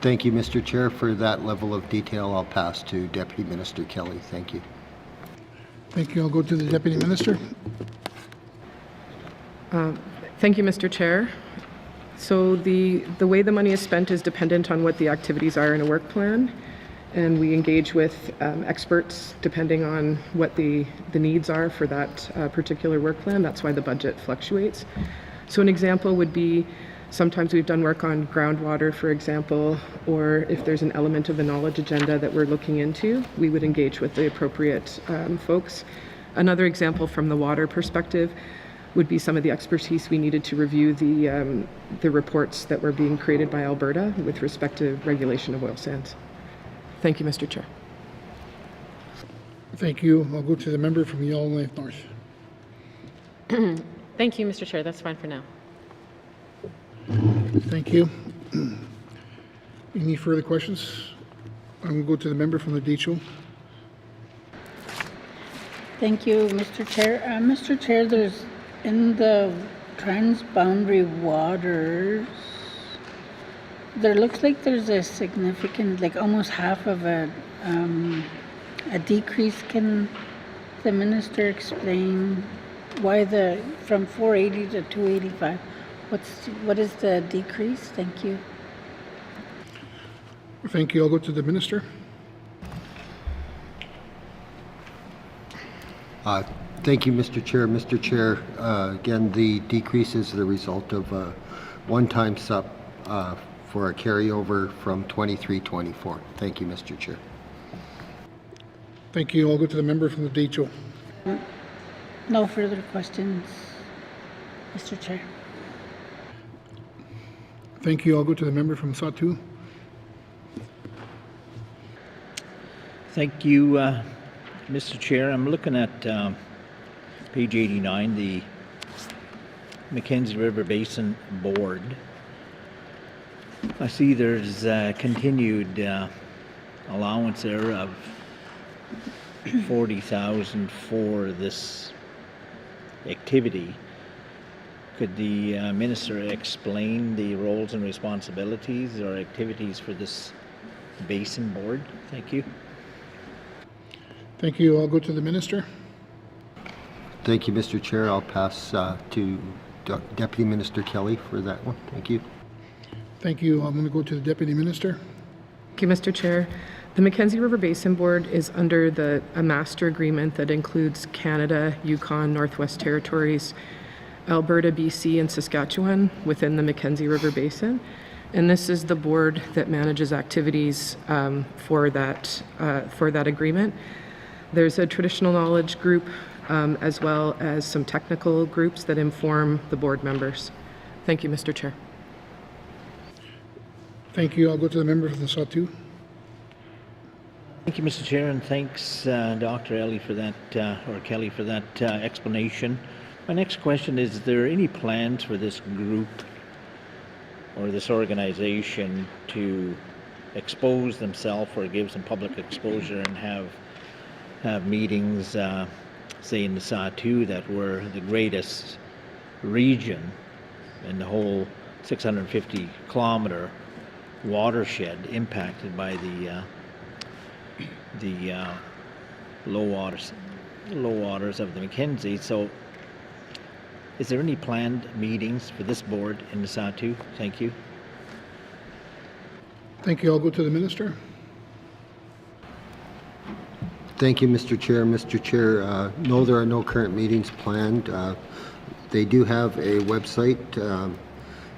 Thank you, Mr. Chair. For that level of detail, I'll pass to Deputy Minister Kelly. Thank you. Thank you. I'll go to the Deputy Minister. Thank you, Mr. Chair. So the way the money is spent is dependent on what the activities are in a work plan, and we engage with experts depending on what the needs are for that particular work plan. That's why the budget fluctuates. So an example would be sometimes we've done work on groundwater, for example, or if there's an element of a knowledge agenda that we're looking into, we would engage with the appropriate folks. Another example from the water perspective would be some of the expertise we needed to review the reports that were being created by Alberta with respect to regulation of oil sands. Thank you, Mr. Chair. Thank you. I'll go to the member from Yellowknife North. Thank you, Mr. Chair. That's fine for now. Thank you. Any further questions? I'm going to go to the member from the DHO. Thank you, Mr. Chair. Mr. Chair, there's in the transboundary waters, there looks like there's a significant, like almost half of a decrease. Can the minister explain why from 480 to 285? What is the decrease? Thank you. Thank you. I'll go to the minister. Thank you, Mr. Chair. Mr. Chair, again, the decrease is the result of a one-time sub for a carryover from 23-24. Thank you, Mr. Chair. Thank you. I'll go to the member from the DHO. No further questions, Mr. Chair. Thank you. I'll go to the member from Satu. Thank you, Mr. Chair. I'm looking at page 89, the Mackenzie River Basin Board. I see there's continued allowance there of 40,000 for this activity. Could the minister explain the roles and responsibilities or activities for this basin board? Thank you. Thank you. I'll go to the minister. Thank you, Mr. Chair. I'll pass to Deputy Minister Kelly for that one. Thank you. Thank you. I'm going to go to the Deputy Minister. Thank you, Mr. Chair. The Mackenzie River Basin Board is under a master agreement that includes Canada, Yukon, Northwest Territories, Alberta, BC, and Saskatchewan within the Mackenzie River Basin. And this is the board that manages activities for that agreement. There's a traditional knowledge group as well as some technical groups that inform the board members. Thank you, Mr. Chair. Thank you. I'll go to the member for the Sawtooth. Thank you, Mr. Chair, and thanks, Dr. Ellie, for that, or Kelly, for that explanation. My next question is there any plans for this group or this organization to expose themselves or give some public exposure and have meetings, say in the Sawtooth, that were the greatest region in the whole 650-kilometer watershed impacted by the low waters of the Mackenzie. So is there any planned meetings for this board in the Sawtooth? Thank you. Thank you. I'll go to the minister. Thank you, Mr. Chair. Mr. Chair, no, there are no current meetings planned. They do have a website,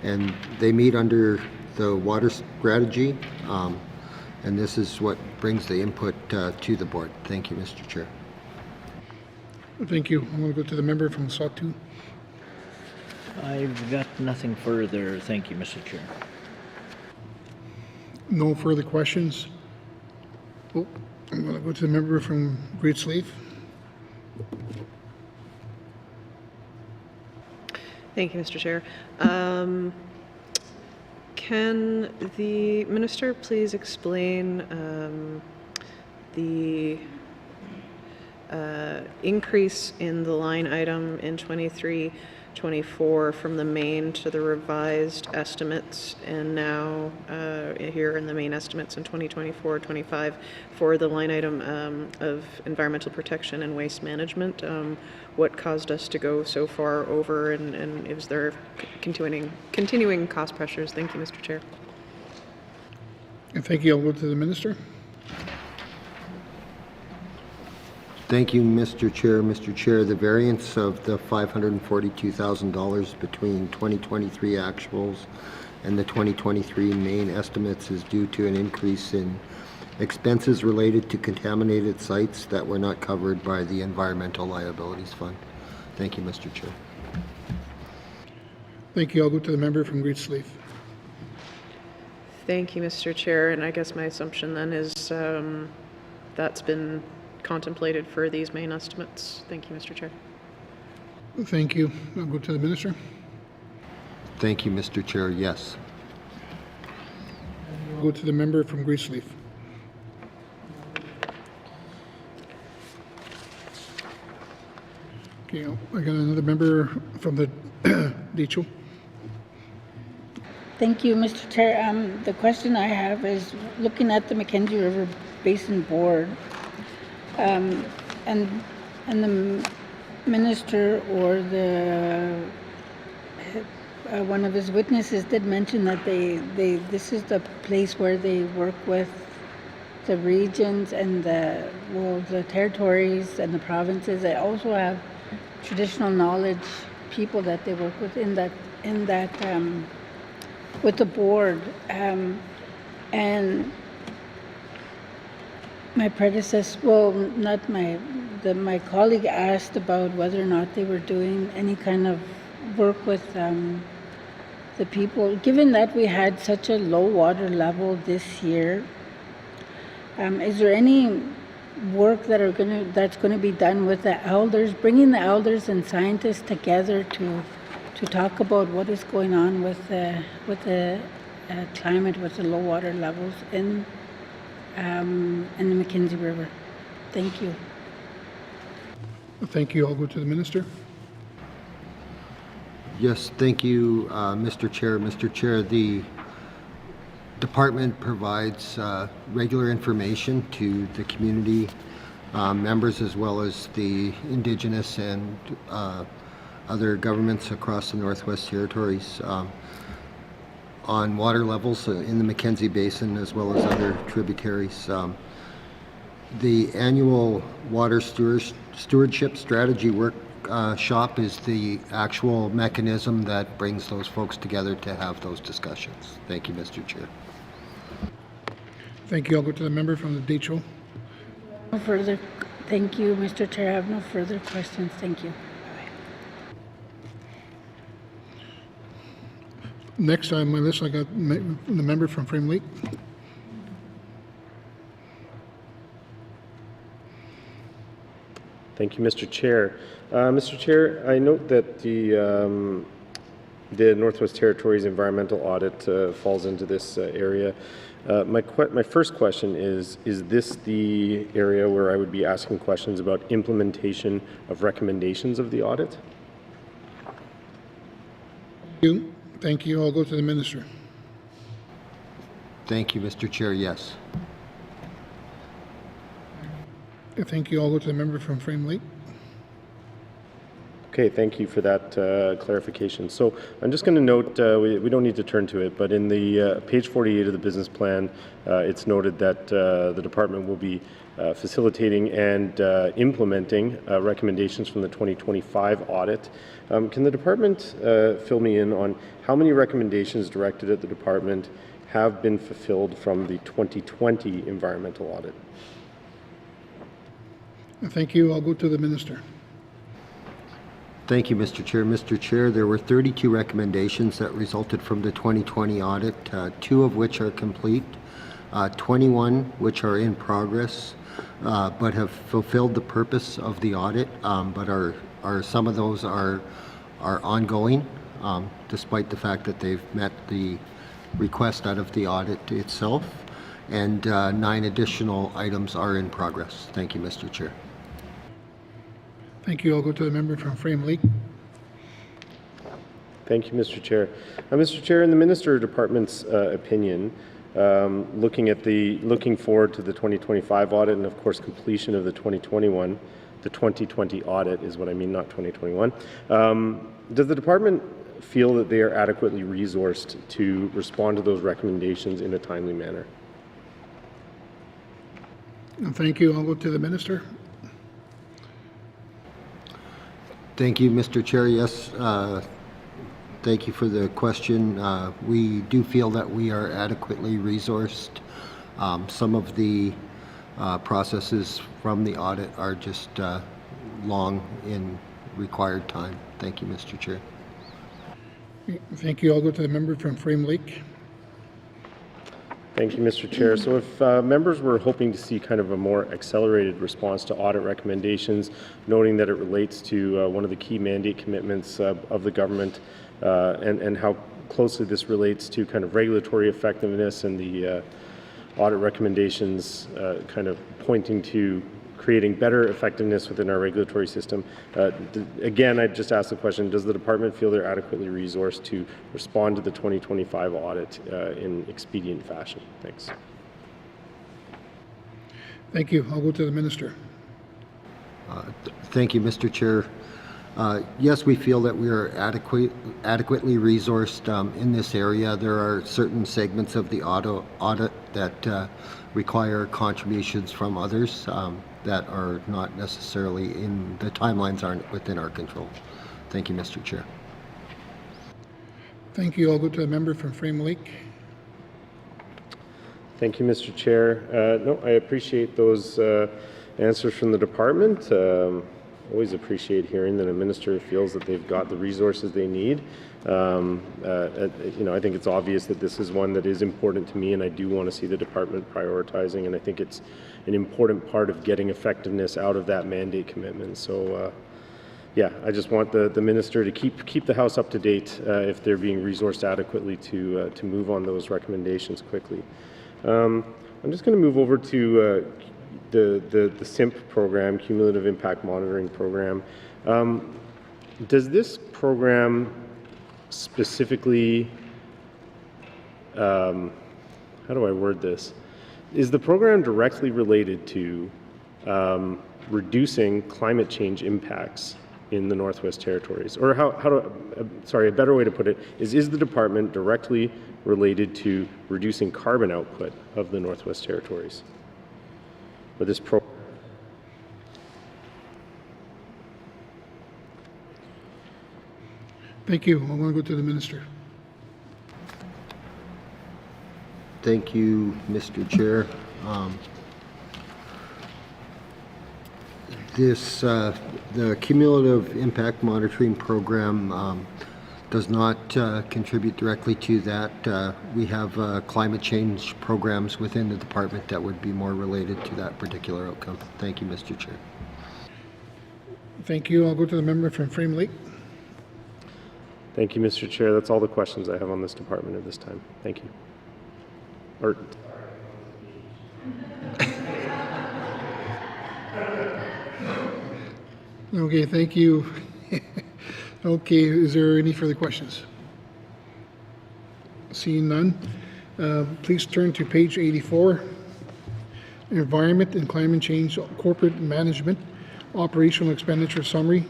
and they meet under the water strategy, and this is what brings the input to the board. Thank you, Mr. Chair. Thank you. I'm going to go to the member from Sawtooth. I've got nothing further. Thank you, Mr. Chair. No further questions. Oh, I'm going to go to the member from Great Slave. Thank you, Mr. Chair. Can the minister please explain the increase in the line item in 23-24 from the main to the revised estimates, and now here in the main estimates in 2024-25 for the line item of environmental protection and waste management? What caused us to go so far over, and is there continuing cost pressures? Thank you, Mr. Chair. And thank you. I'll go to the minister. Thank you, Mr. Chair. Mr. Chair, the variance of the $542,000 between 2023 actuals and the 2023 main estimates is due to an increase in expenses related to contaminated sites that were not covered by the Environmental Liabilities Fund. Thank you, Mr. Chair. Thank you. I'll go to the member from Great Slave. Thank you, Mr. Chair. And I guess my assumption then is that's been contemplated for these main estimates. Thank you, Mr. Chair. Thank you. I'll go to the minister. Thank you, Mr. Chair. Yes. I'll go to the member from Great Slave. Okay, I got another member from the DHO. Thank you, Mr. Chair. The question I have is looking at the Mackenzie River Basin Board, and the minister or the one of his witnesses did mention that this is the place where they work with the regions and the territories and the provinces. They also have traditional knowledge people that they work with in that with the board, and my predecessor, well, not my colleague asked about whether or not they were doing any kind of work with the people. Given that we had such a low water level this year, is there any work that's going to be done with the elders, bringing the elders and scientists together to talk about what is going on with the climate, with the low water levels in the Mackenzie River? Thank you. Thank you. I'll go to the minister. Yes, thank you, Mr. Chair. Mr. Chair, the department provides regular information to the community members as well as the Indigenous and other governments across the Northwest Territories on water levels in the Mackenzie Basin as well as other tributaries. The annual water stewardship strategy workshop is the actual mechanism that brings those folks together to have those discussions. Thank you, Mr. Chair. Thank you. I'll go to the member from the Deschaux. No further. Thank you, Mr. Chair. I have no further questions. Thank you. Next on my list, I got the member from Frame Lake. Thank you, Mr. Chair. Mr. Chair, I note that the Northwest Territories environmental audit falls into this area. My first question is this the area where I would be asking questions about implementation of recommendations of the audit? Thank you. I'll go to the minister. Thank you, Mr. Chair. Yes. Thank you. I'll go to the member from Frame Lake. Okay, thank you for that clarification. So I'm just going to note, we don't need to turn to it, but in the page 48 of the business plan, it's noted that the department will be facilitating and implementing recommendations from the 2025 audit. Can the department fill me in on how many recommendations directed at the department have been fulfilled from the 2020 environmental audit? Thank you. I'll go to the minister. Thank you, Mr. Chair. Mr. Chair, there were 32 recommendations that resulted from the 2020 audit, 2 of which are complete, 21 which are in progress, but have fulfilled the purpose of the audit, but some of those are ongoing, despite the fact that they've met the request out of the audit itself, and 9 additional items are in progress. Thank you, Mr. Chair. Thank you. I'll go to the member from Frame Lake. Thank you, Mr. Chair. Mr. Chair, in the Minister Department's opinion, looking forward to the 2025 audit and of course completion of the 2020 audit is what I mean, not 2021. Does the department feel that they are adequately resourced to respond to those recommendations in a timely manner? Thank you. I'll go to the minister. Thank you, Mr. Chair. Yes, thank you for the question. We do feel that we are adequately resourced. Some of the processes from the audit are just long in required time. Thank you, Mr. Chair. Thank you. I'll go to the member from Frame Lake. Thank you, Mr. Chair. So if members were hoping to see kind of a more accelerated response to audit recommendations, noting that it relates to one of the key mandate commitments of the government and how closely this relates to kind of regulatory effectiveness and the audit recommendations kind of pointing to creating better effectiveness within our regulatory system. Again, I'd just ask the question, does the department feel they're adequately resourced to respond to the 2025 audit in expedient fashion? Thanks. Thank you. I'll go to the minister. Thank you, Mr. Chair. Yes, we feel that we are adequately resourced in this area. There are certain segments of the audit that require contributions from others that are not necessarily in the timelines aren't within our control. Thank you, Mr. Chair. Thank you. I'll go to the member from Frame Lake. Thank you, Mr. Chair. No, I appreciate those answers from the department. Always appreciate hearing that a minister feels that they've got the resources they need. I think it's obvious that this is one that is important to me, and I do want to see the department prioritizing, and I think it's an important part of getting effectiveness out of that mandate commitment. So, yeah, I just want the minister to keep the House up to date if they're being resourced adequately to move on those recommendations quickly. I'm just going to move over to the CIMP program, Cumulative Impact Monitoring Program. Does this program specifically, how do I word this? Is the program directly related to reducing climate change impacts in the Northwest Territories? Or a better way to put it is the department directly related to reducing carbon output of the Northwest Territories? Or this program? Thank you. I want to go to the minister. Thank you, Mr. Chair. The cumulative impact monitoring program does not contribute directly to that. We have climate change programs within the department that would be more related to that particular outcome. Thank you, Mr. Chair. Thank you. I'll go to the member from Frame Lake. Thank you, Mr. Chair. That's all the questions I have on this department at this time. Thank you. Okay, thank you. Okay, is there any further questions? Seeing none, please turn to page 84. Environment and Climate Change Corporate Management Operational Expenditure Summary.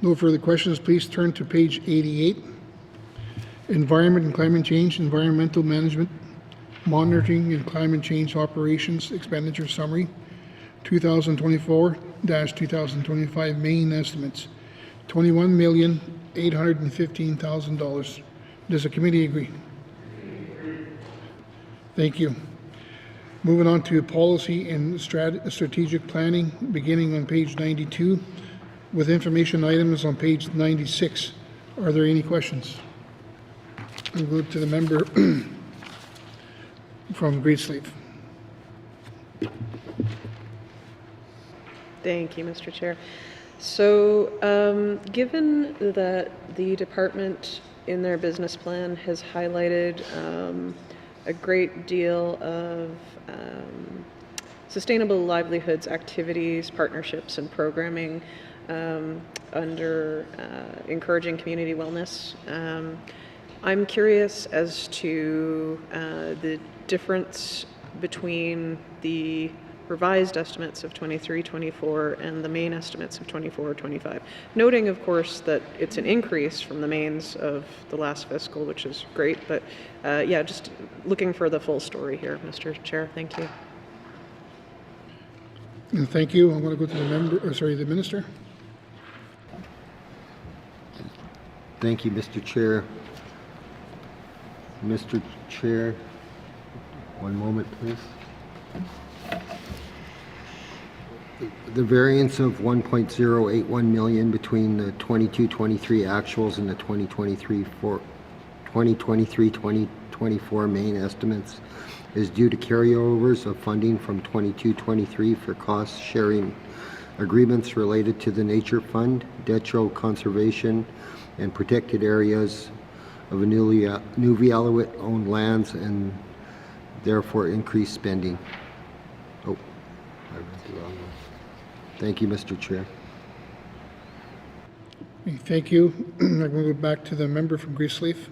No further questions. Please turn to page 88. Environment and Climate Change, Environmental Management, Monitoring and Climate Change Operations Expenditure Summary, 2024-2025 main estimates, $21,815,000. Does the committee agree? Thank you. Moving on to policy and strategic planning, beginning on page 92. With information items on page 96. Are there any questions? We'll go to the member from Great Slave. Thank you, Mr. Chair. So, given that the department in their business plan has highlighted a great deal of sustainable livelihoods activities, partnerships, and programming under encouraging community wellness. I'm curious as to the difference between the revised estimates of 23-24 and the main estimates of 24-25. Noting, of course, that it's an increase from the mains of the last fiscal, which is great, but yeah, just looking for the full story here, Mr. Chair. Thank you. And thank you. I'm going to go to the minister. Thank you, Mr. Chair. Mr. Chair, one moment, please. The variance of 1.081 million between the 22-23 actuals and the 2023-2024 main estimates is due to carryovers of funding from 22-23 for cost sharing agreements related to the Nature Fund, Decho Conservation, and protected areas of Nunavut-owned lands, and therefore increased spending. Oh, I read the wrong one. Thank you, Mr. Chair. Thank you. I'm going to go back to the member from Great Leaf.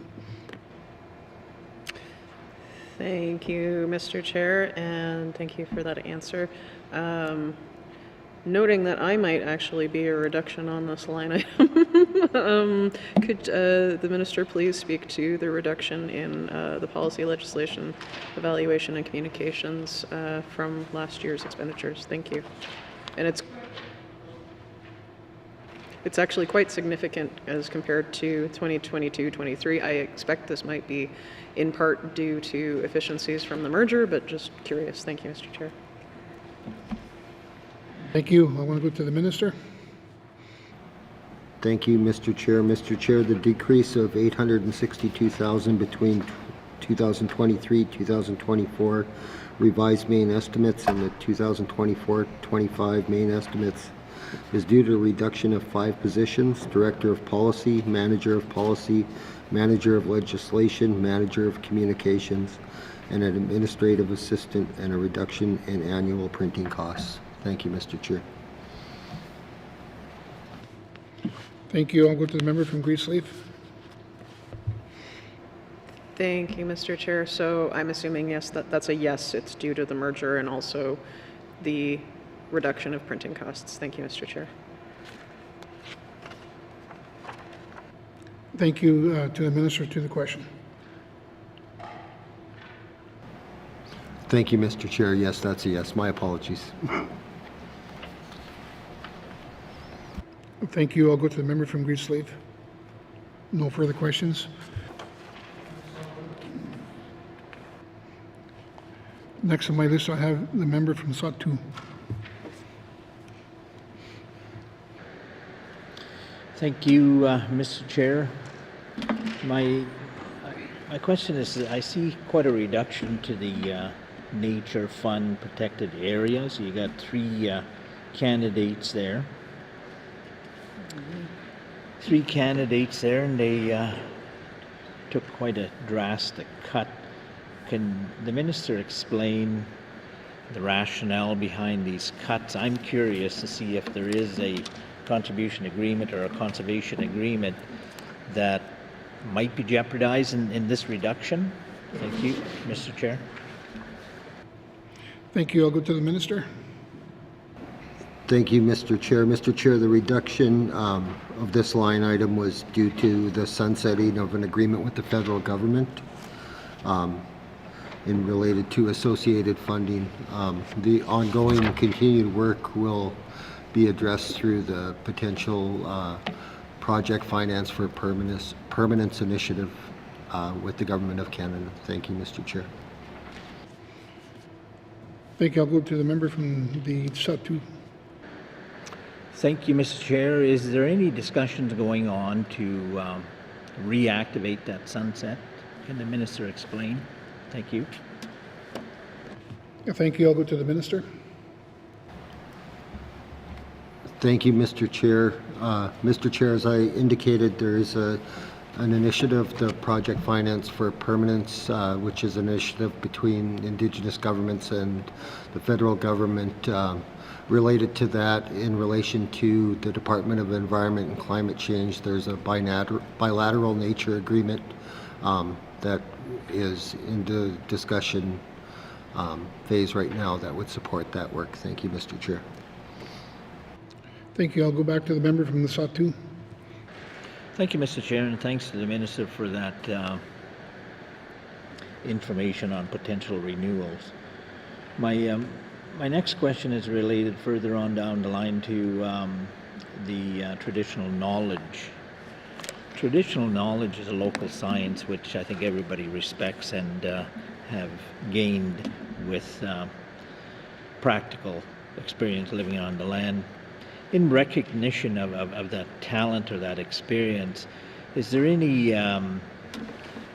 Thank you, Mr. Chair, and thank you for that answer. Noting that I might actually be a reduction on this line item, could the minister please speak to the reduction in the policy, legislation, evaluation, and communications from last year's expenditures? Thank you. And it's actually quite significant as compared to 2022-23. I expect this might be in part due to efficiencies from the merger, but just curious. Thank you, Mr. Chair. Thank you. I want to go to the minister. Thank you, Mr. Chair. Mr. Chair, the decrease of $862,000 between 2023-2024 revised main estimates and the 2024-25 main estimates is due to a reduction of 5 positions: Director of Policy, Manager of Policy, Manager of Legislation, Manager of Communications, and an Administrative Assistant, and a reduction in annual printing costs. Thank you, Mr. Chair. Thank you. I'll go to the member from Greensleaf. Thank you, Mr. Chair. So I'm assuming, yes, that's a yes. It's due to the merger and also the reduction of printing costs. Thank you, Mr. Chair. Thank you to the minister to the question. Thank you, Mr. Chair. Yes, that's a yes. My apologies. Thank you. I'll go to the member from Greensleaf. No further questions. Next on my list, I have the member from Satu. Thank you, Mr. Chair. My question is, I see quite a reduction to the nature fund protected areas. You got 3 candidates there. 3 candidates there, and they took quite a drastic cut. Can the minister explain the rationale behind these cuts? I'm curious to see if there is a contribution agreement or a conservation agreement that might be jeopardized in this reduction. Thank you, Mr. Chair. Thank you. I'll go to the minister. Thank you, Mr. Chair. Mr. Chair, the reduction of this line item was due to the sunsetting of an agreement with the federal government in related to associated funding. The ongoing and continued work will be addressed through the potential project finance for permanence initiative with the Government of Canada. Thank you, Mr. Chair. Thank you. I'll go to the member from the Satu. Thank you, Mr. Chair. Is there any discussions going on to reactivate that sunset? Can the minister explain? Thank you. Thank you. I'll go to the minister. Thank you, Mr. Chair. Mr. Chair, as I indicated, there is an initiative, the Project Finance for Permanence, which is an initiative between Indigenous governments and the federal government related to that. In relation to the Department of Environment and Climate Change, there's a bilateral nature agreement that is in the discussion phase right now that would support that work. Thank you, Mr. Chair. Thank you. I'll go back to the member from the Satu. Thank you, Mr. Chair, and thanks to the minister for that information on potential renewals. My next question is related further on down the line to the traditional knowledge. Traditional knowledge is a local science which I think everybody respects and have gained with practical experience living on the land. In recognition of that talent or that experience, is there any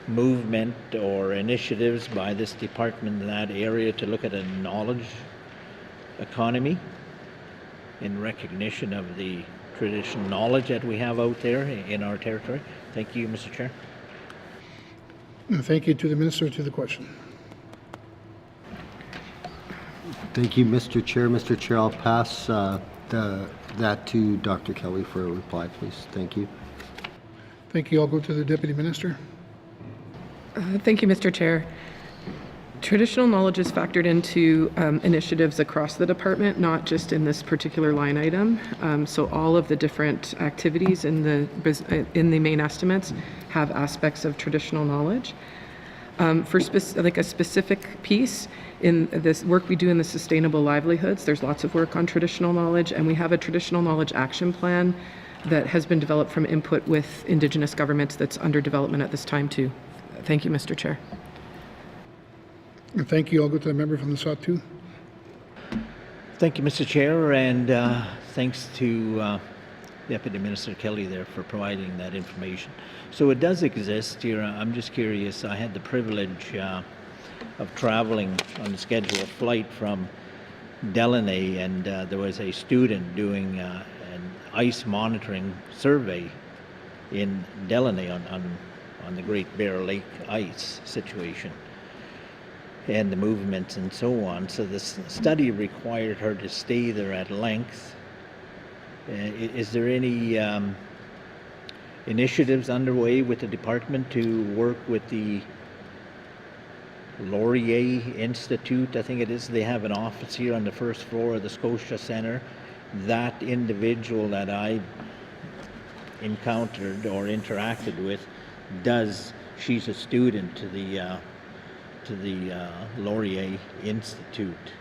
movement or initiatives by this department in that area to look at a knowledge economy in recognition of the traditional knowledge that we have out there in our territory? Thank you, Mr. Chair. Thank you to the minister to the question. Thank you, Mr. Chair. Mr. Chair, I'll pass that to Dr. Kelly for a reply, please. Thank you. Thank you. I'll go to the deputy minister. Thank you, Mr. Chair. Traditional knowledge is factored into initiatives across the department, not just in this particular line item. So all of the different activities in the main estimates have aspects of traditional knowledge. For like a specific piece in this work we do in the sustainable livelihoods, there's lots of work on traditional knowledge, and we have a traditional knowledge action plan that has been developed from input with Indigenous governments that's under development at this time too. Thank you, Mr. Chair. Thank you. I'll go to the member from the Satu. Thank you, Mr. Chair, and thanks to Deputy Minister Kelly there for providing that information. So it does exist here. I'm just curious. I had the privilege of traveling on a scheduled flight from Delaney, and there was a student doing an ice monitoring survey in Delaney on the Great Bear Lake ice situation and the movements and so on. So this study required her to stay there at length. Is there any initiatives underway with the department to work with the Laurier Institute, I think it is? They have an office here on the first floor of the Scotia Centre. That individual that I encountered or interacted with she's a student to the Laurier Institute,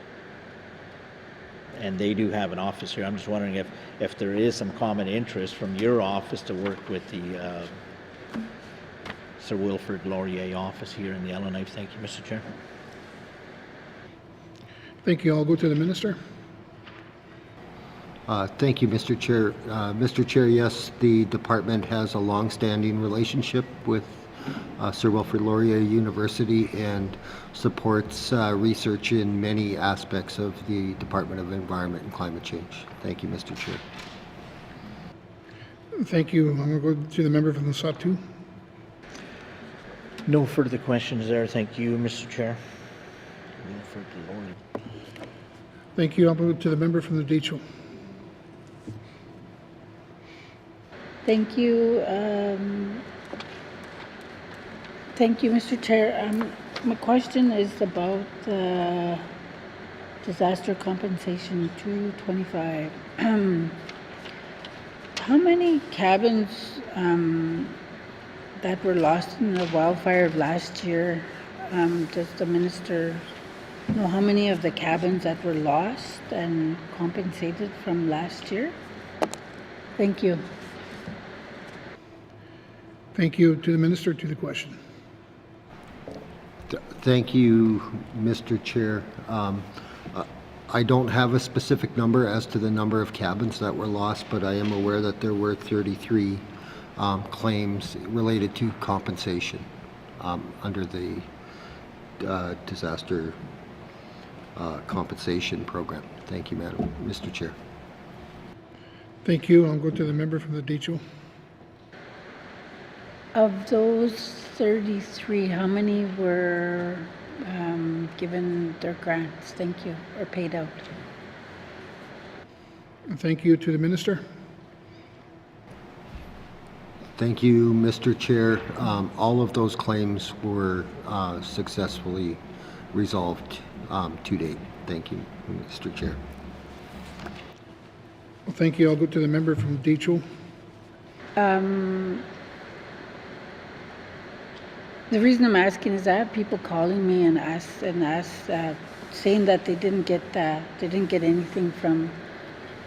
and they do have an office here. I'm just wondering if there is some common interest from your office to work with the Sir Wilfrid Laurier office here in the Yellowknife. Thank you, Mr. Chair. Thank you. I'll go to the Minister. Thank you, Mr. Chair. Mr. Chair, yes, the department has a long-standing relationship with Sir Wilfrid Laurier University and supports research in many aspects of the Department of Environment and Climate Change. Thank you, Mr. Chair. Thank you. I'm going to go to the member from the Satu. No further questions there. Thank you, Mr. Chair. Thank you. I'll go to the member from the Deschutes. Thank you. Thank you, Mr. Chair. My question is about disaster compensation 225. How many cabins that were lost in the wildfire last year? Does the minister know how many of the cabins that were lost and compensated from last year? Thank you. Thank you. To the Minister, to the question. Thank you, Mr. Chair. I don't have a specific number as to the number of cabins that were lost, but I am aware that there were 33 claims related to compensation under the disaster compensation program. Thank you, Mr. Chair. Thank you. I'll go to the member from the Deschutes. Of those 33, how many were given their grants? Thank you, or paid out? Thank you. To the Minister. Thank you, Mr. Chair. All of those claims were successfully resolved to date. Thank you, Mr. Chair. Thank you. I'll go to the member from Deschutes. The reason I'm asking is I have people calling me and saying that they didn't get anything from.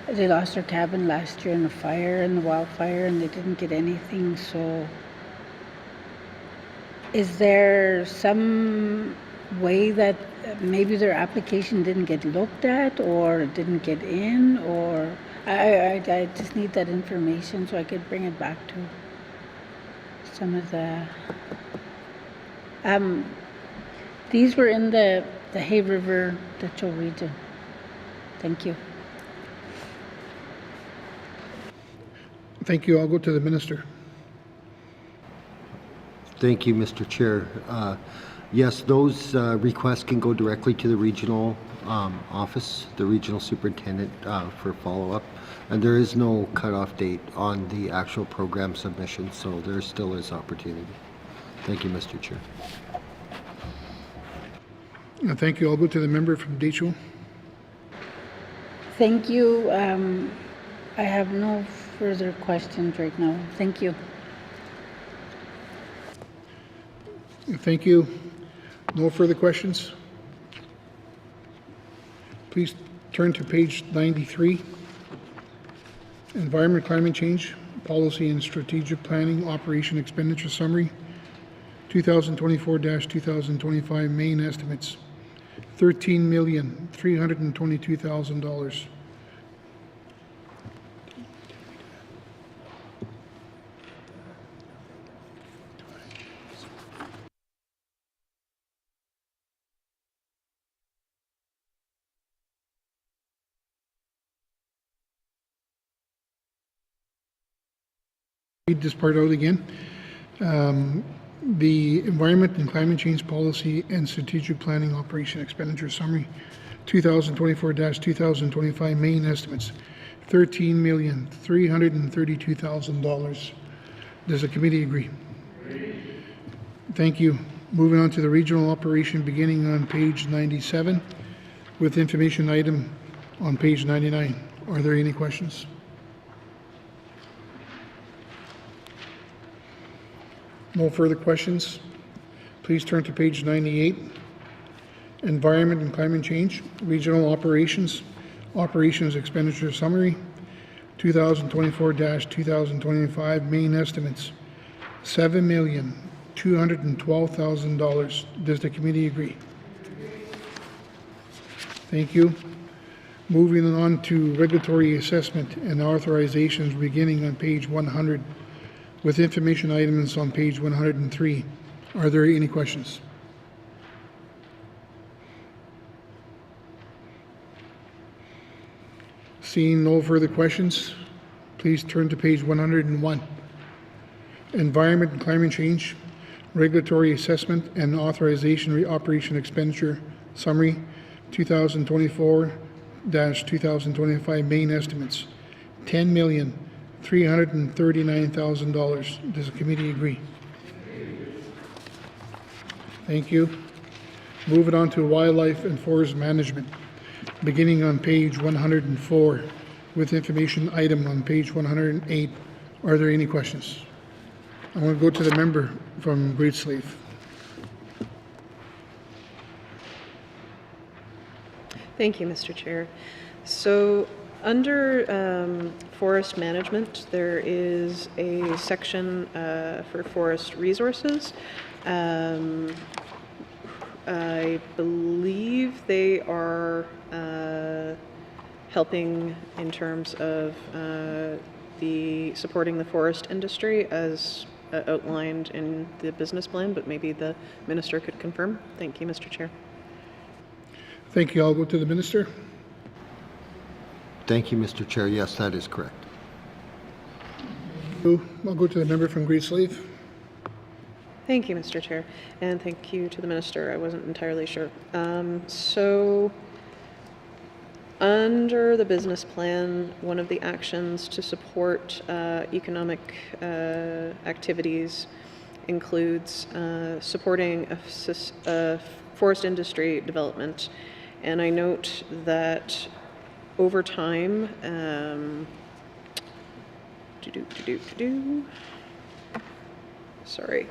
They lost their cabin last year in the fire, in the wildfire, and they didn't get anything. So, is there some way that maybe their application didn't get looked at, or didn't get in, or I just need that information so I could bring it back to some of the. These were in the Hay River Dutcho region. Thank you. Thank you. I'll go to the Minister. Thank you, Mr. Chair. Yes, those requests can go directly to the regional office, the regional superintendent for follow-up. And there is no cutoff date on the actual program submission, so there still is opportunity. Thank you, Mr. Chair. Thank you. I'll go to the member from Deschutes. Thank you. I have no further questions right now. Thank you. Thank you. No further questions? Please turn to page 93. Environment, Climate Change, Policy and Strategic Planning, Operation Expenditure Summary, 2024-2025 main estimates, $13,322,000. Read this part out again. The Environment and Climate Change Policy and Strategic Planning Operation Expenditure Summary 2024-2025 main estimates, $13,332,000. Does the committee agree? Thank you. Moving on to the regional operation beginning on page 97 with information item on page 99. Are there any questions? No further questions. Please turn to page 98. Environment and Climate Change, Regional Operations, Operations Expenditure Summary, 2024-2025 main estimates, $7,212,000. Does the committee agree? Thank you. Moving on to regulatory assessment and authorizations beginning on page 100 with information items on page 103. Are there any questions? Seeing no further questions, please turn to page 101. Environment and Climate Change, Regulatory Assessment and Authorization Operation Expenditure Summary, 2024-2025 main estimates, $10,339,000. Does the committee agree? Thank you. Moving on to Wildlife and Forest Management, beginning on page 104 with information item on page 108. Are there any questions? I want to go to the member from Great Slave. Thank you, Mr. Chair. So under forest management, there is a section for forest resources. I believe they are helping in terms of the supporting the forest industry as outlined in the business plan, but maybe the minister could confirm. Thank you, Mr. Chair. Thank you. I'll go to the minister. Thank you, Mr. Chair. Yes, that is correct. I'll go to the member from Great Slave. Thank you, Mr. Chair, and thank you to the minister. I wasn't entirely sure. So under the business plan, one of the actions to support economic activities includes supporting a forest industry development. And I note that over time, sorry,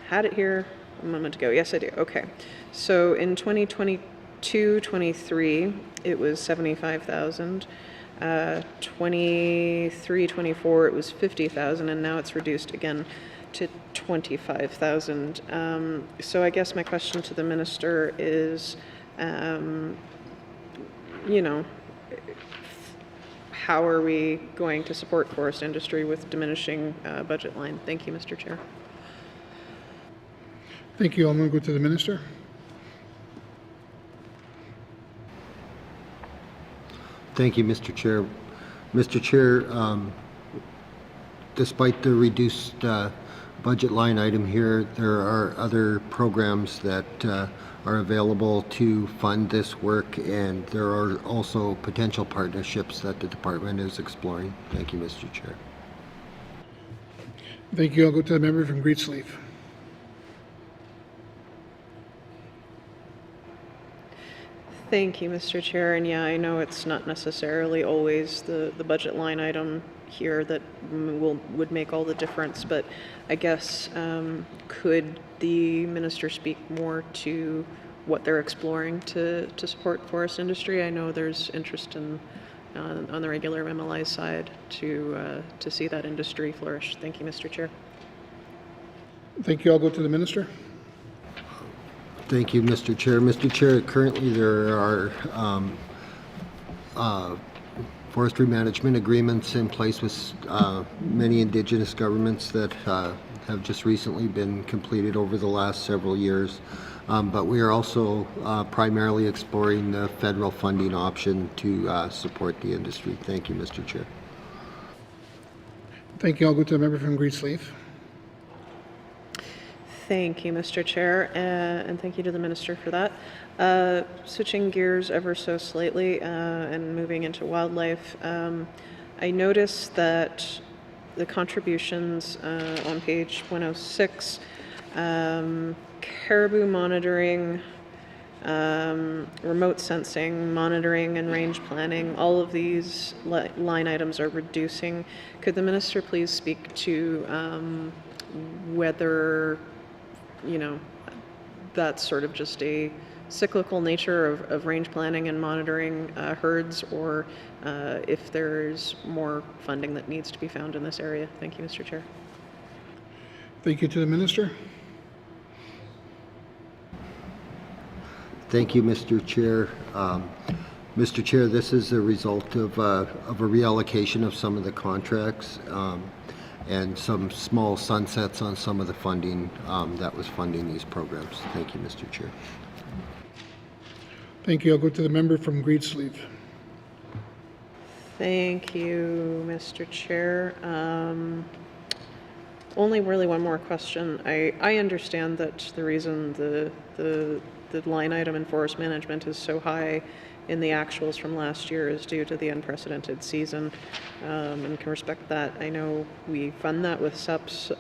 had it here a moment ago. Yes, I do. Okay. So in 2022-23, it was 75,000. 23-24, it was 50,000, and now it's reduced again to 25,000. So I guess my question to the minister is, you know, how are we going to support forest industry with diminishing budget line? Thank you, Mr. Chair. Thank you. I'm going to go to the minister. Thank you, Mr. Chair. Mr. Chair, despite the reduced budget line item here, there are other programs that are available to fund this work, and there are also potential partnerships that the department is exploring. Thank you, Mr. Chair. Thank you. I'll go to the member from Great Slave. Thank you, Mr. Chair. And yeah, I know it's not necessarily always the budget line item here that would make all the difference, but I guess could the minister speak more to what they're exploring to support forest industry? I know there's interest in on the regular MLI side to see that industry flourish. Thank you, Mr. Chair. Thank you. I'll go to the minister. Thank you, Mr. Chair. Mr. Chair, currently there are forestry management agreements in place with many Indigenous governments that have just recently been completed over the last several years. But we are also primarily exploring the federal funding option to support the industry. Thank you, Mr. Chair. Thank you. I'll go to the member from Greensleeve. Thank you, Mr. Chair, and thank you to the Minister for that. Switching gears ever so slightly and moving into wildlife, I noticed that the contributions on page 106, caribou monitoring, remote sensing, monitoring and range planning, all of these line items are reducing. Could the Minister please speak to whether, you know, that's sort of just a cyclical nature of range planning and monitoring herds, or if there's more funding that needs to be found in this area? Thank you, Mr. Chair. Thank you to the Minister. Thank you, Mr. Chair. Mr. Chair, this is a result of a reallocation of some of the contracts and some small sunsets on some of the funding that was funding these programs. Thank you, Mr. Chair. Thank you. I'll go to the member from Greensleeve. Thank you, Mr. Chair. Only really one more question. I understand that the reason the line item in forest management is so high in the actuals from last year is due to the unprecedented season, and can respect that. I know we fund that with SUPs.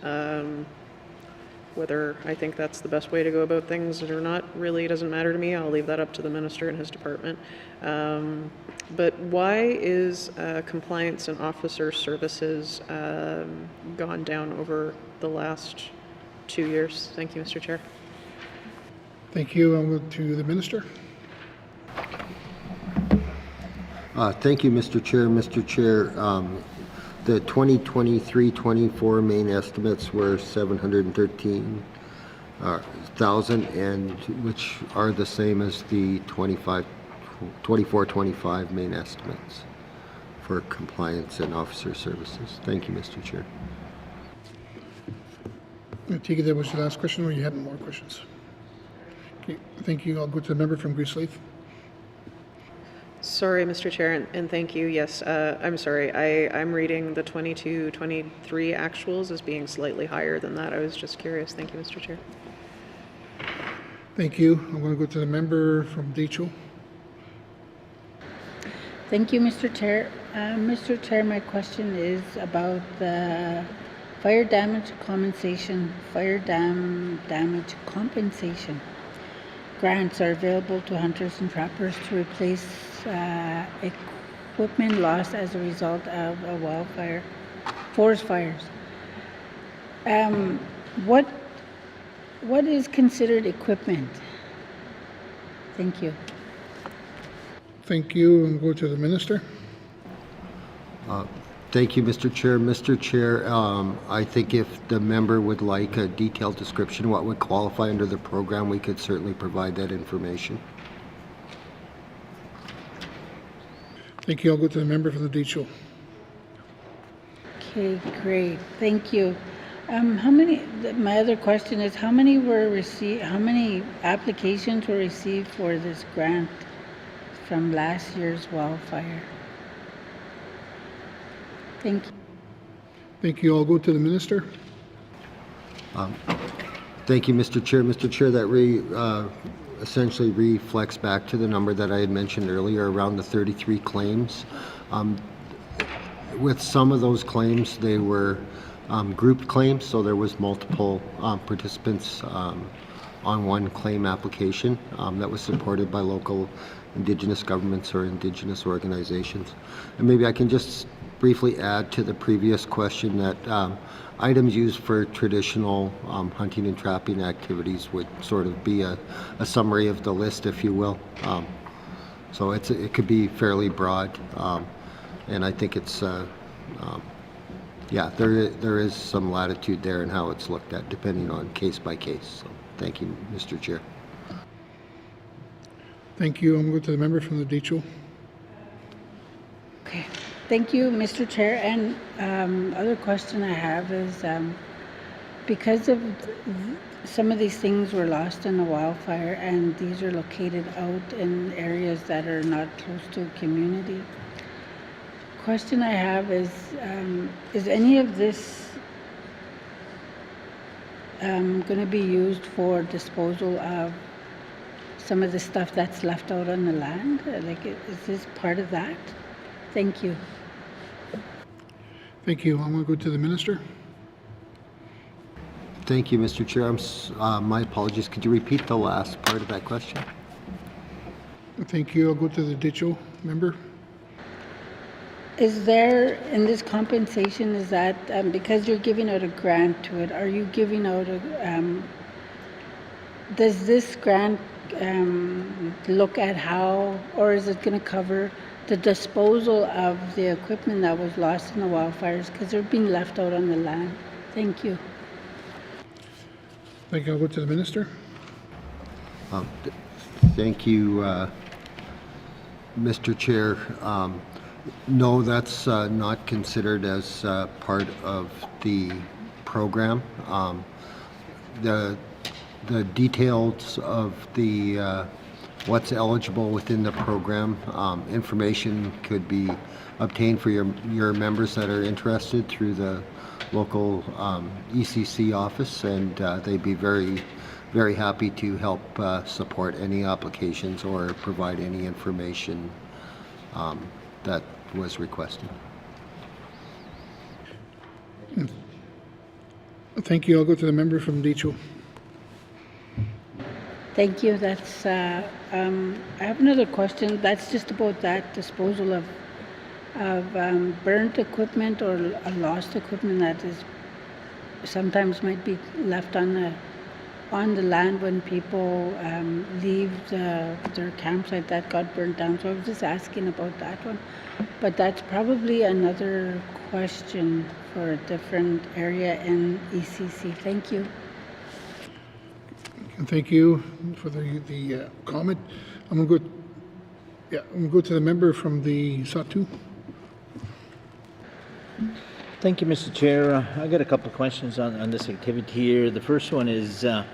Whether I think that's the best way to go about things or not really doesn't matter to me. I'll leave that up to the Minister and his department. But why is compliance and officer services gone down over the last 2 years? Thank you, Mr. Chair. Thank you. I'll go to the Minister. Thank you, Mr. Chair. Mr. Chair, the 2023-24 main estimates were 713,000, and which are the same as the 24-25 main estimates for compliance and officer services. Thank you, Mr. Chair. I take it that was the last question, or you had more questions? Okay, thank you. I'll go to the member from Greensleeve. Sorry, Mr. Chair, and thank you. Yes, I'm sorry. I'm reading the 22-23 actuals as being slightly higher than that. I was just curious. Thank you, Mr. Chair. Thank you. I'm going to go to the member from Decho. Thank you, Mr. Chair. Mr. Chair, my question is about the fire damage compensation. Grants are available to hunters and trappers to replace equipment lost as a result of a forest fires. What is considered equipment? Thank you. Thank you, and go to the Minister. Thank you, Mr. Chair. Mr. Chair, I think if the member would like a detailed description of what would qualify under the program, we could certainly provide that information. Thank you. I'll go to the member from the Decho. Okay, great. Thank you. My other question is, how many applications were received for this grant from last year's wildfire? Thank you. Thank you. I'll go to the Minister. Thank you, Mr. Chair. Mr. Chair, that essentially reflects back to the number that I had mentioned earlier, around the 33 claims. With some of those claims, they were grouped claims, so there was multiple participants on one claim application that was supported by local Indigenous governments or Indigenous organizations. And maybe I can just briefly add to the previous question that items used for traditional hunting and trapping activities would sort of be a summary of the list, if you will. So it could be fairly broad, and I think it's yeah, there is some latitude there in how it's looked at, depending on case by case. So thank you, Mr. Chair. Thank you. I'm going to the member from the Decho. Okay. Thank you, Mr. Chair. And other question I have is, because of some of these things were lost in the wildfire, and these are located out in areas that are not close to a community, question I have is any of this going to be used for disposal of some of the stuff that's left out on the land? Like, is this part of that? Thank you. Thank you. I'm going to go to the Minister. Thank you, Mr. Chair. My apologies. Could you repeat the last part of that question? Thank you. I'll go to the Ditcho member. Is there, in this compensation, is that because you're giving out a grant to it, are you giving out a, does this grant look at how, or is it going to cover the disposal of the equipment that was lost in the wildfires because they're being left out on the land? Thank you. Thank you. I'll go to the Minister. Thank you, Mr. Chair. No, that's not considered as part of the program. The details of the what's eligible within the program, information could be obtained for your members that are interested through the local ECC office, and they'd be very, very happy to help support any applications or provide any information that was requested. Thank you. I'll go to the member from Ditcho. Thank you. That's. I have another question. That's just about that disposal of burnt equipment or lost equipment that is sometimes might be left on the land when people leave their campsite that got burnt down. So I was just asking about that one. But that's probably another question for a different area in ECC. Thank you. Thank you for the comment. I'm going to go to the member from the Satu. Thank you, Mr. Chair. I got a couple of questions on this activity here. The first one is I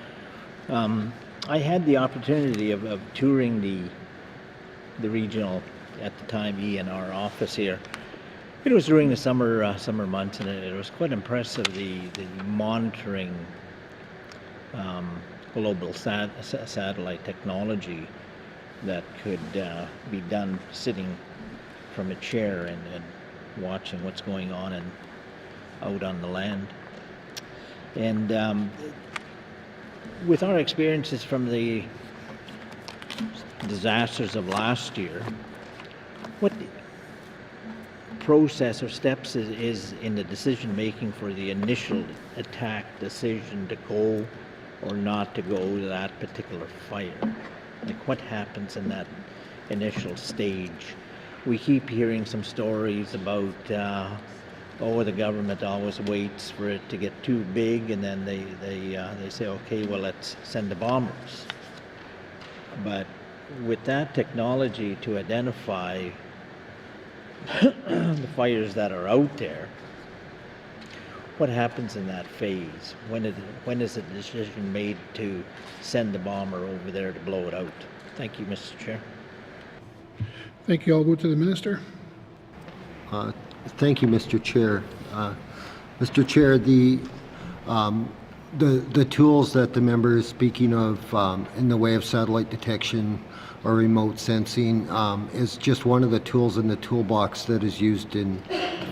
had the opportunity of touring the regional, at the time, ENR office here. It was during the summer months, and it was quite impressive, the monitoring global satellite technology that could be done sitting from a chair and watching what's going on out on the land. And with our experiences from the disasters of last year, what process or steps is in the decision making for the initial attack decision to go or not to go to that particular fire? Like, what happens in that initial stage? We keep hearing some stories about the government always waits for it to get too big, and then they say, okay, well, let's send the bombers. But with that technology to identify the fires that are out there, what happens in that phase? When is the decision made to send the bomber over there to blow it out? Thank you, Mr. Chair. Thank you. I'll go to the Minister. Thank you, Mr. Chair. Mr. Chair, the tools that the member is speaking of in the way of satellite detection or remote sensing is just one of the tools in the toolbox that is used to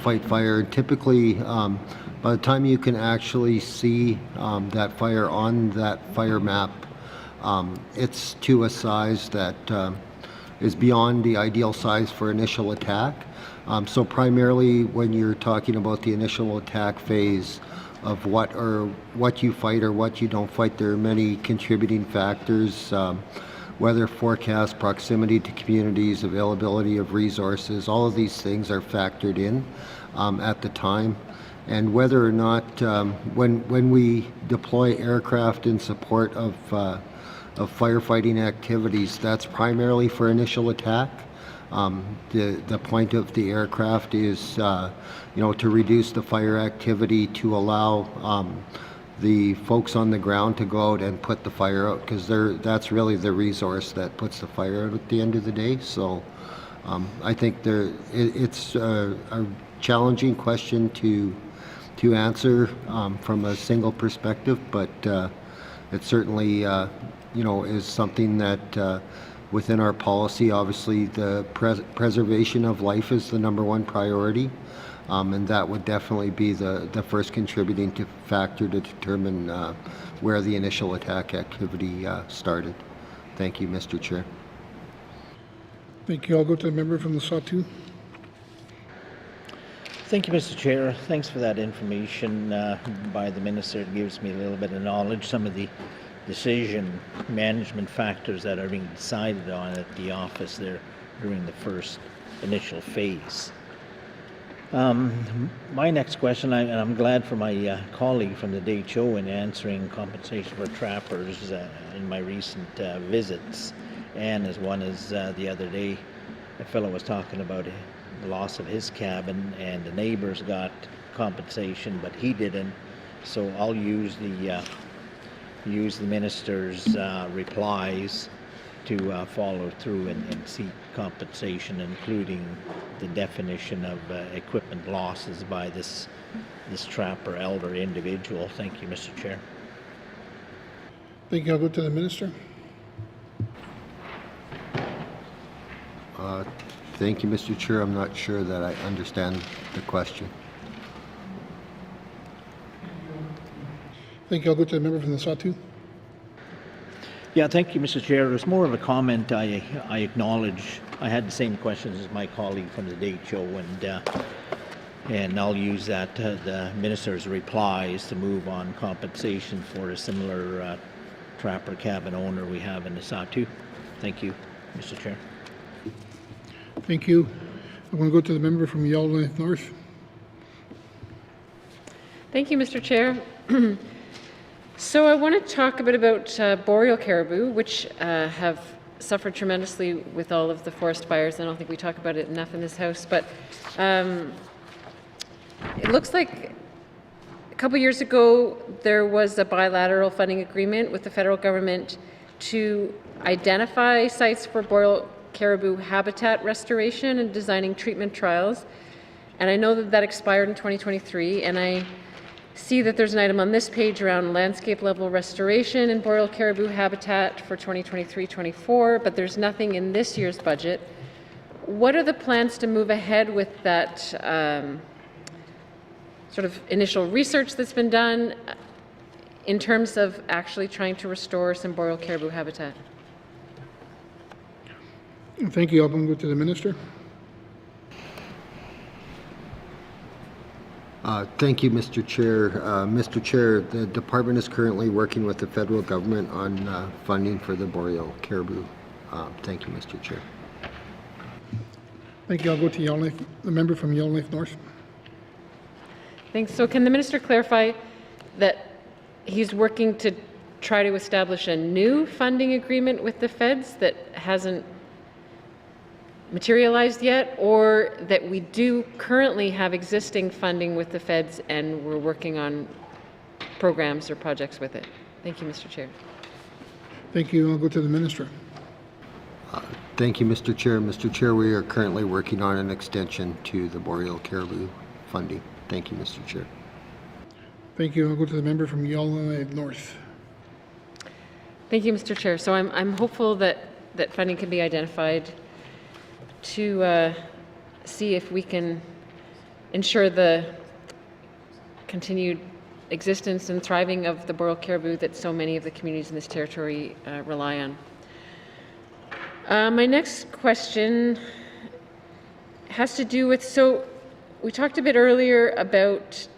fight fire. Typically, by the time you can actually see that fire on that fire map, it's to a size that is beyond the ideal size for initial attack. So primarily when you're talking about the initial attack phase of what you fight or what you don't fight, there are many contributing factors. Weather forecast, proximity to communities, availability of resources, all of these things are factored in at the time. And whether or not, when we deploy aircraft in support of firefighting activities, that's primarily for initial attack. The point of the aircraft is, to reduce the fire activity, to allow the folks on the ground to go out and put the fire out, because that's really the resource that puts the fire out at the end of the day. So I think it's a challenging question to answer from a single perspective, but it certainly is something that within our policy, obviously the preservation of life is the #1 priority, and that would definitely be the first contributing factor to determine where the initial attack activity started. Thank you, Mr. Chair. Thank you. I'll go to the member from the Sawtooth. Thank you, Mr. Chair. Thanks for that information by the Minister. It gives me a little bit of knowledge, some of the decision management factors that are being decided on at the office there during the first initial phase. My next question, and I'm glad for my colleague from the DHO in answering compensation for trappers in my recent visits, and as one as the other day, a fellow was talking about the loss of his cabin, and the neighbors got compensation, but he didn't. So I'll use the minister's replies to follow through and seek compensation, including the definition of equipment losses by this trapper elder individual. Thank you, Mr. Chair. Thank you. I'll go to the minister. Thank you, Mr. Chair. I'm not sure that I understand the question. Thank you. I'll go to the member from the Sawtooth. Yeah, thank you, Mr. Chair. It was more of a comment. I acknowledge I had the same questions as my colleague from the DHO, and I'll use that the minister's replies to move on compensation for a similar trapper cabin owner we have in the Sawtooth. Thank you, Mr. Chair. Thank you. I'm going to go to the member from Yellowknife North. Thank you, Mr. Chair. So I want to talk a bit about boreal caribou, which have suffered tremendously with all of the forest fires. I don't think we talk about it enough in this House, but it looks like a couple years ago there was a bilateral funding agreement with the federal government to identify sites for boreal caribou habitat restoration and designing treatment trials. And I know that that expired in 2023, and I see that there's an item on this page around landscape level restoration and boreal caribou habitat for 2023-24, but there's nothing in this year's budget. What are the plans to move ahead with that sort of initial research that's been done in terms of actually trying to restore some boreal caribou habitat? Thank you. I'll go to the minister. Thank you, Mr. Chair. Mr. Chair, the department is currently working with the federal government on funding for the boreal caribou. Thank you, Mr. Chair. Thank you. I'll go to Yellowknife, the member from Yellowknife North. Thanks. So can the minister clarify that he's working to try to establish a new funding agreement with the feds that hasn't materialized yet, or that we do currently have existing funding with the feds and we're working on programs or projects with it? Thank you, Mr. Chair. Thank you. I'll go to the minister. Thank you, Mr. Chair. Mr. Chair, we are currently working on an extension to the boreal caribou funding. Thank you, Mr. Chair. Thank you. I'll go to the member from Yellowknife North. Thank you, Mr. Chair. So I'm hopeful that funding can be identified to see if we can ensure the continued existence and thriving of the boreal caribou that so many of the communities in this territory rely on. My next question has to do with, so we talked a bit earlier about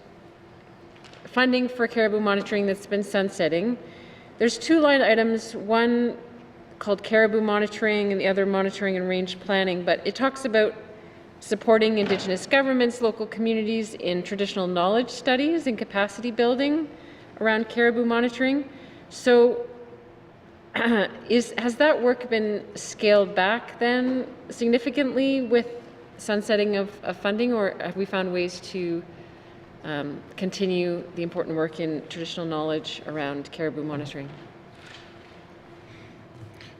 funding for caribou monitoring that's been sunsetting. There's two line items, one called caribou monitoring and the other monitoring and range planning, but it talks about supporting Indigenous governments, local communities in traditional knowledge studies and capacity building around caribou monitoring. So has that work been scaled back then significantly with sunsetting of funding, or have we found ways to continue the important work in traditional knowledge around caribou monitoring?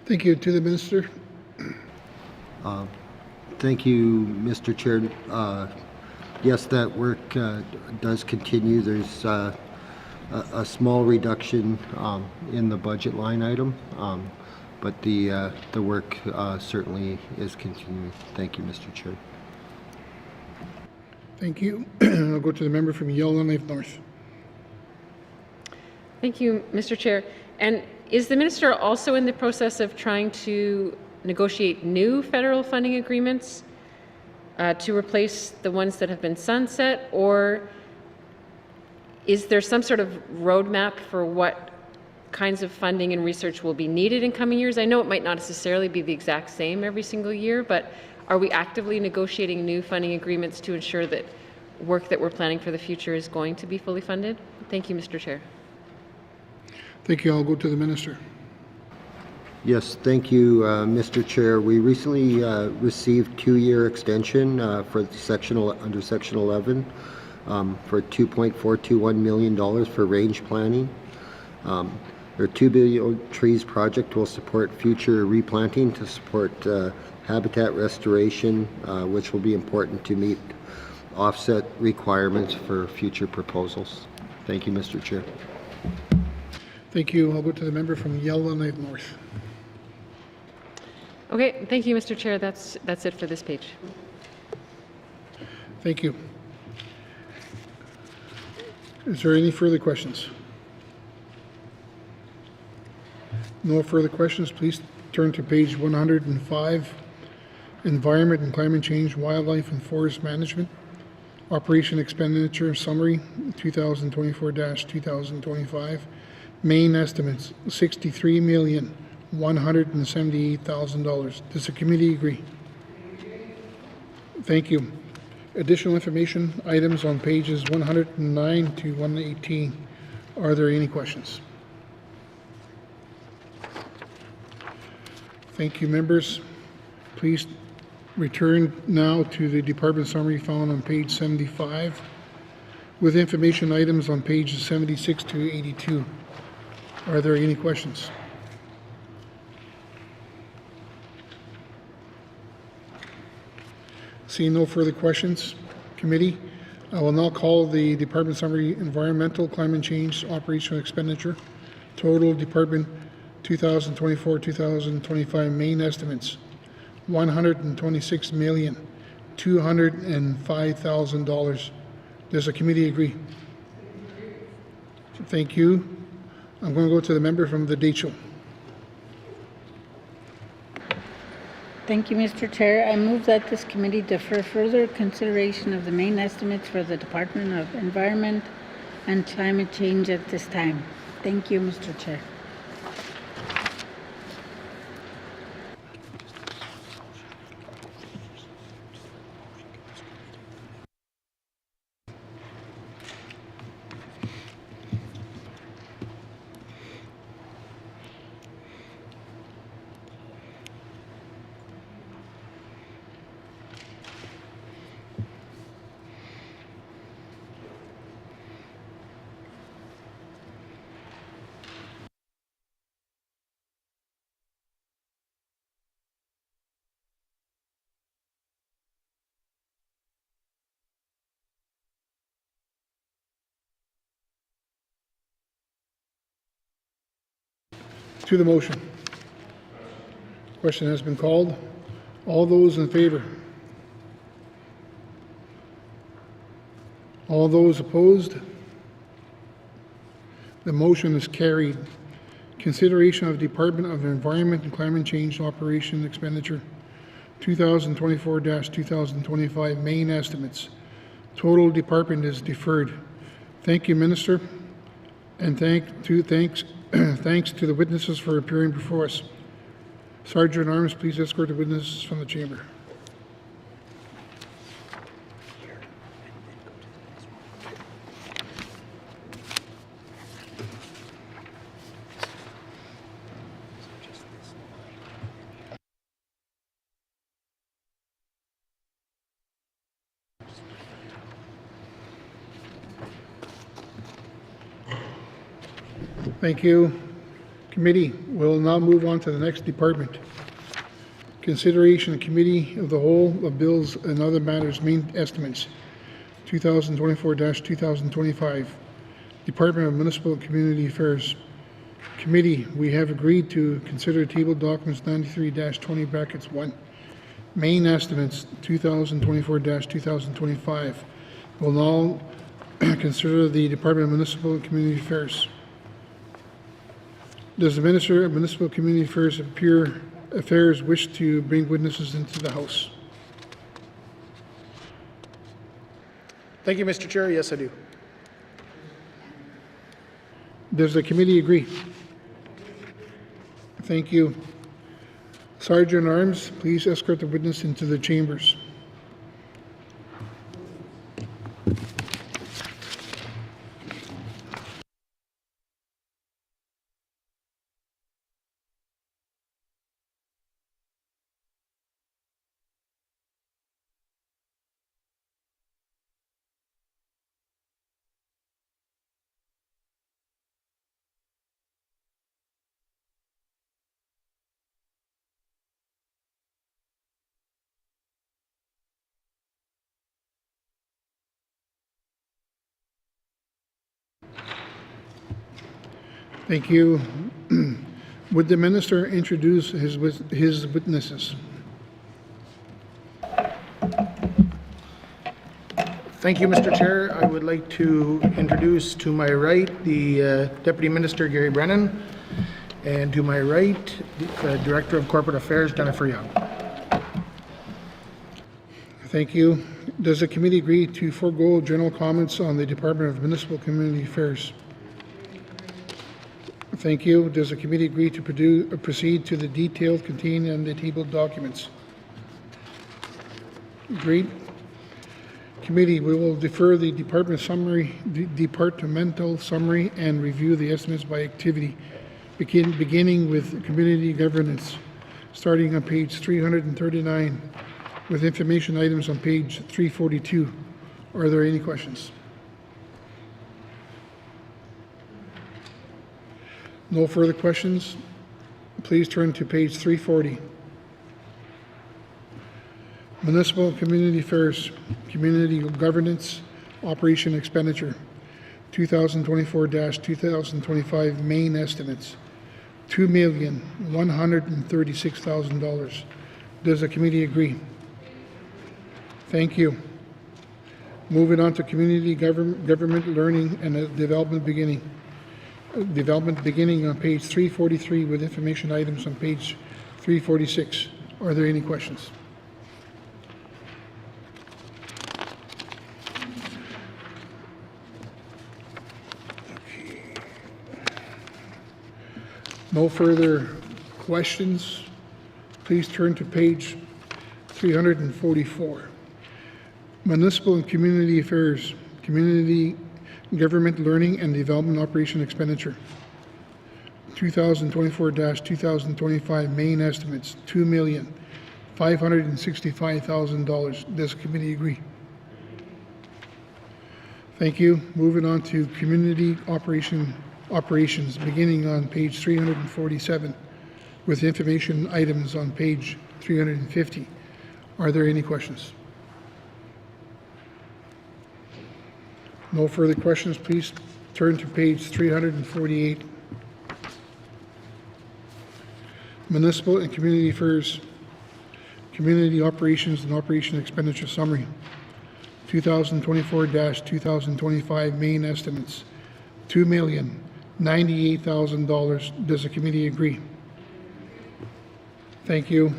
Thank you. To the minister. Thank you, Mr. Chair. Yes, that work does continue. There's a small reduction in the budget line item, but the work certainly is continuing. Thank you, Mr. Chair. Thank you. I'll go to the member from Yellowknife North. Thank you, Mr. Chair. And is the minister also in the process of trying to negotiate new federal funding agreements to replace the ones that have been sunset, or is there some sort of roadmap for what kinds of funding and research will be needed in coming years? I know it might not necessarily be the exact same every single year, but are we actively negotiating new funding agreements to ensure that work that we're planning for the future is going to be fully funded? Thank you, Mr. Chair. Thank you. I'll go to the minister. Yes, thank you, Mr. Chair. We recently received 2-year extension for under Section 11 for $2.421 million for range planning. Our 2 billion trees project will support future replanting to support habitat restoration, which will be important to meet offset requirements for future proposals. Thank you, Mr. Chair. Thank you. I'll go to the member from Yellowknife North. Okay, thank you, Mr. Chair. That's it for this page. Thank you. Is there any further questions? No further questions. Please turn to page 105, Environment and Climate Change, Wildlife and Forest Management, Operation Expenditure Summary 2024-2025. Main estimates $63,178,000. Does the committee agree? Thank you. Additional information items on pages 109 to 118. Are there any questions? Thank you, members. Please return now to the department summary found on page 75 with information items on pages 76 to 82. Are there any questions? Seeing no further questions, committee, I will now call the department summary Environmental Climate Change Operational Expenditure, total department 2024-2025 main estimates, $126,205,000. Does the committee agree? Thank you. I'm going to go to the member from the Deitchell. Thank you, Mr. Chair. I move that this committee defer further consideration of the main estimates for the Department of Environment and Climate Change at this time. Thank you, Mr. Chair. To the motion. Question has been called. All those in favor? All those opposed? The motion is carried. Consideration of Department of Environment and Climate Change Operation Expenditure 2024-2025 main estimates. Total department is deferred. Thank you, Minister, and thanks to the witnesses for appearing before us. Sergeant at Arms, please escort the witnesses from the chamber. Thank you. Committee, we'll now move on to the next department. Consideration in Committee of the Whole of Bills and Other Matters Main Estimates, 2024-2025. Department of Municipal and Community Affairs. Committee, we have agreed to consider table documents 93-20 brackets 1. Main estimates 2024-2025. Will now consider the Department of Municipal and Community Affairs. Does the Minister of Municipal and Community Affairs wish to bring witnesses into the House? Thank you, Mr. Chair. Yes, I do. Does the committee agree? Thank you. Sergeant at Arms, please escort the witness into the chambers. Thank you. Would the minister introduce his witnesses? Thank you, Mr. Chair. I would like to introduce to my right the Deputy Minister Gary Brennan, and to my right the Director of Corporate Affairs Jennifer Young. Thank you. Does the committee agree to forego general comments on the Department of Municipal Community Affairs? Thank you. Does the committee agree to proceed to the details contained in the tabled documents? Agreed. Committee, we will defer the departmental summary and review the estimates by activity, beginning with community governance, starting on page 339, with information items on page 342. Are there any questions? No further questions. Please turn to page 340. Municipal Community Affairs, Community Governance, Operation Expenditure, 2024-2025 main estimates, $2,136,000. Does the committee agree? Thank you. Moving on to Community Government Learning and Development beginning on page 343 with information items on page 346. Are there any questions? No further questions. Please turn to page 344. Municipal and Community Affairs, Community Government Learning and Development Operation Expenditure, 2024-2025 main estimates, $2,565,000. Does the committee agree? Thank you. Moving on to Community Operations, beginning on page 347, with information items on page 350. Are there any questions? No further questions. Please turn to page 348. Municipal and Community Affairs, Community Operations and Operation Expenditure Summary, 2024-2025 main estimates, $2,098,000. Does the committee agree? Thank you.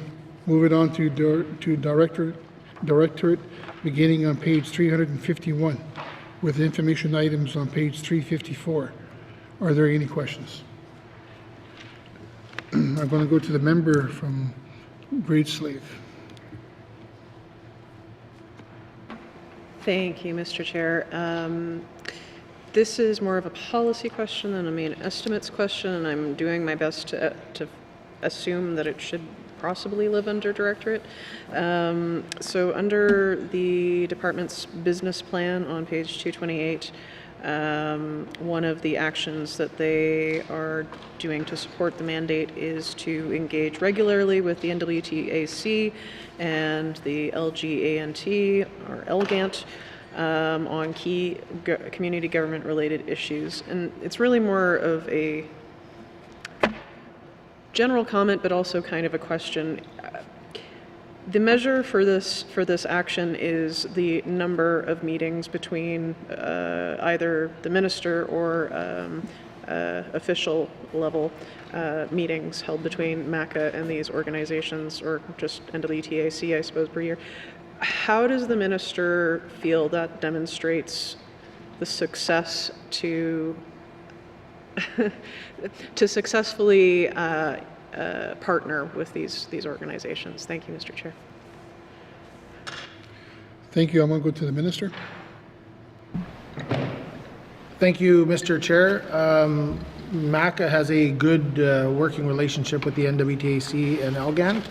Moving on to Directorate, beginning on page 351, with information items on page 354. Are there any questions? I'm going to go to the member from Great Slave. Thank you, Mr. Chair. This is more of a policy question than a main estimates question, and I'm doing my best to assume that it should possibly live under Directorate. So under the department's business plan on page 228, One of the actions that they are doing to support the mandate is to engage regularly with the N.W.T and the LGANT or LGANT on key community government related issues. And it's really more of a general comment, but also kind of a question. The measure for this action is the number of meetings between either the minister or official level meetings held between MACA and these organizations, or just N.W.T, I suppose, per year. How does the minister feel that demonstrates the success to successfully partner with these organizations? Thank you, Mr. Chair. Thank you. I'm going to go to the minister. Thank you, Mr. Chair. MACA has a good working relationship with the N.W.T and LGANT,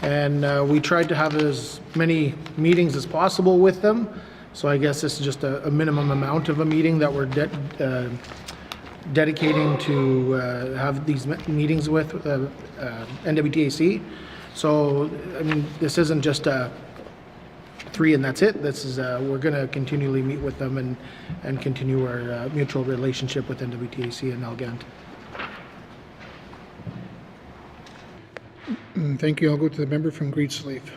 and we tried to have as many meetings as possible with them. So I guess this is just a minimum amount of a meeting that we're dedicating to have these meetings with N.W.T. So, I mean, this isn't just a 3 and that's it. This is we're going to continually meet with them and continue our mutual relationship with N.W.T. and LGANT. Thank you. I'll go to the member from Greensleeve.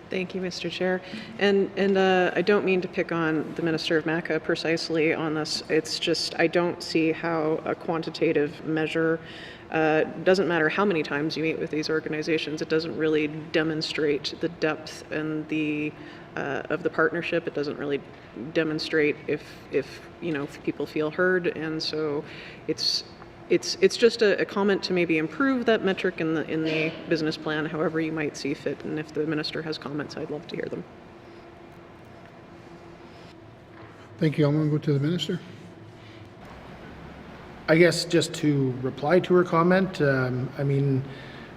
Thank you, Mr. Chair. And I don't mean to pick on the Minister of MACA precisely on this. It's just I don't see how a quantitative measure, doesn't matter how many times you meet with these organizations, it doesn't really demonstrate the depth and the of the partnership. It doesn't really demonstrate if you know, if people feel heard, and so it's just a comment to maybe improve that metric in the business plan, however you might see fit. And if the minister has comments, I'd love to hear them. Thank you. I'm going to go to the minister. I guess just to reply to her comment, I mean,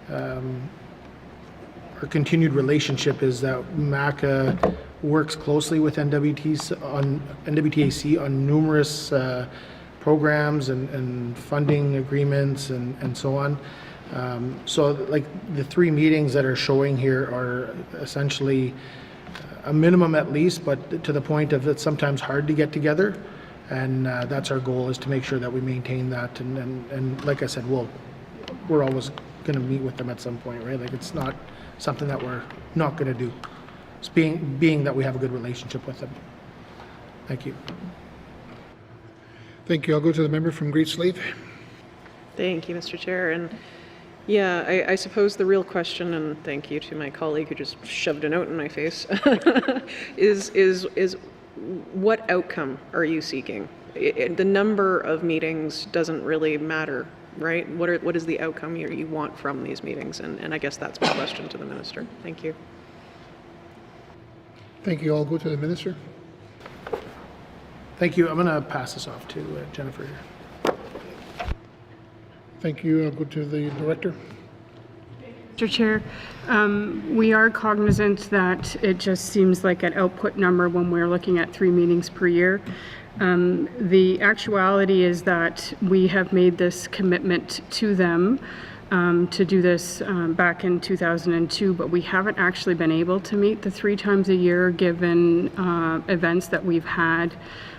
our continued relationship is that MACA works closely with N.W.T.AC on numerous programs and funding agreements and so on. So like the 3 meetings that are showing here are essentially a minimum at least, but to the point of it's sometimes hard to get together. And that's our goal, is to make sure that we maintain that. And like I said, we're always going to meet with them at some point, right? Like it's not something that we're not going to do. It's being that we have a good relationship with them. Thank you. Thank you. I'll go to the member from Greensleeve. Thank you, Mr. Chair. And yeah, I suppose the real question, and thank you to my colleague who just shoved a note in my face, is what outcome are you seeking? The number of meetings doesn't really matter, right? What is the outcome you want from these meetings? And I guess that's my question to the minister. Thank you. Thank you. I'll go to the minister. Thank you. I'm going to pass this off to Jennifer here. Thank you. I'll go to the director. Mr. Chair, we are cognizant that it just seems like an output number when we're looking at 3 meetings per year. The actuality is that we have made this commitment to them to do this back in 2002, but we haven't actually been able to meet the 3 times a year given events that we've had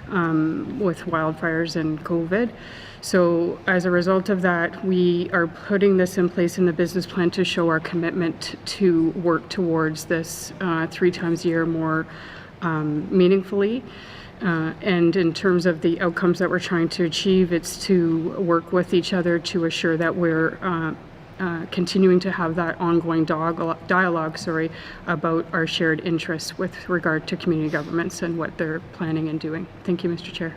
with wildfires and COVID. So as a result of that, we are putting this in place in the business plan to show our commitment to work towards this 3 times a year more meaningfully. And in terms of the outcomes that we're trying to achieve, it's to work with each other to assure that we're continuing to have that ongoing dialogue about our shared interests with regard to community governments and what they're planning and doing. Thank you, Mr. Chair.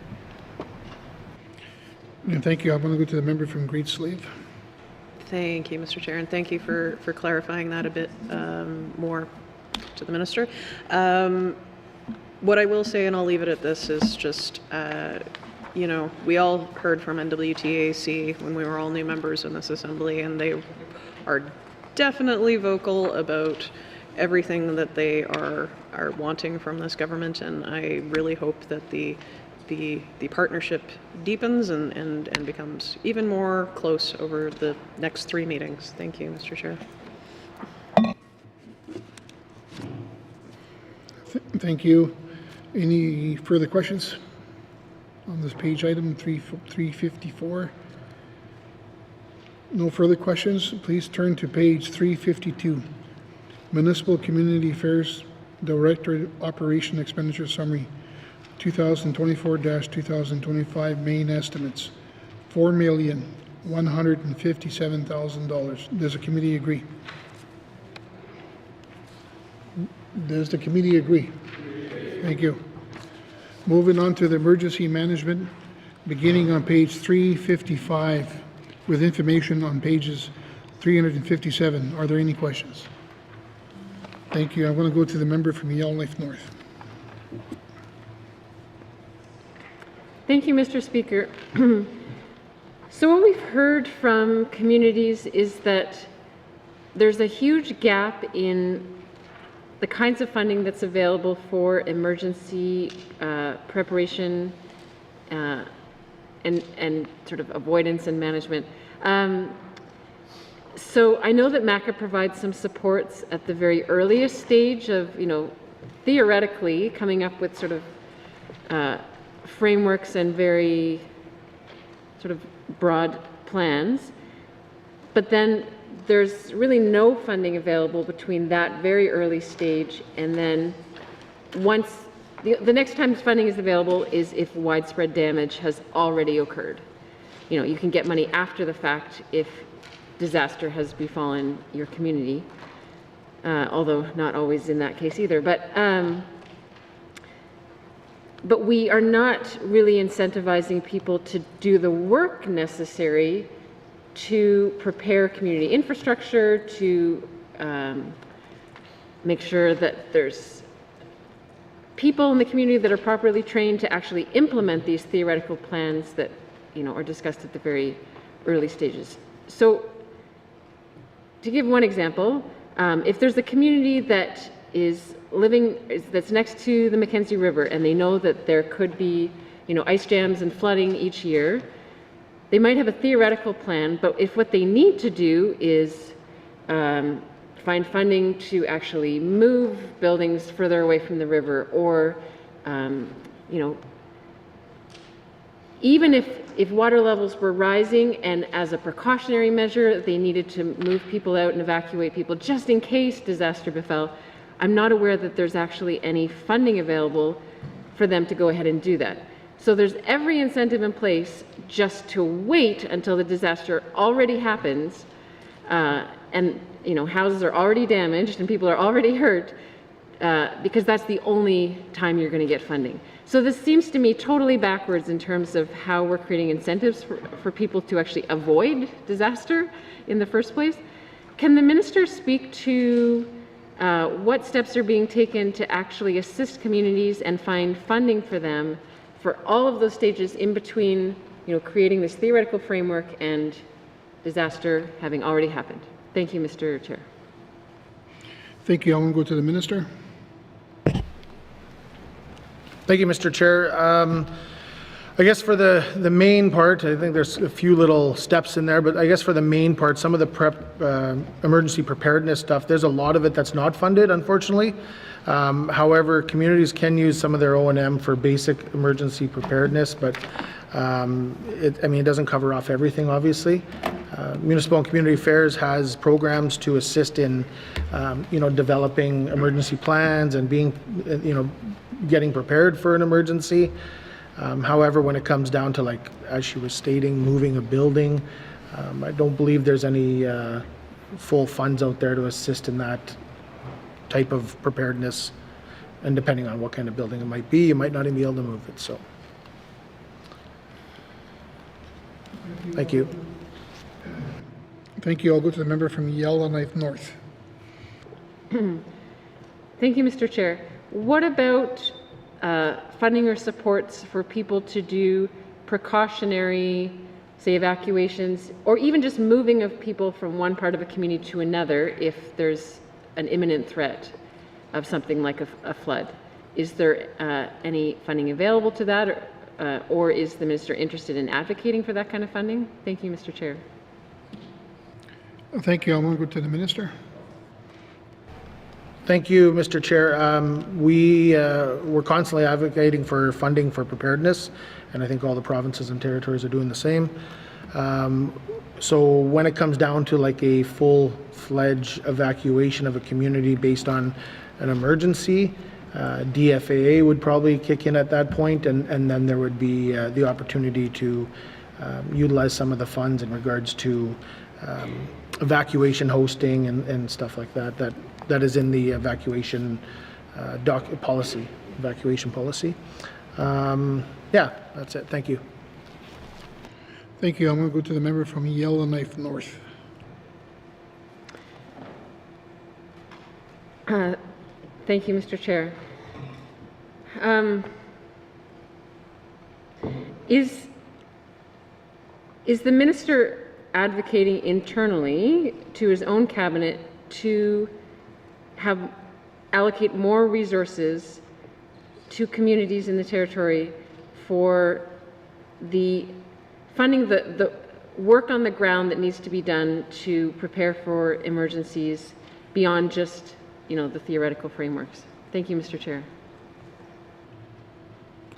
And thank you. I'm going to go to the member from Greensleeve. Thank you, Mr. Chair, and thank you for clarifying that a bit more to the minister. What I will say, and I'll leave it at this, is just, you know, we all heard from N.W.T when we were all new members in this assembly, and they are definitely vocal about everything that they are wanting from this government, and I really hope that the partnership deepens and becomes even more close over the next 3 meetings. Thank you, Mr. Chair. Thank you. Any further questions on this page item 354? No further questions. Please turn to page 352. Municipal Community Affairs Director Operation Expenditure Summary 2024-2025 main estimates $4,157,000. Does the committee agree? Does the committee agree? Thank you. Moving on to the emergency management, beginning on page 355 with information on pages 357. Are there any questions? Thank you. I want to go to the member from Yellowknife North. Thank you, Mr. Speaker. So what we've heard from communities is that there's a huge gap in the kinds of funding that's available for emergency preparation and sort of avoidance and management. So I know that MACA provides some supports at the very earliest stage of, theoretically coming up with sort of frameworks and very sort of broad plans. But then there's really no funding available between that very early stage and then once the next time funding is available is if widespread damage has already occurred. You can get money after the fact if disaster has befallen your community, although not always in that case either. But we are not really incentivizing people to do the work necessary to prepare community infrastructure, to make sure that there's people in the community that are properly trained to actually implement these theoretical plans that are discussed at the very early stages. So to give one example, if there's a community that is that's next to the Mackenzie River and they know that there could be ice jams and flooding each year, they might have a theoretical plan, but if what they need to do is find funding to actually move buildings further away from the river, or even if water levels were rising and as a precautionary measure they needed to move people out and evacuate people just in case disaster befell, I'm not aware that there's actually any funding available for them to go ahead and do that. So there's every incentive in place just to wait until the disaster already happens, and houses are already damaged and people are already hurt, because that's the only time you're going to get funding. So this seems to me totally backwards in terms of how we're creating incentives for people to actually avoid disaster in the first place. Can the minister speak to what steps are being taken to actually assist communities and find funding for them for all of those stages in between, creating this theoretical framework and disaster having already happened? Thank you, Mr. Chair. Thank you. I'm going to go to the minister. Thank you, Mr. Chair. I guess for the main part, I think there's a few little steps in there, but I guess for the main part, some of the emergency preparedness stuff, there's a lot of it that's not funded, unfortunately. However, communities can use some of their O&M for basic emergency preparedness, but it doesn't cover off everything, obviously. Municipal and Community Affairs has programs to assist in, developing emergency plans and being, getting prepared for an emergency. However, when it comes down to, like, as she was stating, moving a building, I don't believe there's any full funds out there to assist in that type of preparedness. And depending on what kind of building it might be, you might not even be able to move it. So, thank you. Thank you. I'll go to the member from Yellowknife North. Thank you, Mr. Chair. What about funding or supports for people to do precautionary, say, evacuations, or even just moving of people from one part of a community to another if there's an imminent threat of something like a flood. Is there any funding available to that, or is the minister interested in advocating for that kind of funding? Thank you, Mr. Chair. Thank you. I'm going to go to the minister. Thank you, Mr. Chair. We're constantly advocating for funding for preparedness, and I think all the provinces and territories are doing the same. So when it comes down to like a full-fledged evacuation of a community based on an emergency, DFAA would probably kick in at that point, and then there would be the opportunity to utilize some of the funds in regards to evacuation hosting and stuff like that. That is in the evacuation policy. Yeah, that's it. Thank you. Thank you. I'm going to go to the member from Yellowknife North. Thank you, Mr. Chair. Is the minister advocating internally to his own cabinet to allocate more resources to communities in the territory for the funding the work on the ground that needs to be done to prepare for emergencies beyond just, the theoretical frameworks? Thank you, Mr. Chair.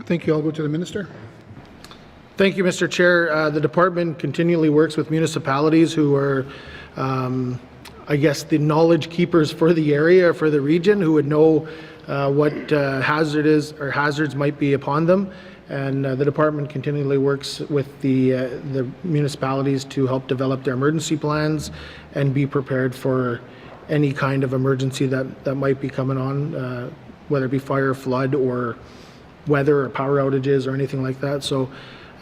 Thank you. I'll go to the minister. Thank you, Mr. Chair. The department continually works with municipalities who are, I guess, the knowledge keepers for the area, for the region, who would know what hazard is or hazards might be upon them. And the department continually works with the municipalities to help develop their emergency plans and be prepared for any kind of emergency that might be coming on, whether it be fire, flood, or weather or power outages or anything like that. So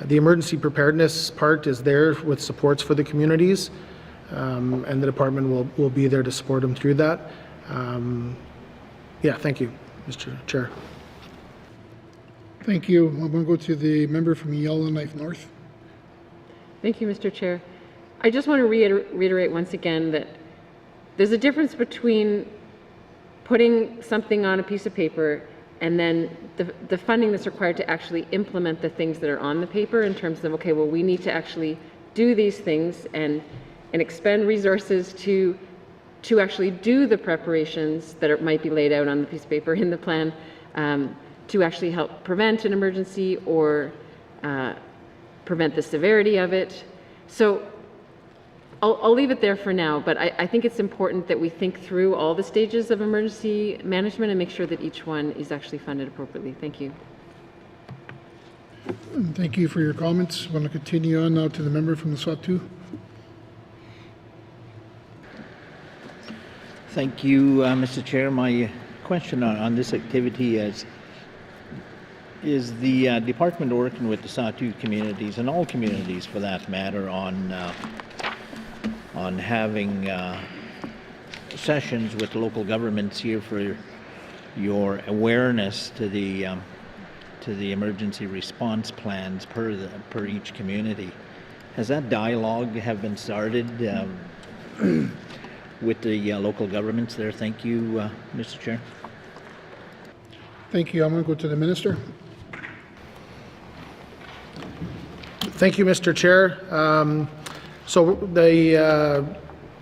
the emergency preparedness part is there with supports for the communities, and the department will be there to support them through that. Yeah, thank you, Mr. Chair. Thank you. I'm going to go to the member from Yellowknife North. Thank you, Mr. Chair. I just want to reiterate once again that there's a difference between putting something on a piece of paper and then the funding that's required to actually implement the things that are on the paper, in terms of, okay, well, we need to actually do these things and expend resources to actually do the preparations that might be laid out on the piece of paper in the plan, to actually help prevent an emergency or prevent the severity of it. So I'll leave it there for now, but I think it's important that we think through all the stages of emergency management and make sure that each one is actually funded appropriately. Thank you. Thank you for your comments. I want to continue on now to the member from the Sawtoo. Thank you, Mr. Chair. My question on this activity is the department working with the Sawtoo communities, and all communities for that matter, on having sessions with local governments here for your awareness to the emergency response plans per each community. Has that dialogue have been started with the local governments there? Thank you, Mr. Chair. Thank you. I'm going to go to the minister. Thank you, Mr. Chair. So the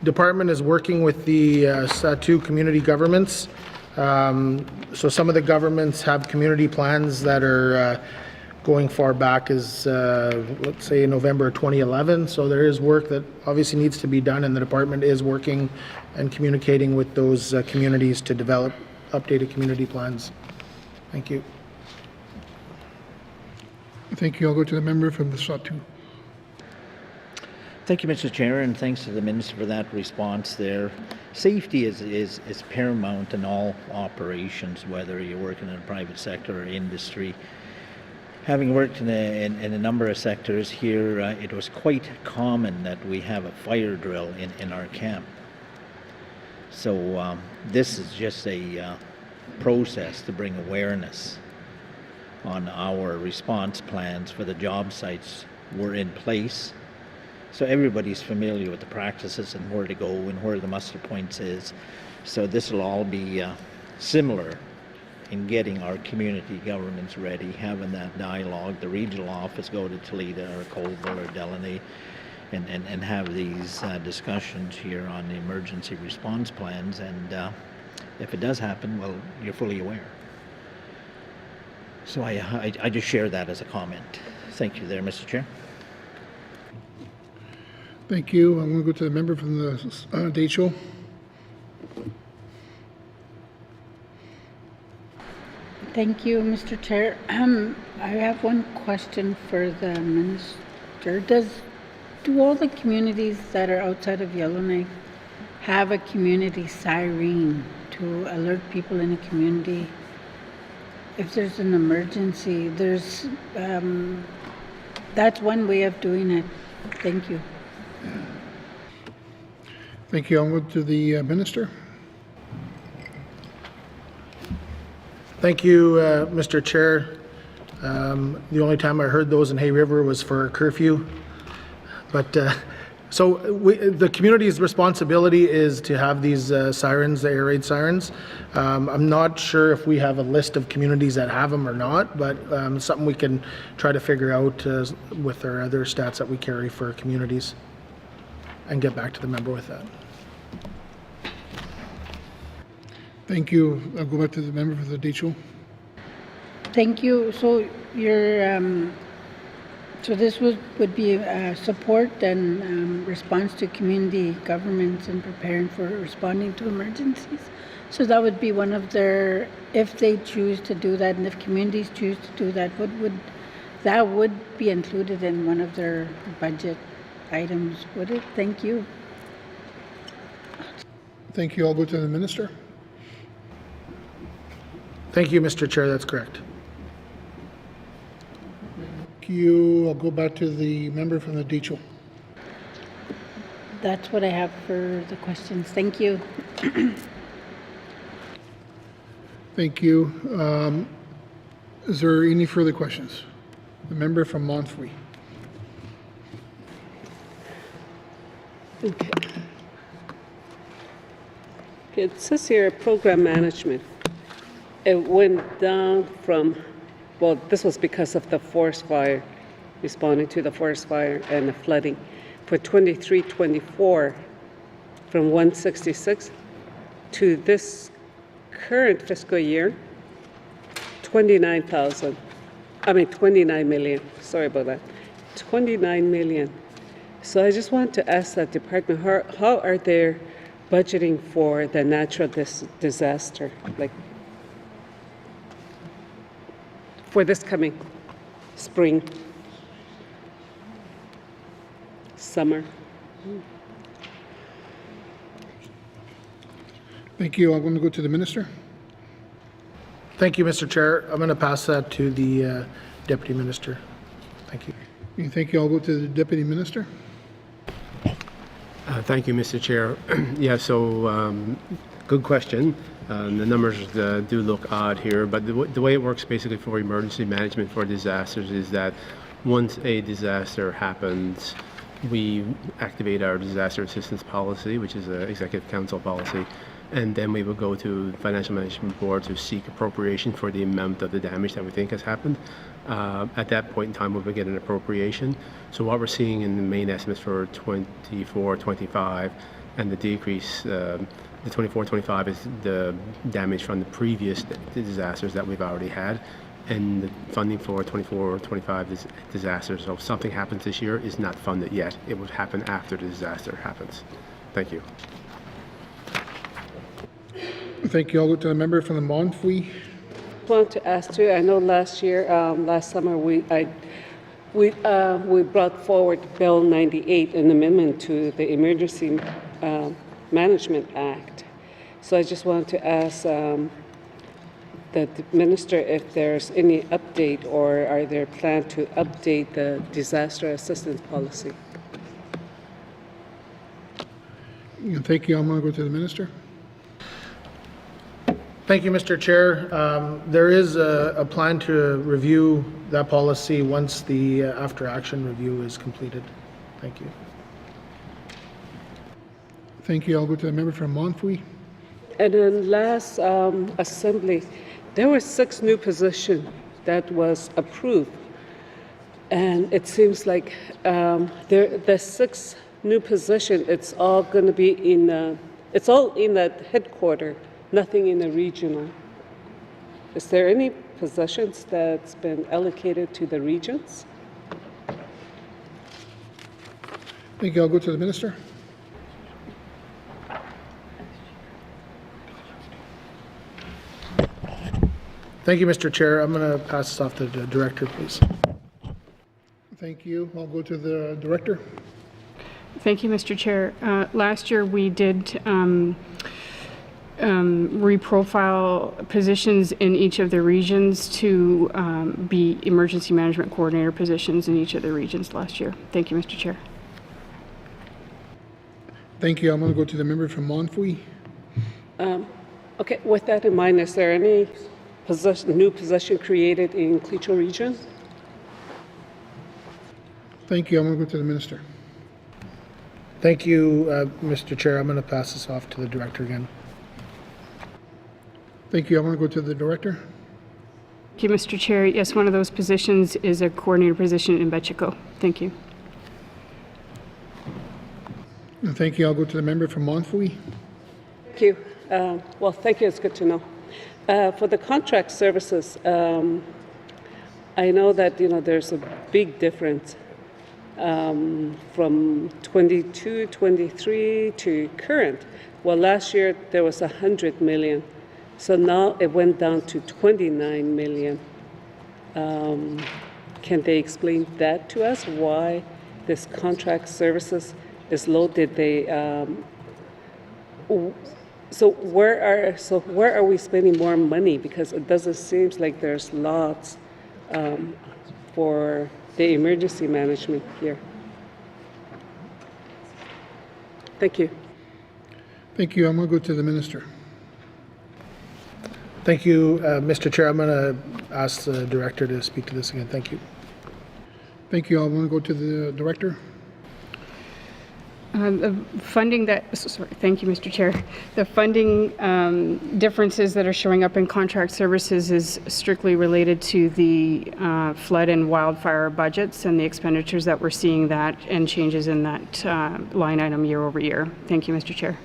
department is working with the Sawtoo community governments. So some of the governments have community plans that are going far back as, let's say, November 2011. So there is work that obviously needs to be done, and the department is working and communicating with those communities to develop updated community plans. Thank you. Thank you. I'll go to the member from the Sawtoo. Thank you, Mr. Chair, and thanks to the Minister for that response there. Safety is paramount in all operations, whether you're working in the private sector or industry. Having worked in a number of sectors here, it was quite common that we have a fire drill in our camp. So this is just a process to bring awareness on our response plans for the job sites were in place. So everybody's familiar with the practices and where to go and where the muster points is. So this will all be similar in getting our community governments ready, having that dialogue. The regional office go to Toledo or Colville or Delaney and have these discussions here on the emergency response plans. And if it does happen, well, you're fully aware. So I just share that as a comment. Thank you there, Mr. Chair. Thank you. I'm going to go to the member from the date show. Thank you, Mr. Chair. I have one question for the minister. Do all the communities that are outside of Yellowknife have a community siren to alert people in the community if there's an emergency? That's one way of doing it. Thank you. Thank you. I'll go to the minister. Thank you, Mr. Chair. The only time I heard those in Hay River was for curfew. But the community's responsibility is to have these sirens, the air raid sirens. I'm not sure if we have a list of communities that have them or not, but something we can try to figure out with our other stats that we carry for communities and get back to the member with that. Thank you. I'll go back to the member for the date show. Thank you. So so this would be support and response to community governments in preparing for responding to emergencies. So that would be one of their, if they choose to do that, and if communities choose to do that, that would be included in one of their budget items, would it? Thank you. Thank you. I'll go to the minister. Thank you, Mr. Chair. That's correct. Thank you. I'll go back to the member from the date show. That's what I have for the questions. Thank you. Thank you. Is there any further questions? The member from Montfrey. Okay. It says here program management. It went down from, well, this was because of the forest fire, responding to the forest fire and the flooding. For 23-24, from 166 to this current fiscal year, 29 million, sorry about that, 29 million. So I just want to ask that department, how are they budgeting for the natural disaster, like for this coming spring, summer? Thank you. I'm going to go to the minister. Thank you, Mr. Chair. I'm going to pass that to the Deputy Minister. Thank you. Thank you. I'll go to the Deputy Minister. Thank you, Mr. Chair. Yeah, so good question. The numbers do look odd here, but the way it works basically for emergency management for disasters is that once a disaster happens, we activate our disaster assistance policy, which is an executive council policy, and then we will go to the Financial Management Board to seek appropriation for the amount of the damage that we think has happened. At that point in time, we will get an appropriation. So what we're seeing in the main estimates for 24-25 and the decrease, the 24-25 is the damage from the previous disasters that we've already had, and the funding for 24-25 is disasters. So if something happens this year, is not funded yet. It would happen after the disaster happens. Thank you. Thank you. I'll go to the member from the Montfrey. I want to ask too, I know last year, last summer, we brought forward Bill 98, an amendment to the Emergency Management Act. So I just wanted to ask the Minister if there's any update, or are there plans to update the disaster assistance policy? Thank you. I'm going to go to the Minister. Thank you, Mr. Chair. There is a plan to review that policy once the after action review is completed. Thank you. Thank you. I'll go to the member from Montfouille. And then last assembly, there were 6 new positions that was approved. And it seems like the 6 new position, it's all going to be it's all in the headquarter, nothing in the regional. Is there any positions that's been allocated to the regions? Thank you. I'll go to the minister. Thank you, Mr. Chair. I'm going to pass this off to the director, please. Thank you. I'll go to the director. Thank you, Mr. Chair. Last year, we did reprofile positions in each of the regions to be emergency management coordinator positions in each of the regions last year. Thank you, Mr. Chair. Thank you. I'm going to go to the member from Montfouille. Okay, with that in mind, is there any new position created in Clecho region? Thank you. I'm going to go to the minister. Thank you, Mr. Chair. I'm going to pass this off to the director again. Thank you. I'm going to go to the director. Thank you, Mr. Chair. Yes, one of those positions is a coordinator position in Betchico. Thank you. And thank you. I'll go to the member from Montfouille. Thank you. Well, thank you. It's good to know. For the contract services, I know that there's a big difference from 22, 23 to current. Well, last year there was 100 million, so now it went down to 29 million. Can they explain that to us? Why this contract services is low? Did they? So where are we spending more money? Because it doesn't seem like there's lots for the emergency management here. Thank you. Thank you. I'm going to go to the minister. Thank you, Mr. Chair. I'm going to ask the director to speak to this again. Thank you. Thank you. I'm going to go to the director. The funding thank you, Mr. Chair. The funding differences that are showing up in contract services is strictly related to the flood and wildfire budgets and the expenditures that we're seeing that and changes in that line item year over year. Thank you, Mr. Chair.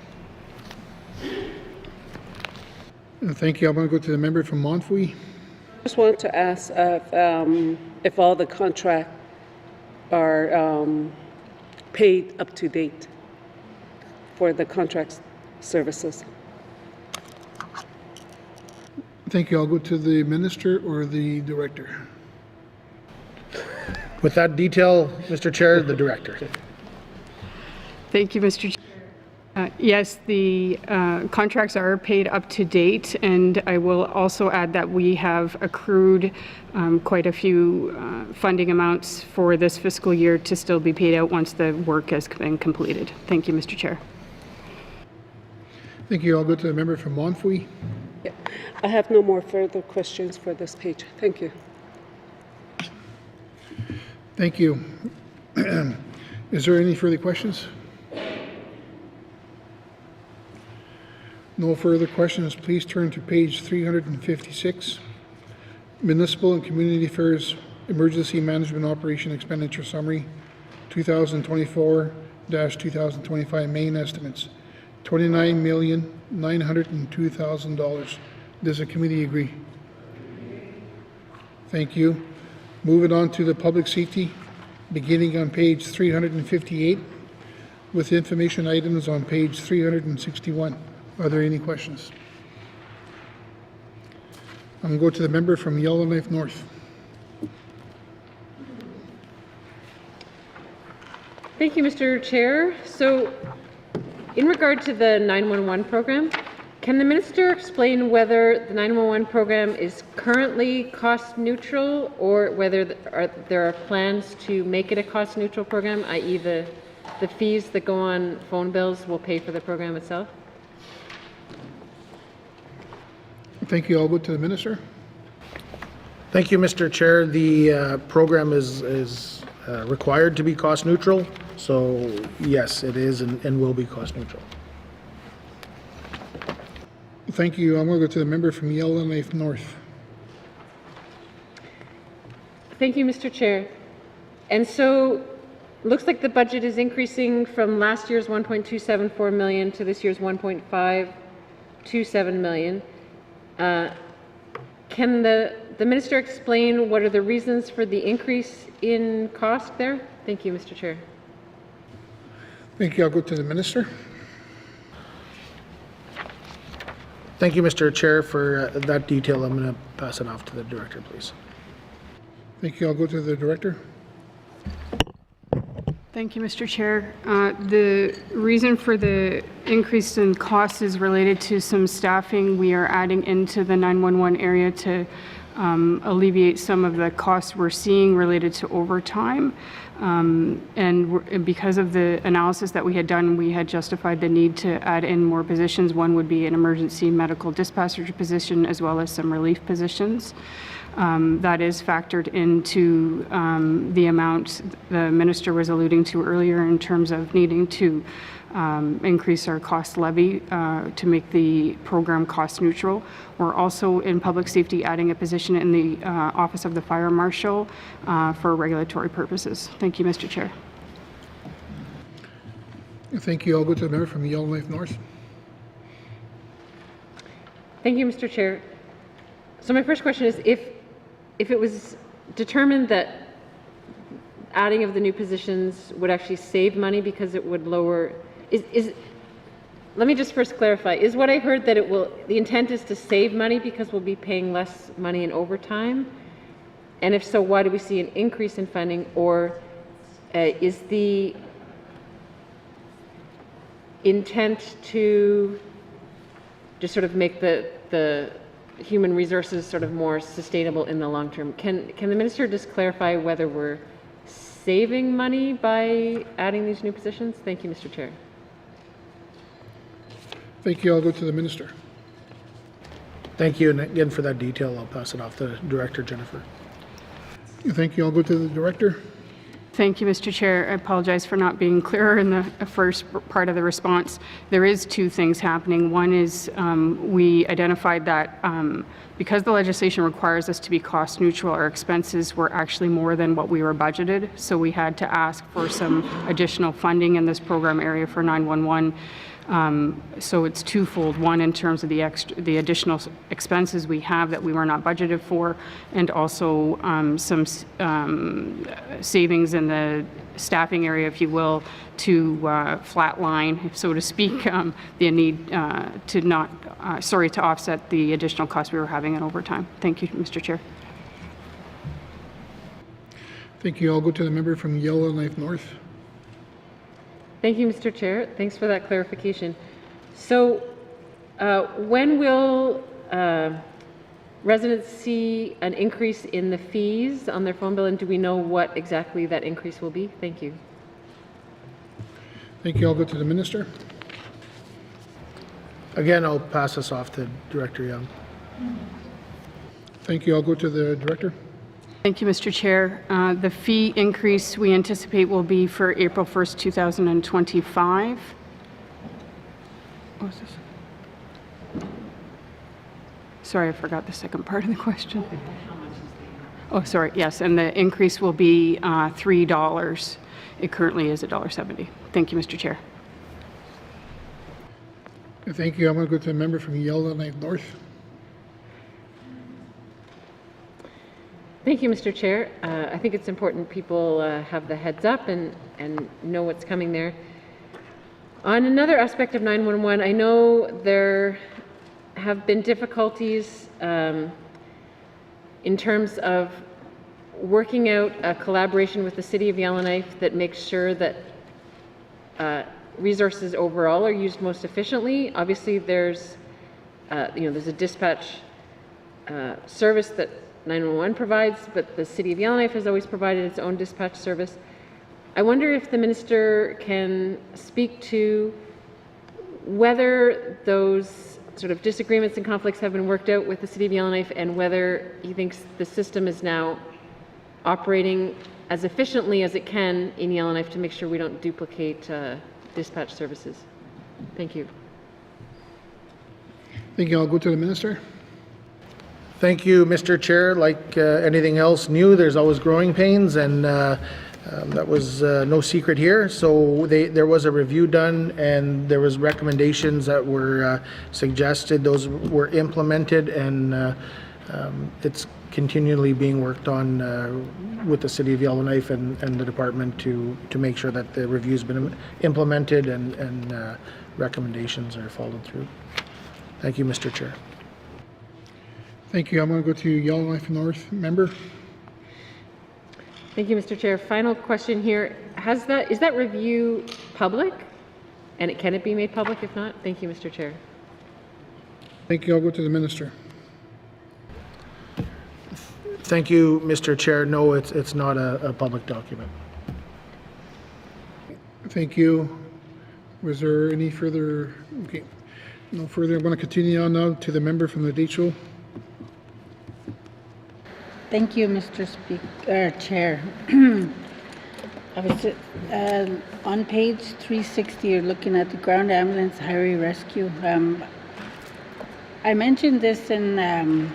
Thank you. I'm going to go to the member from Montfouille. I just wanted to ask if all the contracts are paid up to date for the contract services. Thank you. I'll go to the minister or the director. With that detail, Mr. Chair, the director. Thank you, Mr. Chair. Yes, the contracts are paid up to date, and I will also add that we have accrued quite a few funding amounts for this fiscal year to still be paid out once the work has been completed. Thank you, Mr. Chair. Thank you. I'll go to the member from Montfouille. Yeah. I have no more further questions for this page. Thank you. Thank you. Is there any further questions? No further questions. Please turn to page 356. Municipal and Community Affairs Emergency Management Operation Expenditure Summary 2024-2025 Main Estimates $29,902,000. Does the committee agree? Thank you. Moving on to the public safety, beginning on page 358 with information items on page 361. Are there any questions? I'm going to go to the member from Yellowknife North. Thank you, Mr. Chair. So, in regard to the 911 program, can the minister explain whether the 911 program is currently cost neutral or whether there are plans to make it a cost neutral program, i.e. the fees that go on phone bills will pay for the program itself? Thank you. I'll go to the minister. Thank you, Mr. Chair. The program is required to be cost neutral. So yes, it is and will be cost neutral. Thank you. I'm going to go to the member from Yellowknife North. Thank you, Mr. Chair. And so, looks like the budget is increasing from last year's 1.274 million to this year's 1.527 million. Can the minister explain what are the reasons for the increase in cost there? Thank you, Mr. Chair. Thank you. I'll go to the minister. Thank you, Mr. Chair, for that detail. I'm going to pass it off to the director, please. Thank you. I'll go to the director. Thank you, Mr. Chair. The reason for the increase in costs is related to some staffing we are adding into the 911 area to alleviate some of the costs we're seeing related to overtime. Because of the analysis that we had done, we had justified the need to add in more positions. One would be an emergency medical dispatcher position, as well as some relief positions. That is factored into the amount the minister was alluding to earlier in terms of needing to increase our cost levy to make the program cost neutral. We're also in public safety adding a position in the Office of the Fire Marshal for regulatory purposes. Thank you, Mr. Chair. Thank you. I'll go to the member from Yellowknife North. Thank you, Mr. Chair. So my first question is, if it was determined that adding of the new positions would actually save money because it would lower, let me just first clarify, is what I heard that the intent is to save money because we'll be paying less money in overtime? And if so, why do we see an increase in funding? Or is the intent to just sort of make the human resources sort of more sustainable in the long term? Can the minister just clarify whether we're saving money by adding these new positions? Thank you, Mr. Chair. Thank you. I'll go to the minister. Thank you, and again for that detail, I'll pass it off to Director Jennifer. Thank you. I'll go to the director. Thank you, Mr. Chair. I apologize for not being clearer in the first part of the response. There is two things happening. One is we identified that because the legislation requires us to be cost neutral, our expenses were actually more than what we were budgeted. So we had to ask for some additional funding in this program area for 911. So it's twofold. One, in terms of the additional expenses we have that we were not budgeted for, and also some savings in the staffing area, if you will, to flatline, so to speak, the need to offset the additional costs we were having in overtime. Thank you, Mr. Chair. Thank you. I'll go to the member from Yellowknife North. Thank you, Mr. Chair. Thanks for that clarification. So when will residents see an increase in the fees on their phone bill, and do we know what exactly that increase will be? Thank you. Thank you. I'll go to the minister. Again, I'll pass this off to Director Young. Thank you. I'll go to the director. Thank you, Mr. Chair. The fee increase we anticipate will be for April 1st, 2025. What was this? Sorry, I forgot the second part of the question. Oh, sorry. Yes, and the increase will be $3. It currently is $1.70. Thank you, Mr. Chair. Thank you. I'm going to go to a member from Yellowknife North. Thank you, Mr. Chair. I think it's important people have the heads up and know what's coming there. On another aspect of 911, I know there have been difficulties in terms of working out a collaboration with the City of Yellowknife that makes sure that resources overall are used most efficiently. Obviously, there's a dispatch service that 911 provides, but the City of Yellowknife has always provided its own dispatch service. I wonder if the minister can speak to whether those sort of disagreements and conflicts have been worked out with the City of Yellowknife, and whether he thinks the system is now operating as efficiently as it can in Yellowknife to make sure we don't duplicate dispatch services. Thank you. Thank you. I'll go to the minister. Thank you, Mr. Chair. Like anything else new, there's always growing pains, and that was no secret here. So there was a review done, and there was recommendations that were suggested. Those were implemented, and it's continually being worked on with the City of Yellowknife and the department to make sure that the review's been implemented and recommendations are followed through. Thank you, Mr. Chair. Thank you. I'm going to go to Yellowknife North member. Thank you, Mr. Chair. Final question here. Is that review public? And can it be made public if not? Thank you, Mr. Chair. Thank you. I'll go to the minister. Thank you, Mr. Chair. No, it's not a public document. Thank you. Was there any further? Okay. No further. I'm going to continue on now to the member from the Deschutes. Thank you, Mr. Chair. I was on page 360, you're looking at the ground ambulance highway rescue. I mentioned this in a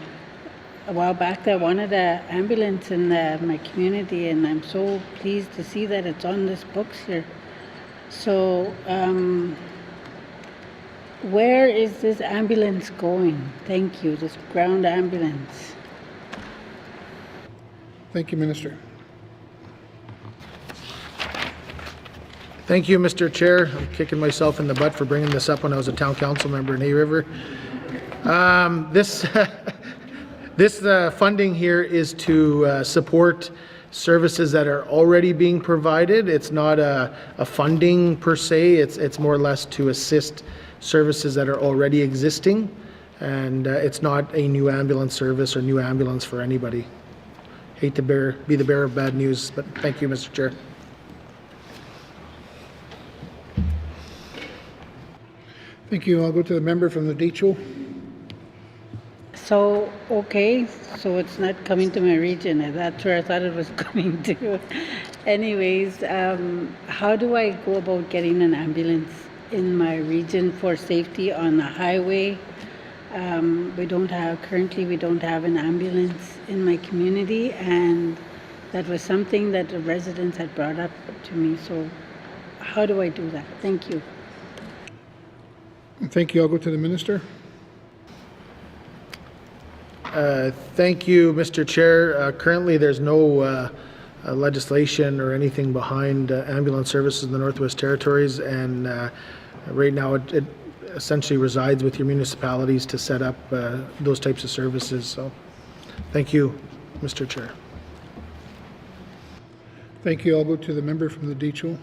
while back that I wanted an ambulance in my community, and I'm so pleased to see that it's on this books here. So where is this ambulance going? Thank you, this ground ambulance. Thank you, Minister. Thank you, Mr. Chair. I'm kicking myself in the butt for bringing this up when I was a town council member in Hay River. This funding here is to support services that are already being provided. It's not a funding per se. It's more or less to assist services that are already existing, and it's not a new ambulance service or new ambulance for anybody. Hate to be the bearer of bad news, but thank you, Mr. Chair. Thank you. I'll go to the member from the Deschutes. So, okay, so it's not coming to my region. That's where I thought it was coming to. Anyways, how do I go about getting an ambulance in my region for safety on the highway? Currently we don't have an ambulance in my community, and that was something that the residents had brought up to me. So how do I do that? Thank you. Thank you. I'll go to the minister. Thank you, Mr. Chair. Currently, there's no legislation or anything behind ambulance services in the Northwest Territories, and right now it essentially resides with your municipalities to set up those types of services. So, thank you, Mr. Chair. Thank you. I'll go to the member from the Deschutes.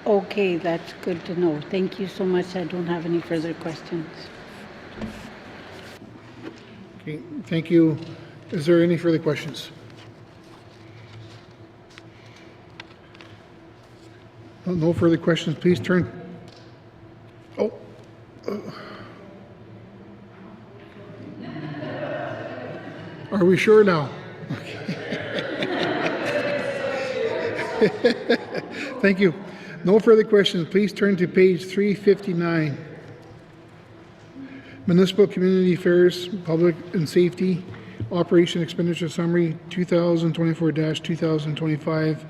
Okay, that's good to know. Thank you so much. I don't have any further questions. Okay, thank you. Is there any further questions? No further questions. Please turn. Oh. Are we sure now? Okay. Thank you. No further questions. Please turn to page 359. Municipal Community Affairs, Public and Safety, Operation Expenditure Summary 2024-2025,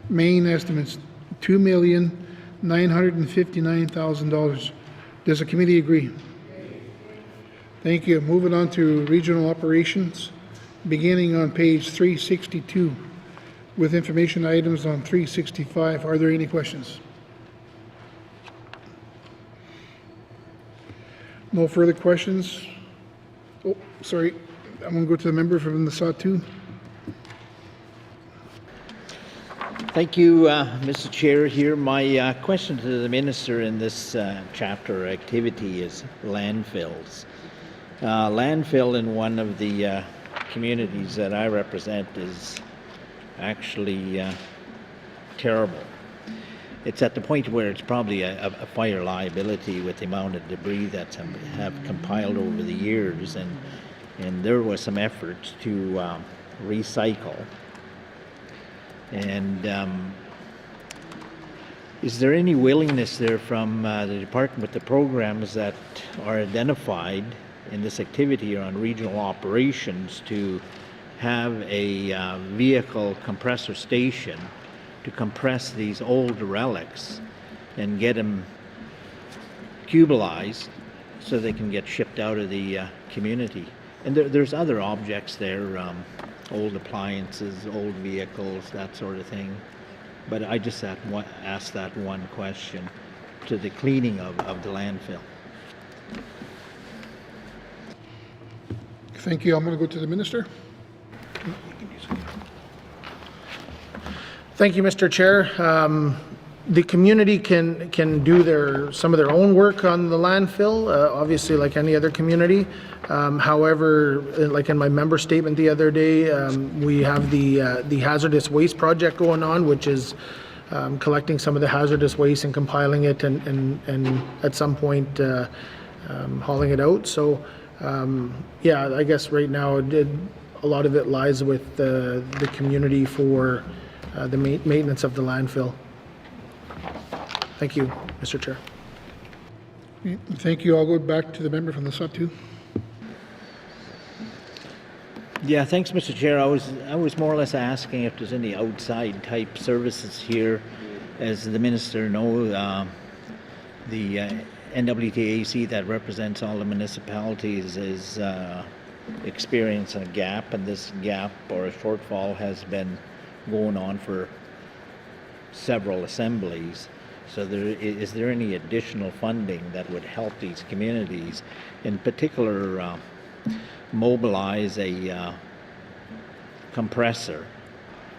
main estimates $2,959,000. Does the committee agree? Thank you. Moving on to regional operations, beginning on page 362 with information items on 365. Are there any questions? No further questions? Oh, sorry. I'm going to go to the member from the Sawtooth. Thank you, Mr. Chair. Here, my question to the minister in this chapter activity is landfills. Landfill in one of the communities that I represent is actually terrible. It's at the point where it's probably a fire liability with the amount of debris that have compiled over the years, and there was some efforts to recycle. And Is there any willingness there from the department with the programs that are identified in this activity on regional operations to have a vehicle compressor station to compress these old relics and get them cubicalized so they can get shipped out of the community? And there's other objects there, old appliances, old vehicles, that sort of thing. But I just asked that one question to the cleaning of the landfill. Thank you. I'm going to go to the minister. Thank you, Mr. Chair. The community can do some of their own work on the landfill, obviously like any other community. However, like in my member statement the other day, we have the hazardous waste project going on, which is collecting some of the hazardous waste and compiling it and at some point hauling it out. So yeah, I guess right now a lot of it lies with the community for the maintenance of the landfill. Thank you, Mr. Chair. Thank you. I'll go back to the member from the Satu. Yeah, thanks, Mr. Chair. I was more or less asking if there's any outside type services here. As the minister knows, the N.W.T that represents all the municipalities is experiencing a gap, and this gap or a shortfall has been going on for several assemblies. So is there any additional funding that would help these communities, in particular mobilize a compressor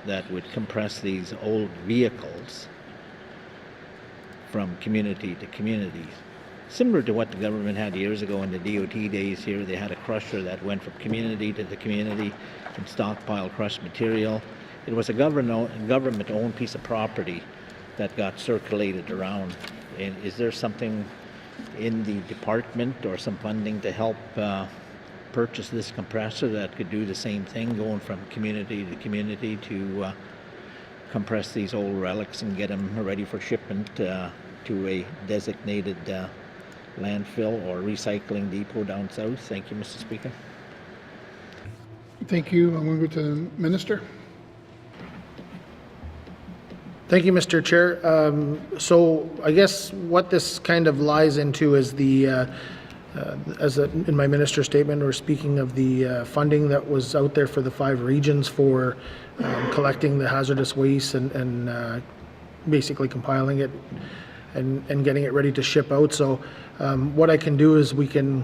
that would compress these old vehicles from community to community? Similar to what the government had years ago in the DOT days here. They had a crusher that went from community to the community and stockpile crushed material. It was a government-owned piece of property that got circulated around. And is there something in the department or some funding to help purchase this compressor that could do the same thing, going from community to community to compress these old relics and get them ready for shipment to a designated landfill or recycling depot down south? Thank you, Mr. Speaker. Thank you. I'm going to go to the minister. Thank you, Mr. Chair. So I guess what this kind of lies into is in my minister statement, we're speaking of the funding that was out there for the 5 regions for collecting the hazardous waste and basically compiling it and getting it ready to ship out. So what I can do is we can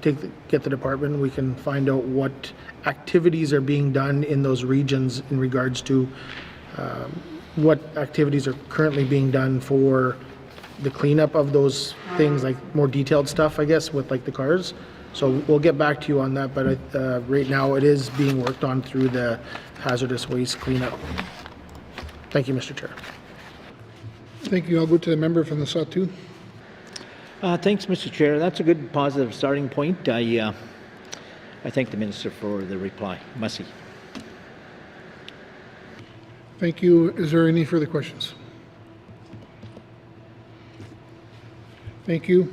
get the department, we can find out what activities are being done in those regions in regards to what activities are currently being done for the cleanup of those things, like more detailed stuff, I guess, with like the cars. So we'll get back to you on that, but right now it is being worked on through the hazardous waste cleanup. Thank you, Mr. Chair. Thank you. I'll go to the member from the Satu. Thanks, Mr. Chair. That's a good positive starting point. I thank the minister for the reply. Mussy. Thank you. Is there any further questions? Thank you.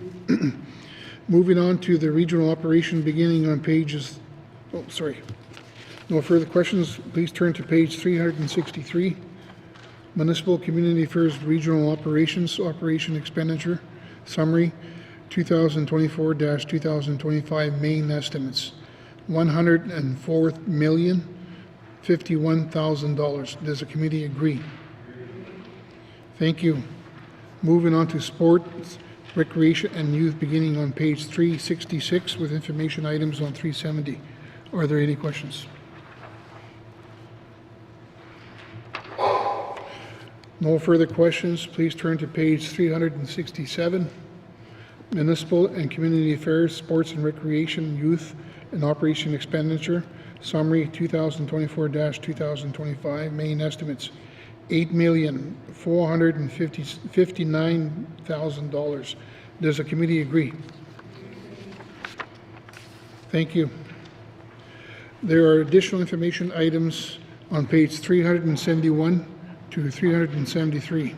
Moving on to the regional operation beginning on pages, no further questions. Please turn to page 363. Municipal Community Affairs Regional Operations, Operation Expenditure, Summary, 2024-2025 Main Estimates, $104,051,000. Does the committee agree? Thank you. Moving on to sports, recreation, and youth, beginning on page 366 with information items on 370. Are there any questions? No further questions. Please turn to page 367. Municipal and Community Affairs, Sports and Recreation, Youth, and Operation Expenditure, Summary, 2024-2025 Main Estimates, $8,459,000. Does the committee agree? Thank you. There are additional information items on page 371 to 373.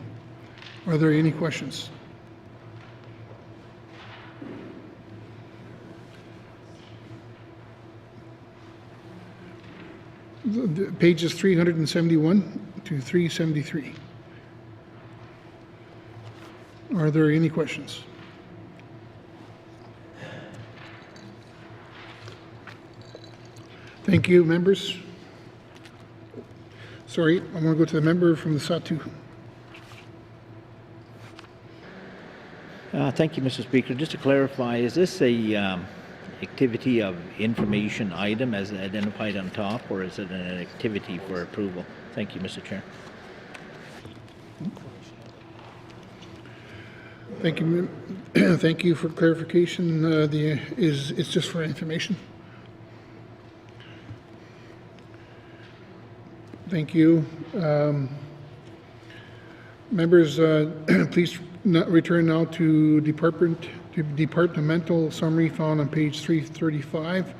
Are there any questions? Pages 371 to 373. Are there any questions? Thank you, members. Sorry, I'm going to go to the member from the Satu. Thank you, Mr. Speaker. Just to clarify, is this a activity of information item as identified on top, or is it an activity for approval? Thank you, Mr. Chair. Thank you. Thank you for clarification. It's just for information. Thank you. Members, please return now to departmental summary found on page 335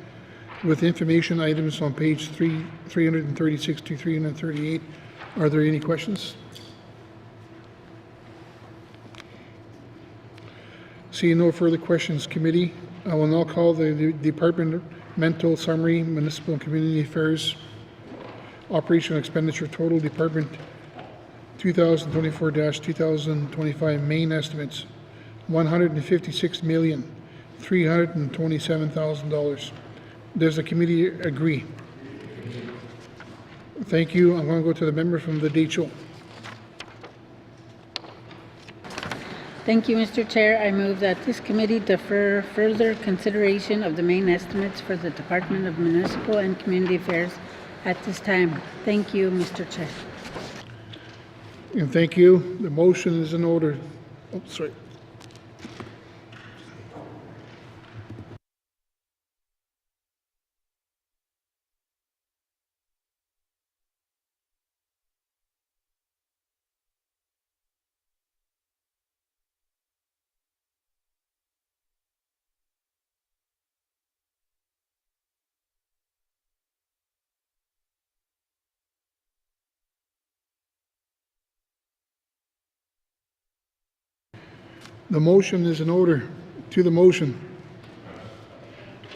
with information items on page 336 to 338. Are there any questions? Seeing no further questions, committee, I will now call the departmental summary, municipal and community affairs, operational expenditure total department 2024-2025 main estimates, $156,327,000. Does the committee agree? Thank you. I'm going to go to the member from the DHO. Thank you, Mr. Chair. I move that this committee defer further consideration of the main estimates for the Department of Municipal and Community Affairs at this time. Thank you, Mr. Chair. And thank you. The motion is in order. Oh, sorry. The motion is in order. To the motion.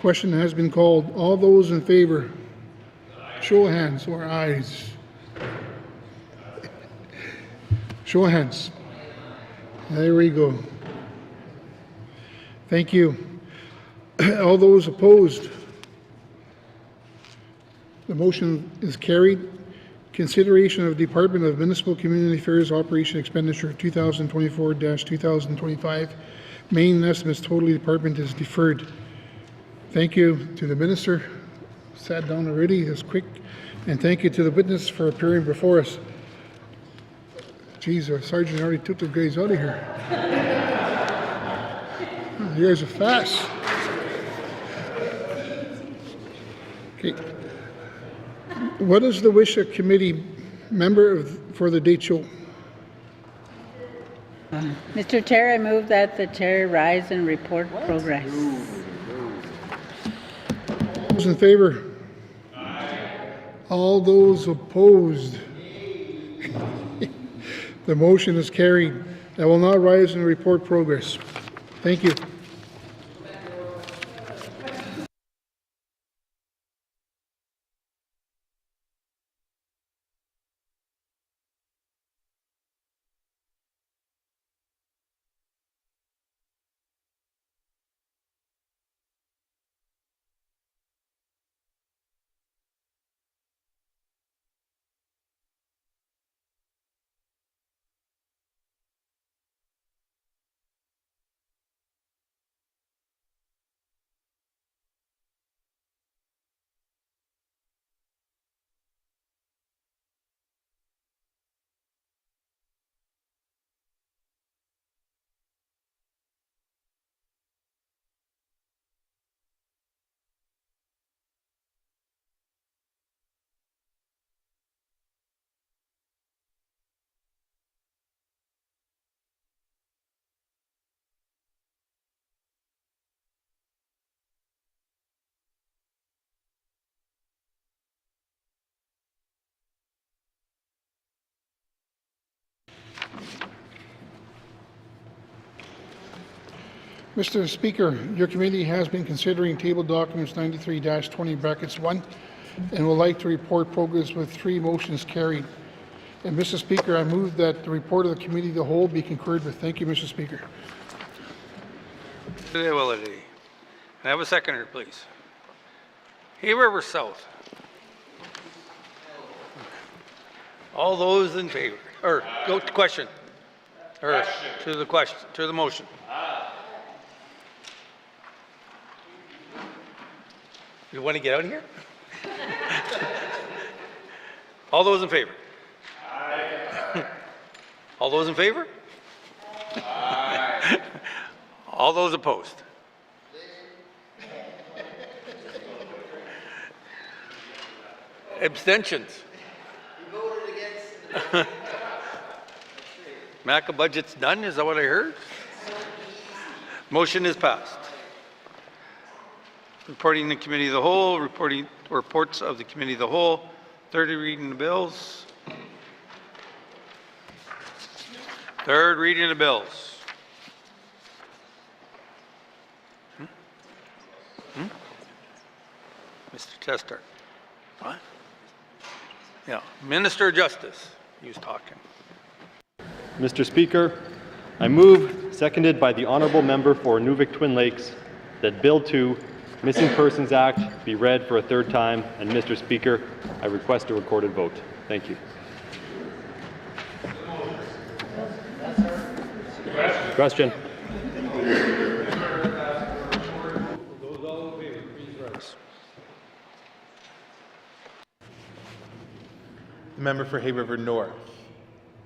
Question has been called. All those in favor, show of hands or ayes. Show of hands. There we go. Thank you. All those opposed? The motion is carried. Consideration of Department of Municipal Community Affairs Operation Expenditure 2024-2025 main estimates total department is deferred. Thank you to the minister. Sat down already. That's quick. And thank you to the witness for appearing before us. Geez, our sergeant already took the guys out of here. You guys are fast. Okay. What is the wish of committee member for the DHO? Mr. Chair, I move that the chair rise and report progress. Those in favor? All those opposed? The motion is carried. I will now rise and report progress. Thank you. Mr. Speaker, your committee has been considering table documents 93-20 brackets 1 and would like to report progress with 3 motions carried. And Mr. Speaker, I move that the report of the committee of the whole be concurred with. Thank you, Mr. Speaker. Today, YELLOWKNIFE. Can I have a seconder, please? Hay River South. All those in favor, or go to question, or to the question, to the motion. You want to get out of here? All those in favor? Aye. All those in favor? Aye. All those opposed? Abstentions? You voted against. MACA budget's done, is that what I heard? Motion is passed. Reporting the committee of the whole, reports of the committee of the whole, 30 reading the bills. Third reading the bills. Mr. Tester. What? Yeah, Minister of Justice, he was talking. Mr. Speaker, I move, seconded by the Honourable Member for Nuvik Twin Lakes, that Bill 2, Missing Persons Act, be read for a third time, and Mr. Speaker, I request a recorded vote. Thank you. Question. Those all in favor, please rise. The member for Hay River North,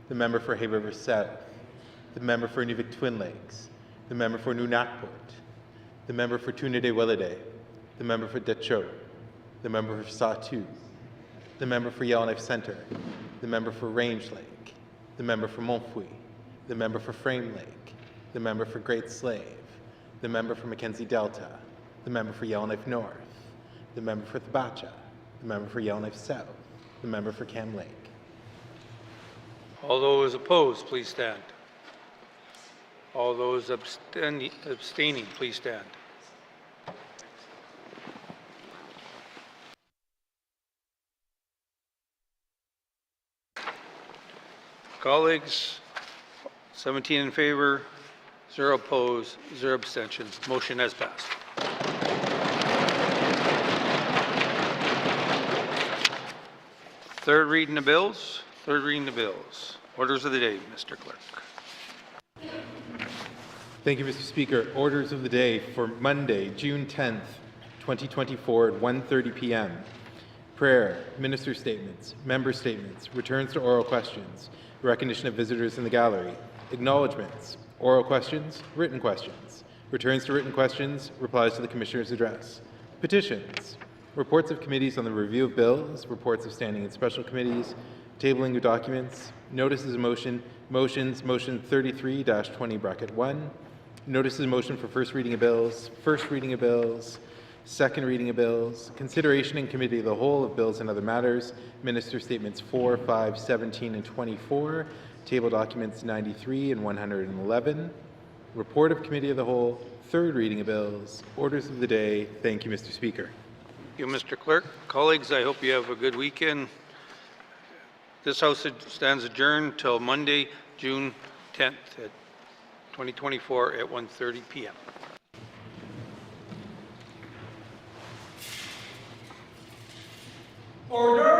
the member for Hay River South, the member for Nuvik Twin Lakes, the member for Nunakport, the member for Tunide-Willowday, the member for Decho, the member for Sawtooth, the member for Yellowknife Centre, the member for Range Lake, the member for Montfouille, the member for Frame Lake, the member for Great Slave, the member for Mackenzie Delta, the member for Yellowknife North, the member for Thabacha, the member for Yellowknife South, the member for Cam Lake. All those opposed, please stand. All those abstaining, please stand. Colleagues, 17 in favor, 0 opposed, 0 abstentions. Motion has passed. Third reading the bills. Third reading the bills. Orders of the day, Mr. Clerk. Thank you, Mr. Speaker. Orders of the day for Monday, June 10th, 2024 at 1:30 p.m. Prayer, minister statements, member statements, returns to oral questions, recognition of visitors in the gallery, acknowledgements, oral questions, written questions, returns to written questions, replies to the Commissioner's address, petitions, reports of committees on the review of bills, reports of standing and special committees, tabling of documents, notices of motion, motions, motion 33-20 bracket 1, notices of motion for first reading of bills, second reading of bills, consideration in committee of the whole of bills and other matters, minister statements 4, 5, 17, and 24, table documents 93 and 111, report of committee of the whole, third reading of bills, orders of the day. Thank you, Mr. Speaker. Thank you, Mr. Clerk. Colleagues, I hope you have a good weekend. This House stands adjourned till Monday, June 10th at 2024 at 1:30 p.m. Order!